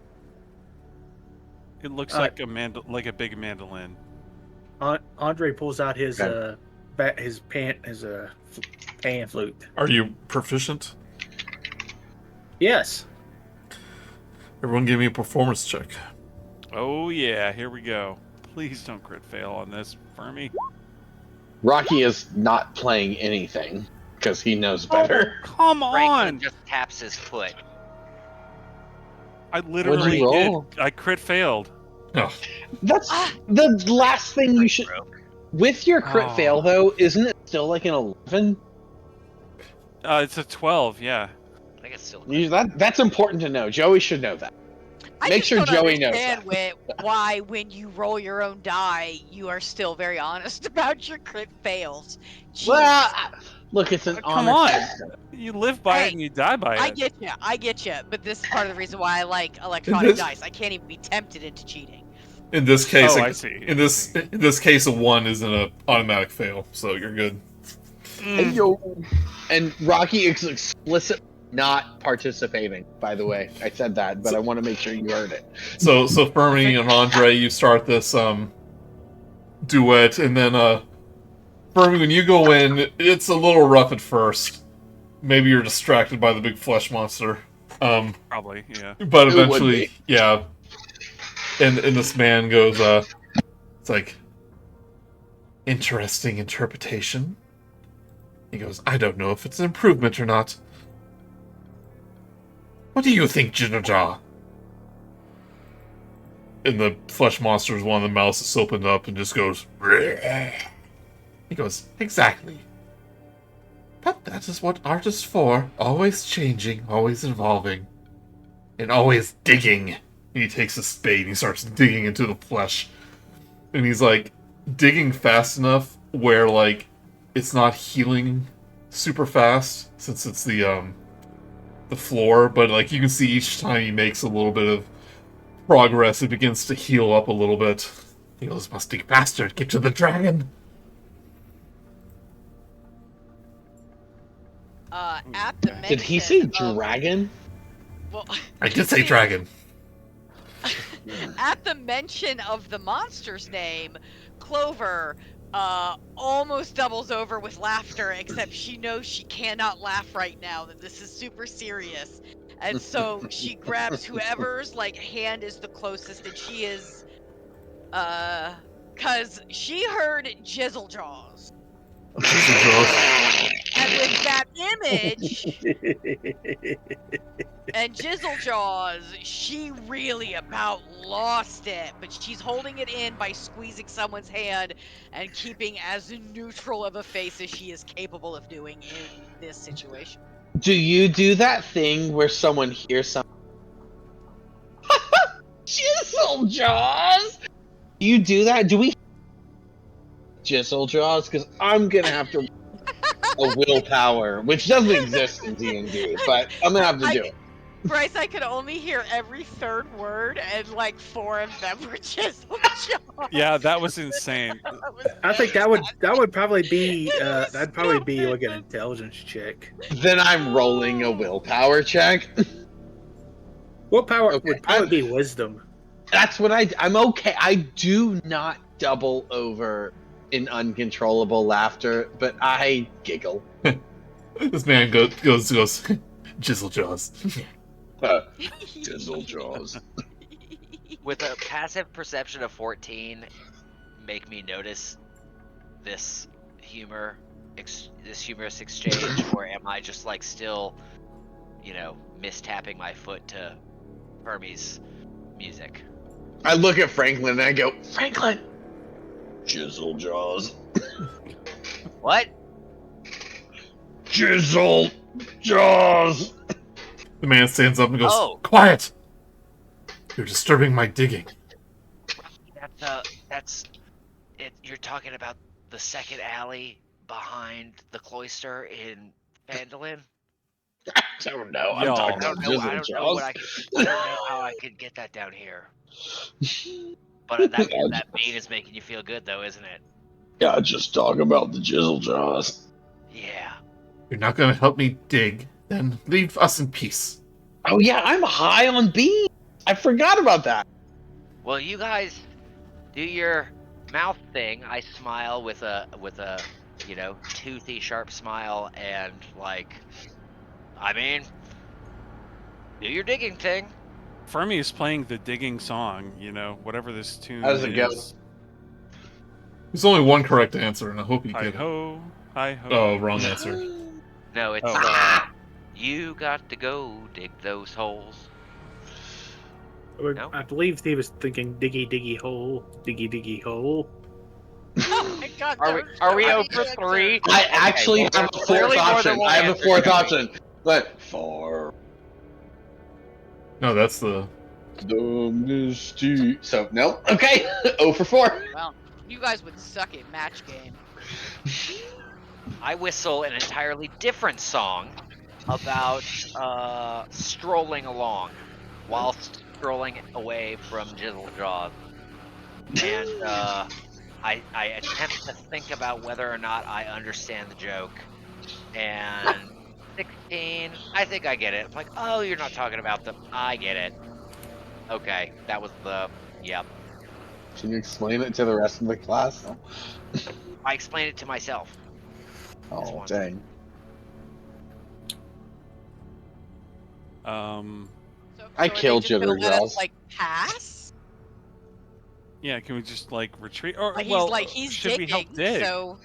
It looks like like a big mandolin. Andre pulls out his Okay. pan flute. Are you proficient? Yes. Everyone give me a performance check. Oh yeah, here we go. Please don't crit fail on this, Fermi. Rocky is not playing anything because he knows better. Come Franklin on! just taps his foot. I literally you did. roll? I crit failed. Oh, That's the last thing you should. With your crit Oh. fail, though, isn't it still like an 11? It's a 12. Yeah. I think it's still. That's important to know. Joey should know that. I Make just sure don't Joey knows understand that. Whit, why, when you roll your own die, you are still very honest about your crit fails. Jeez. Well, look, it's an Come honor on. system. You live by Hey, it and you die by I it. get you, but this is part of the reason why I like electronic dice. I can't even be tempted into cheating. in this case, Oh, I see. in this case, a 1 isn't an automatic fail, so you're good. Hey, yo. And Rocky is explicit not participating, by the way. I said that, but I want to make sure you heard it. So Fermi and Andre, you start this duet, and then Fermi, when you go in, it's a little rough at first. Maybe you're distracted by the big flesh monster. Probably, yeah. But It would eventually, be. yeah. And this man goes, it's like, interesting interpretation. He goes, I don't know if it's an improvement or not. What do you think, Jinnerjaw? And the flesh monster's one of the mouths is opened up and just goes, "Bleh." He goes, exactly. But that is what art is for. Always changing, always evolving, and always digging. And he takes a spade and he starts digging into the flesh. And he's like, digging fast enough where, like, it's not healing super fast, since it's the floor, but, like, you can see each time he makes a little bit of progress, it begins to heal up a little bit. He goes, must dig faster, get to the dragon. At the mention Did he say of- dragon? Well, I did say dragon. at the mention of the monster's name, Clover almost doubles over with laughter, except she knows she cannot laugh right now, that this is super serious. And so she grabs whoever's like hand is the closest, and she is cause she heard Jizzlejaws. And with that image and Jizzlejaws, she really about lost it, but she's holding it in by squeezing someone's hand and keeping as neutral of a face as she is capable of doing in this situation. Do you do that thing where someone hears something? Jizzlejaws! Do you do that? Do we Jizzlejaws? Because I'm gonna have to a willpower, which doesn't exist in D&D, but I'm gonna have to do it. Bryce, I could only hear every third word, and like 4 of them were Jizzlejaws. Yeah, that was insane. I think that would probably be It was that'd probably be stupid. like an intelligence check. Then I'm rolling a willpower check. Willpower Okay, would probably be wisdom. That's what I'm okay. I do not double over in uncontrollable laughter, but I giggle. This man goes, Jizzle Jaws. Jizzle Jaws. With a passive perception of 14, make me notice this this humorous exchange, or am I just like still, mistapping my foot to Fermi's music? I look at Franklin and I go, Franklin! Jizzle Jaws. What? Jizzle Jaws! The man stands up and goes, Oh. Quiet! You're disturbing my digging. That's it. You're talking about the second alley behind the cloister in Phandelver? I don't know. I'm Y'all. talking I don't about know. Jizzle I don't know Jaws. what I don't know how I could get that down here. But that beat is making you feel good, though, isn't it? Yeah, just talk about the Jizzle Jaws. Yeah. You're not going to help me dig, then leave us in peace. Oh yeah, I'm high on beans. I forgot about that. Well, you guys do your mouth thing. I smile with a toothy sharp smile, and do your digging thing. Fermi is playing the digging song, whatever this tune How does it go? is. There's only one correct answer, and I hope you Hi get it. ho, hi ho. Oh, wrong answer. No, it's Oh. You got to go dig those holes. No? I believe he was thinking diggy diggy hole, diggy diggy hole. Oh my god. Are we over 3? I actually well, have a there's fourth clearly more than option. one I have a answer fourth coming. option. But for No, that's the... the misty. So no. Okay. 0 for 4. Well, you guys would suck at match game. I whistle an entirely different song about strolling along whilst strolling away from Jizzle Jaws. And I attempt to think about whether or not I understand the joke. And 16, I think I get it. I'm like, oh, you're not talking about them. I get it. Okay, that was yep. Can you explain it to the rest of the class? I explained it to myself. Oh dang. So I are they killed just gonna Jizzle let us, Jaws. pass? Yeah, can we just retreat? Or He's should we help dig? so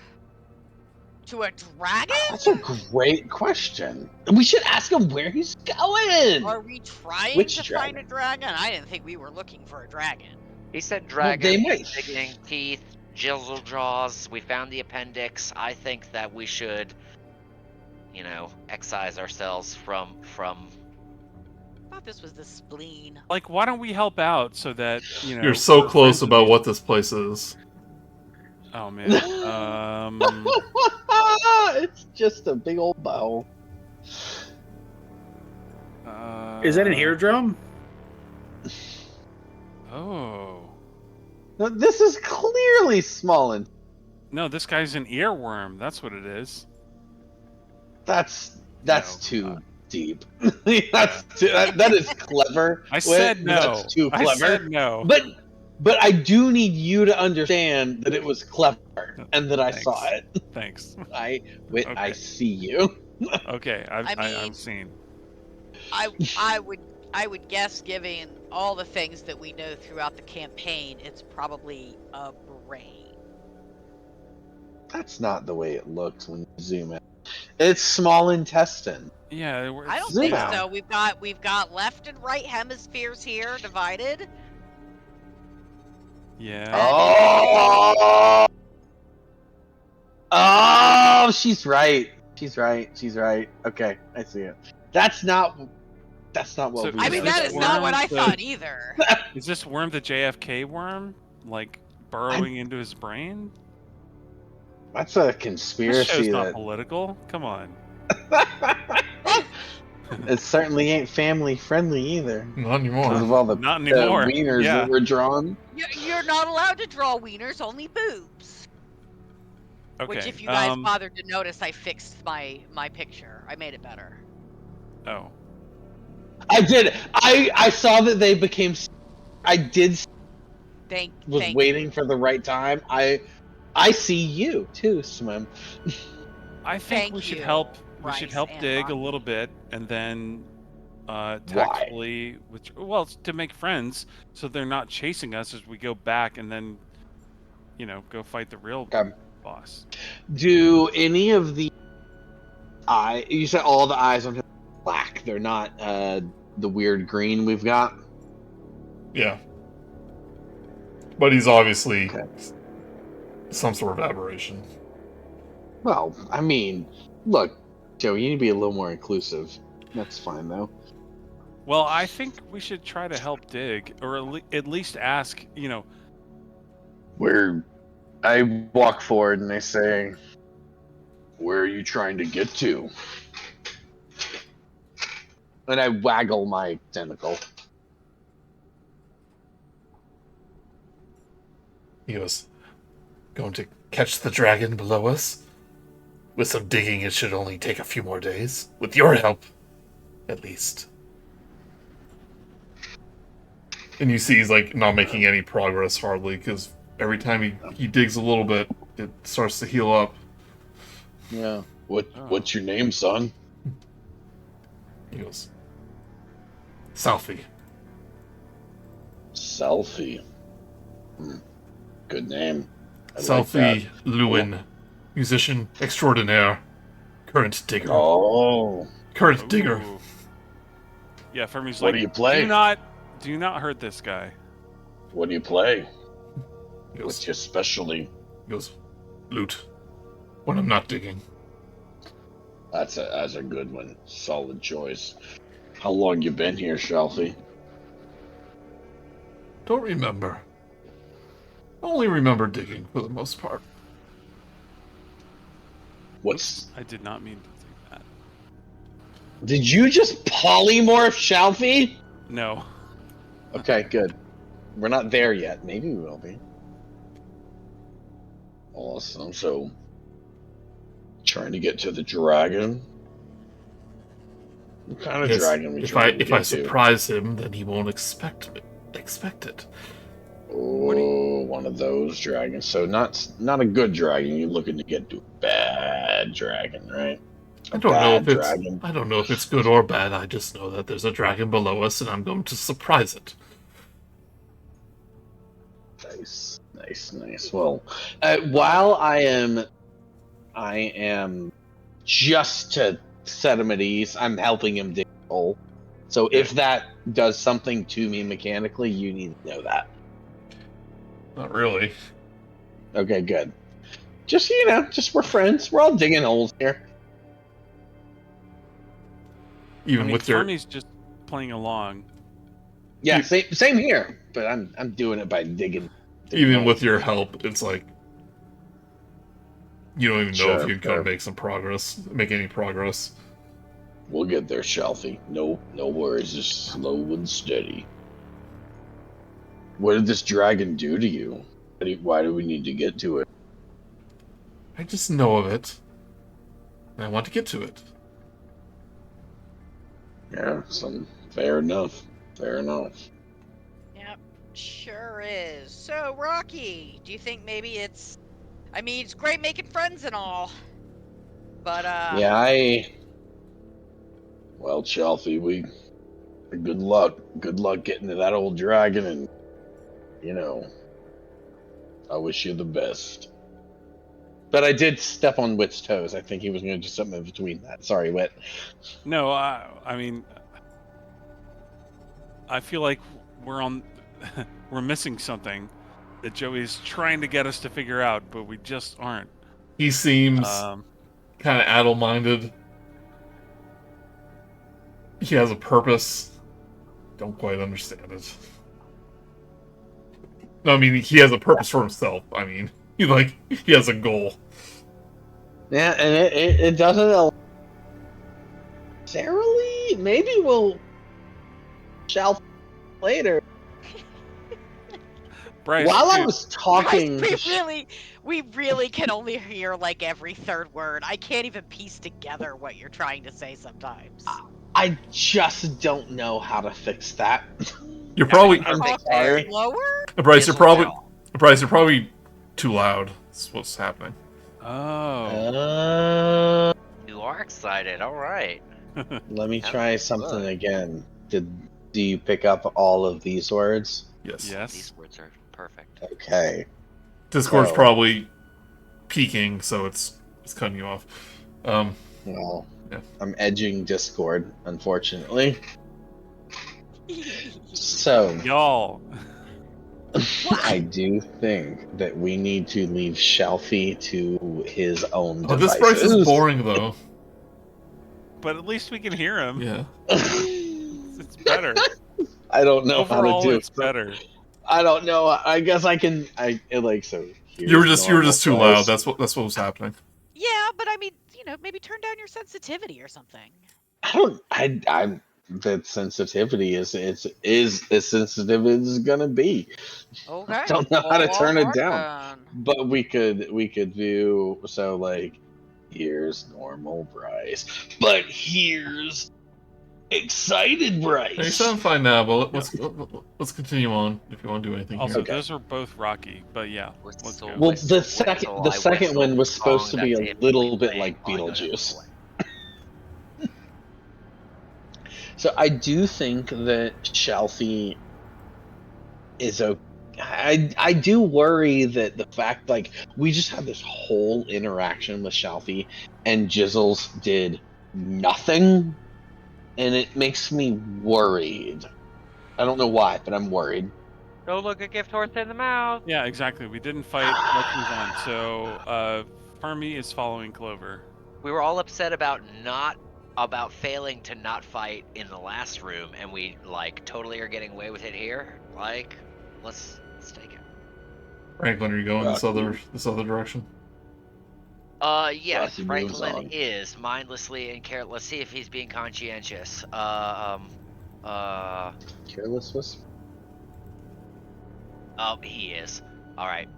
to a dragon? That's a great question. We should ask him where he's going. Are we trying Which to find a dragon? I didn't think we were looking for a dragon. He said Well, they dragon, might. digging, teeth, Jizzle Jaws. We found the appendix. I think that we should, excise ourselves from. I thought this was the spleen. Why don't we help out so that You're so we're close friends with about these- what this place is. Oh man. It's just a big old bow. Is that an eardrum? Oh. No, this is clearly small and No, this guy's an earworm. That's what it is. that's No, too deep. That is clever. I said Whit, no. That's too I clever. said no. But I do need you to understand that it was clever and that I Thanks. saw it. Thanks. Whit, I Okay. see you. Okay, I I'm mean- seen. I would guess, given all the things that we know throughout the campaign, it's probably a brain. That's not the way it looks when you zoom in. It's small intestine. Yeah, I don't Zoom think out. so. We've got left and right hemispheres here divided. Yeah. Oh! Oh, she's right. She's right. Okay, I see it. That's not what So- we I Is mean, this that is not what I worm the- thought either. Is this worm the JFK worm? Burrowing into his brain? That's a This conspiracy show's not that political. Come on. it certainly ain't family friendly either. Not Because anymore. of all the Not anymore. wieners Yeah. that were drawn. You're not allowed to draw wieners, only boobs. Okay. Which, if you guys bothered to notice, I fixed my picture. I made it better. Oh. I did. I saw that they became. I did. Thank Waiting you. for the right time. I see you too, Swim. I think Thank we should you, help. We should Brice help and dig a Bonnie. little bit. and then tactfully to make friends, so they're not chasing us as we go back, and then go fight the real boss. Do any of the you said all the eyes on him are black? They're not the weird green we've got. Yeah. But he's obviously Okay. some sort of aberration. Well, I mean, look, Joe, you need to be a little more inclusive. That's fine, though. Well, I think we should try to help dig, or at least ask, I walk forward and I say, "Where are you trying to get to?" And I waggle my tentacle. He goes, "Going to catch the dragon below us? With some digging, it should only take a few more days. With your help, at least." And you see he's like not making any progress hardly, because every time he digs a little bit, it starts to heal up. Yeah. What's your name, son? He goes, "Selfie." Selfie. Good name. I Selfie like Lewin, musician extraordinaire, current digger. Oh. Current digger. Ooh. Yeah, Fermi's What like, do you play? Do not hurt this guy. What do you play? He What's goes, your specialty? he goes, "Loot. When I'm not digging." That's a good one. Solid choice. How long you been here, Shelfie? Don't remember. Only remember digging for the most part. I did not mean to do that. Did you just polymorph Shelfie? No. Okay, good. We're not there yet. Maybe we will be. Awesome. So, trying to get to the dragon. What kind of Yes, dragon we if trying to I get to? surprise him, then he won't expect it. Oh, one of those dragons. So not a good dragon. You're looking to get to a bad dragon, right? I don't know if it's good or bad. I just know that there's a dragon below us, and I'm going to surprise it. Nice. Well, while I am just to set him at ease, I'm helping him dig a hole. So if that does something to me mechanically, you need to know that. Not really. Okay, good. Just just we're friends. We're all digging holes here. Even with your Fermi's just playing along. Yeah, same here. But I'm doing it by digging. Even with your help, it's like you don't even know if you're going to make any progress. We'll get there, Shelfie. No worries. Just slow and steady. What did this dragon do to you? Why do we need to get to it? I just know of it, and I want to get to it. Yeah, fair enough. Yep, sure is. So, Rok'kee, do you think maybe it's great making friends and all, but Yeah, well, Shelfie, good luck getting to that old dragon, and I wish you the best. But I did step on Whit's toes. I think he was going to do something in between that. Sorry, Whit. No, I mean, I feel like we're missing something that Joey's trying to get us to figure out, but we just aren't. He seems kind of addle-minded. He has a purpose. Don't quite understand it. No, I mean, he has a purpose for himself. I mean, he has a goal. Yeah, and it doesn't necessarily. Maybe we'll shall later. Brice, While I was talking, Brice, we really can only hear like every third word. I can't even piece together what you're trying to say sometimes. I just don't know how to fix that. You're probably Lower? Brice. You're probably too loud. That's what's happening. Oh. You are excited. All right. Let me Yep. try something Good. again. Do you pick up all of these words? Yes. Yes. These words are perfect. Okay. Discord's So- probably peaking, so it's cutting you off. Well, Yeah. I'm edging Discord, unfortunately. So, Y'all. I do think that we need to leave Shelfie to his own Oh, this Brice is devices. boring though. But at least we can hear him. Yeah. It's better. I don't know how to Overall, do it's it. better. I don't know. I guess I can. So. You were here's just too normal loud. Brice. That's what was happening. Yeah, but I mean, maybe turn down your sensitivity or something. I'm that sensitivity is as sensitive as it's gonna be. Okay. I don't know how to turn it down. Then. But we could do so like here's normal Brice. But here's excited Hey, you Brice. sound fine now, but let's continue on if you want to do anything Also, here. Okay. those are both rocky, but yeah, let's go. Well, Whistle, the second whistle, I second one whistle was the supposed song to be that's a in little bit playing like while I go to Beetlejuice. play. So I do think that Shelfie is okay. I do worry that the fact like we just had this whole interaction with Shelfie and Jizzles did nothing, and it makes me worried. I don't know why, but I'm worried. Don't look a gift horse in the mouth. Yeah, exactly. We didn't fight. Let's move on. So, Fermi is following Clover. We were all upset about failing to not fight in the last room, and we like totally are getting away with it here. Like, let's take it. Franklin, are you going this other direction? Yes, Rocky moves Franklin on. is mindlessly and careless. Let's see if he's being conscientious. Careless whisper. Oh, he is. All right.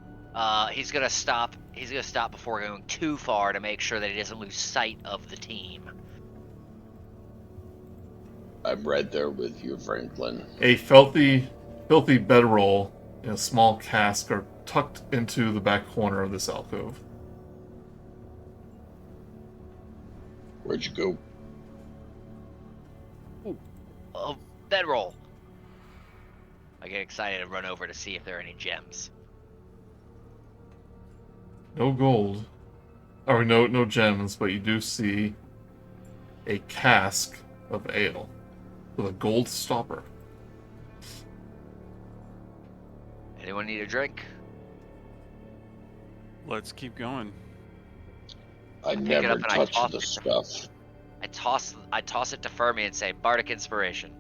He's gonna stop. He's gonna stop before going too far to make sure that he doesn't lose sight of the team. I'm right there with you, Franklin. A filthy bedroll and a small cask are tucked into the back corner of this alcove. Where'd you go? Bedroll. I get excited and run over to see if there are any gems. No gold. Or no gems, but you do see a cask of ale with a gold stopper. Anyone need a drink? Let's keep going. I pick it never up and I touch toss the it. stuff. I toss it to Fermi and say, Bardic Inspiration.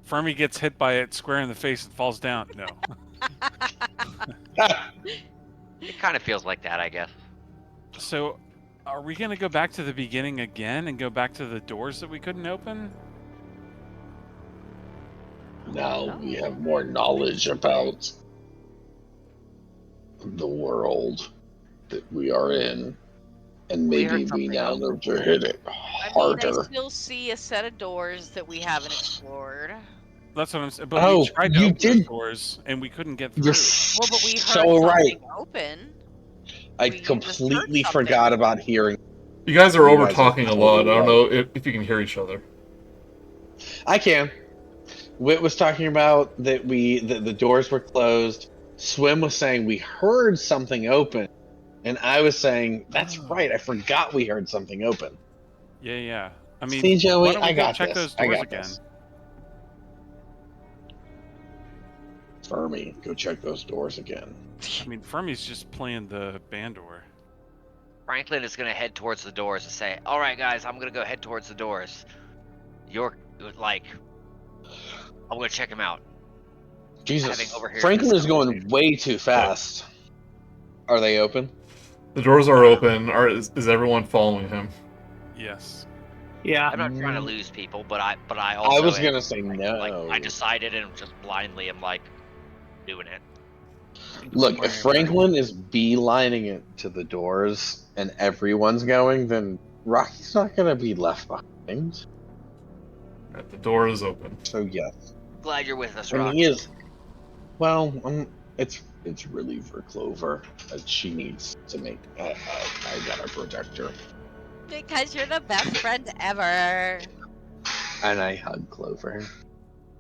Fermi gets hit by it square in the face and falls down. No. It kind of feels like that, I guess. So, are we going to go back to the beginning again and go back to the doors that we couldn't open? Now we have more knowledge about the world that we are in, and We maybe heard we something now else. know to hit it I mean, I harder. still see a set of doors that we haven't explored. That's what I'm saying. But Oh, we tried to you open those did. doors and we couldn't get through. You're Well, but we heard so right. something open. I We just heard completely something. forgot about hearing. You guys are You over guys are talking a lot. totally I don't right. know if you can hear each other. I can. Whit was talking about that the doors were closed. Swim was saying we heard something open, and I was saying that's Oh. right. I forgot we heard something open. Yeah. I mean, See, Joey, why don't we I go got check this. those I doors got again? this. Fermi, go check those doors again. I mean, Fermi's just playing the Bandor. Franklin is going to head towards the doors and say, all right, guys, I'm going to go head towards the doors. You're, like, I'm going to check him out. Having Jesus, overheard Franklin this is going conversation. way too fast. Are they open? The doors are open. Is everyone following him? Yes. Yeah. I'm not trying to lose people, but I also I was am, gonna say like, no. I decided and just blindly am like doing it. Look, if Franklin is beelining it to the doors and everyone's going, then Rocky's not gonna be left behind. Right, the door is open. So yes, Glad you're with us, and Rock. he is. Well, it's really for Clover. She needs to make. I gotta protect her. Because you're the best friend ever. And I hug Clover.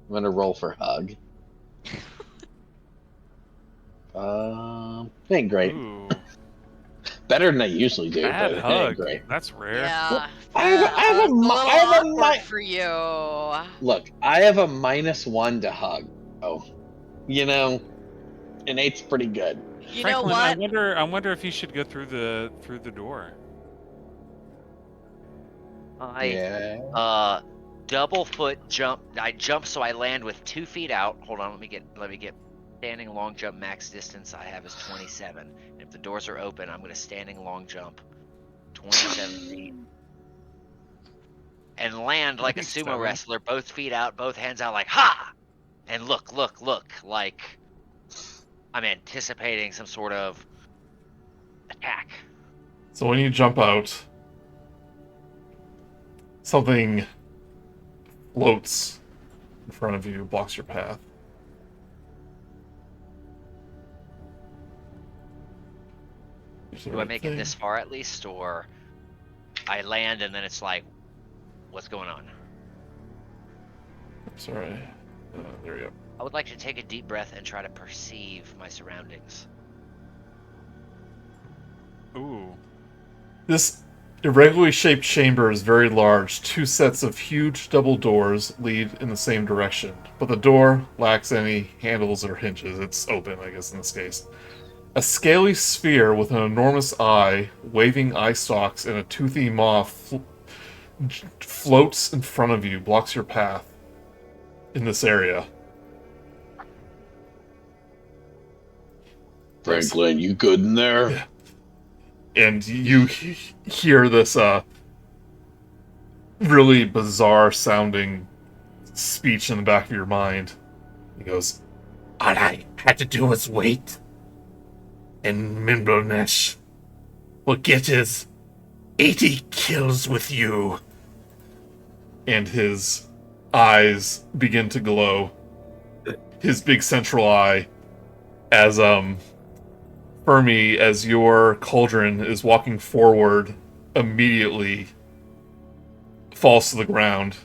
I'm gonna roll for hug. Ain't great. Ooh, Better than I usually do, bad but it hug. ain't great. That's rare. Yeah. I have a little awkward mi- for you. Look, I have a -1 to hug. Oh, you know, and 8's pretty good. You know Franklin, what? I wonder if you should go through the door. Yeah. Double foot jump. I jump so I land with 2 feet out. Hold on, let me get standing long jump max distance I have is 27. And if the doors are open, I'm gonna standing long jump 27 feet. And land like a sumo 27. wrestler, both feet out, both hands out like ha! And look, like I'm anticipating some sort of attack. So when you jump out, something floats in front of you, blocks your path. Do I make it this far at least, or I land and then it's like, what's going on? Sorry. There you go. I would like to take a deep breath and try to perceive my surroundings. Ooh. This irregularly shaped chamber is very large. 2 sets of huge double doors lead in the same direction, but the door lacks any handles or hinges. It's open, I guess, in this case. A scaly sphere with an enormous eye, waving eye stalks, and a toothy maw floats in front of you, blocks your path in this area. Franklin, you good in there? Yeah. And you hear this really bizarre sounding speech in the back of your mind. He goes, "All I had to do was wait. And Minbonesh will get his 80 kills with you." And his eyes begin to glow. His big central eye, as Fermi, as your cauldron is walking forward, immediately falls to the ground.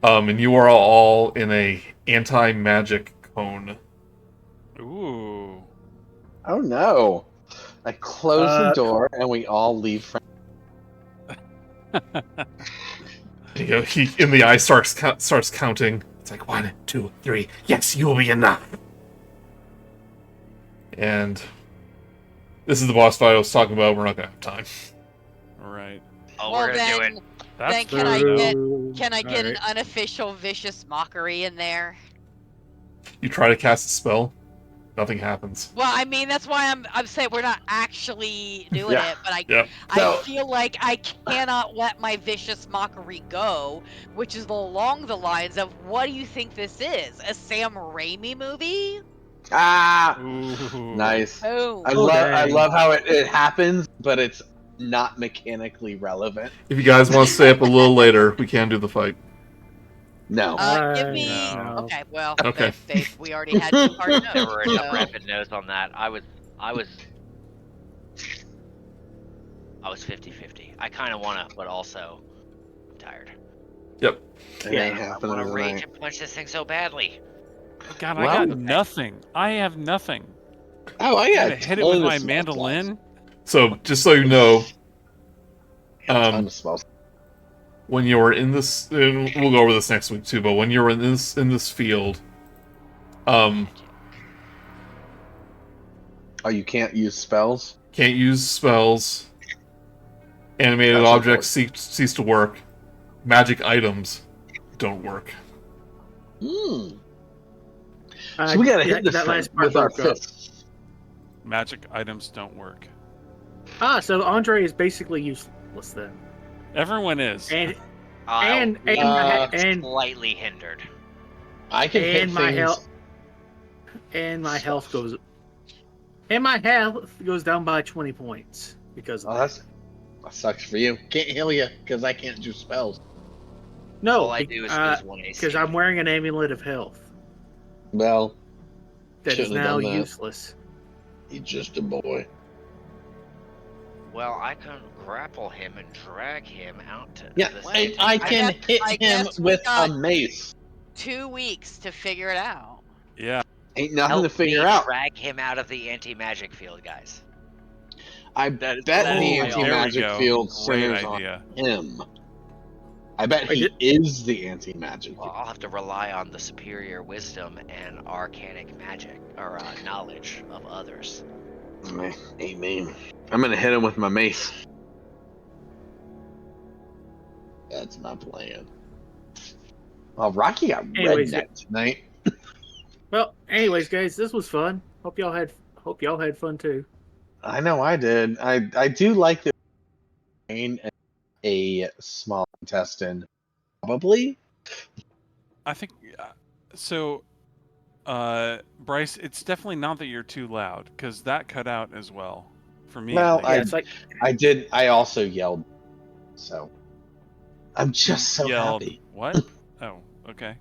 And you are all in a anti-magic cone. Ooh. Oh no! I close the door and we all leave. He in the eye starts counting. It's like 1, 2, 3. Yes, you will be enough. And this is the boss fight I was talking about. We're not gonna have time. All right. Oh, Well, we're gonna do it. That's Then can I get an unofficial vicious mockery in there? You try to cast a spell, nothing happens. Well, I mean that's why I'm saying we're not actually doing Yeah. it, but I Yeah. feel like I cannot let my vicious mockery go, which is along the lines of what do you think this is? A Sam Raimi movie? Ah, Ooh. nice. Boom. I love how it happens, but it's not mechanically relevant. If you guys want to stay up a little later, we can do the fight. No. Give me. No. Okay, well, Okay. we already had 2 hard There were enough no's. rapid no's on that. I was 50-50. I kind of wanna, but also I'm tired. Yep. It Yeah, ain't I happening want to rage tonight. and punch this thing so badly. God, Well, I got okay. nothing. I have nothing. Oh, I I'm got gonna hit it with my mandolin. So, just so you know, A ton of spells. when you're in this, and we'll go over this next week too. But when you're in this field, Oh, you can't use spells? can't use spells. Animated That's objects cease to work. Magic items don't work. Hmm. So we gotta hit this that thing last part with our broke up. fists. Magic items don't work. So Andre is basically useless then. Everyone is. And I'll be and slightly hindered. I can hit and my things. health and my health goes down by 20 points because of Oh, that sucks for you. Can't heal you because I can't do spells. no, All I do is lose 1 AC. because I'm wearing an amulet of health Well, that is Shouldn't have now done that. useless. he's just a boy. Well, I can grapple him and drag him out to Yeah, this Well, and I anti-magic. can guess- hit I him guess we with a got- mace. 2 weeks to figure it out. Yeah. Ain't nothing Help to figure me out. drag him out of the anti-magic field, guys. I That is- bet that the is my there we anti-magic go. field Great centers idea. on him. I bet I he did- is the anti-magic Well, field. I'll have to rely on the superior wisdom and arcanic magic, or knowledge of others. Amen. I'm gonna hit him with my mace. That's my plan. Well, Rocky got Anyways, redneck tonight. Well, anyways, guys, this was fun. Hope y'all had fun too. I know I did. I do like the brain and a small intestine. Probably. I think so. Brice, it's definitely not that you're too loud, because that cut out as well for me. Well, at Yeah, least. it's like I did. I also yelled. So I'm just so Yelled, happy. what? Oh, okay.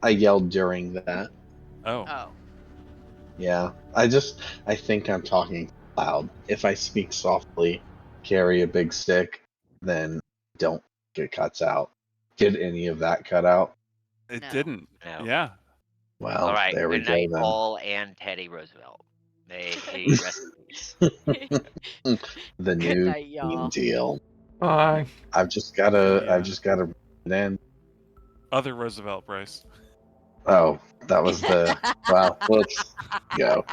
I yelled during that. Oh, Oh. Yeah. I think I'm talking loud. If I speak softly, carry a big stick, then don't get cuts out. Did any of that cut out? it No. didn't. No. Yeah. Well, All right. there we Good go night, then. Paul and Teddy Roosevelt. May he rest in peace. The Good new night, y'all. deal. Bye. I've just gotta Yeah. bring it in. Other Roosevelt, Brice. Oh, that was the well, let's go.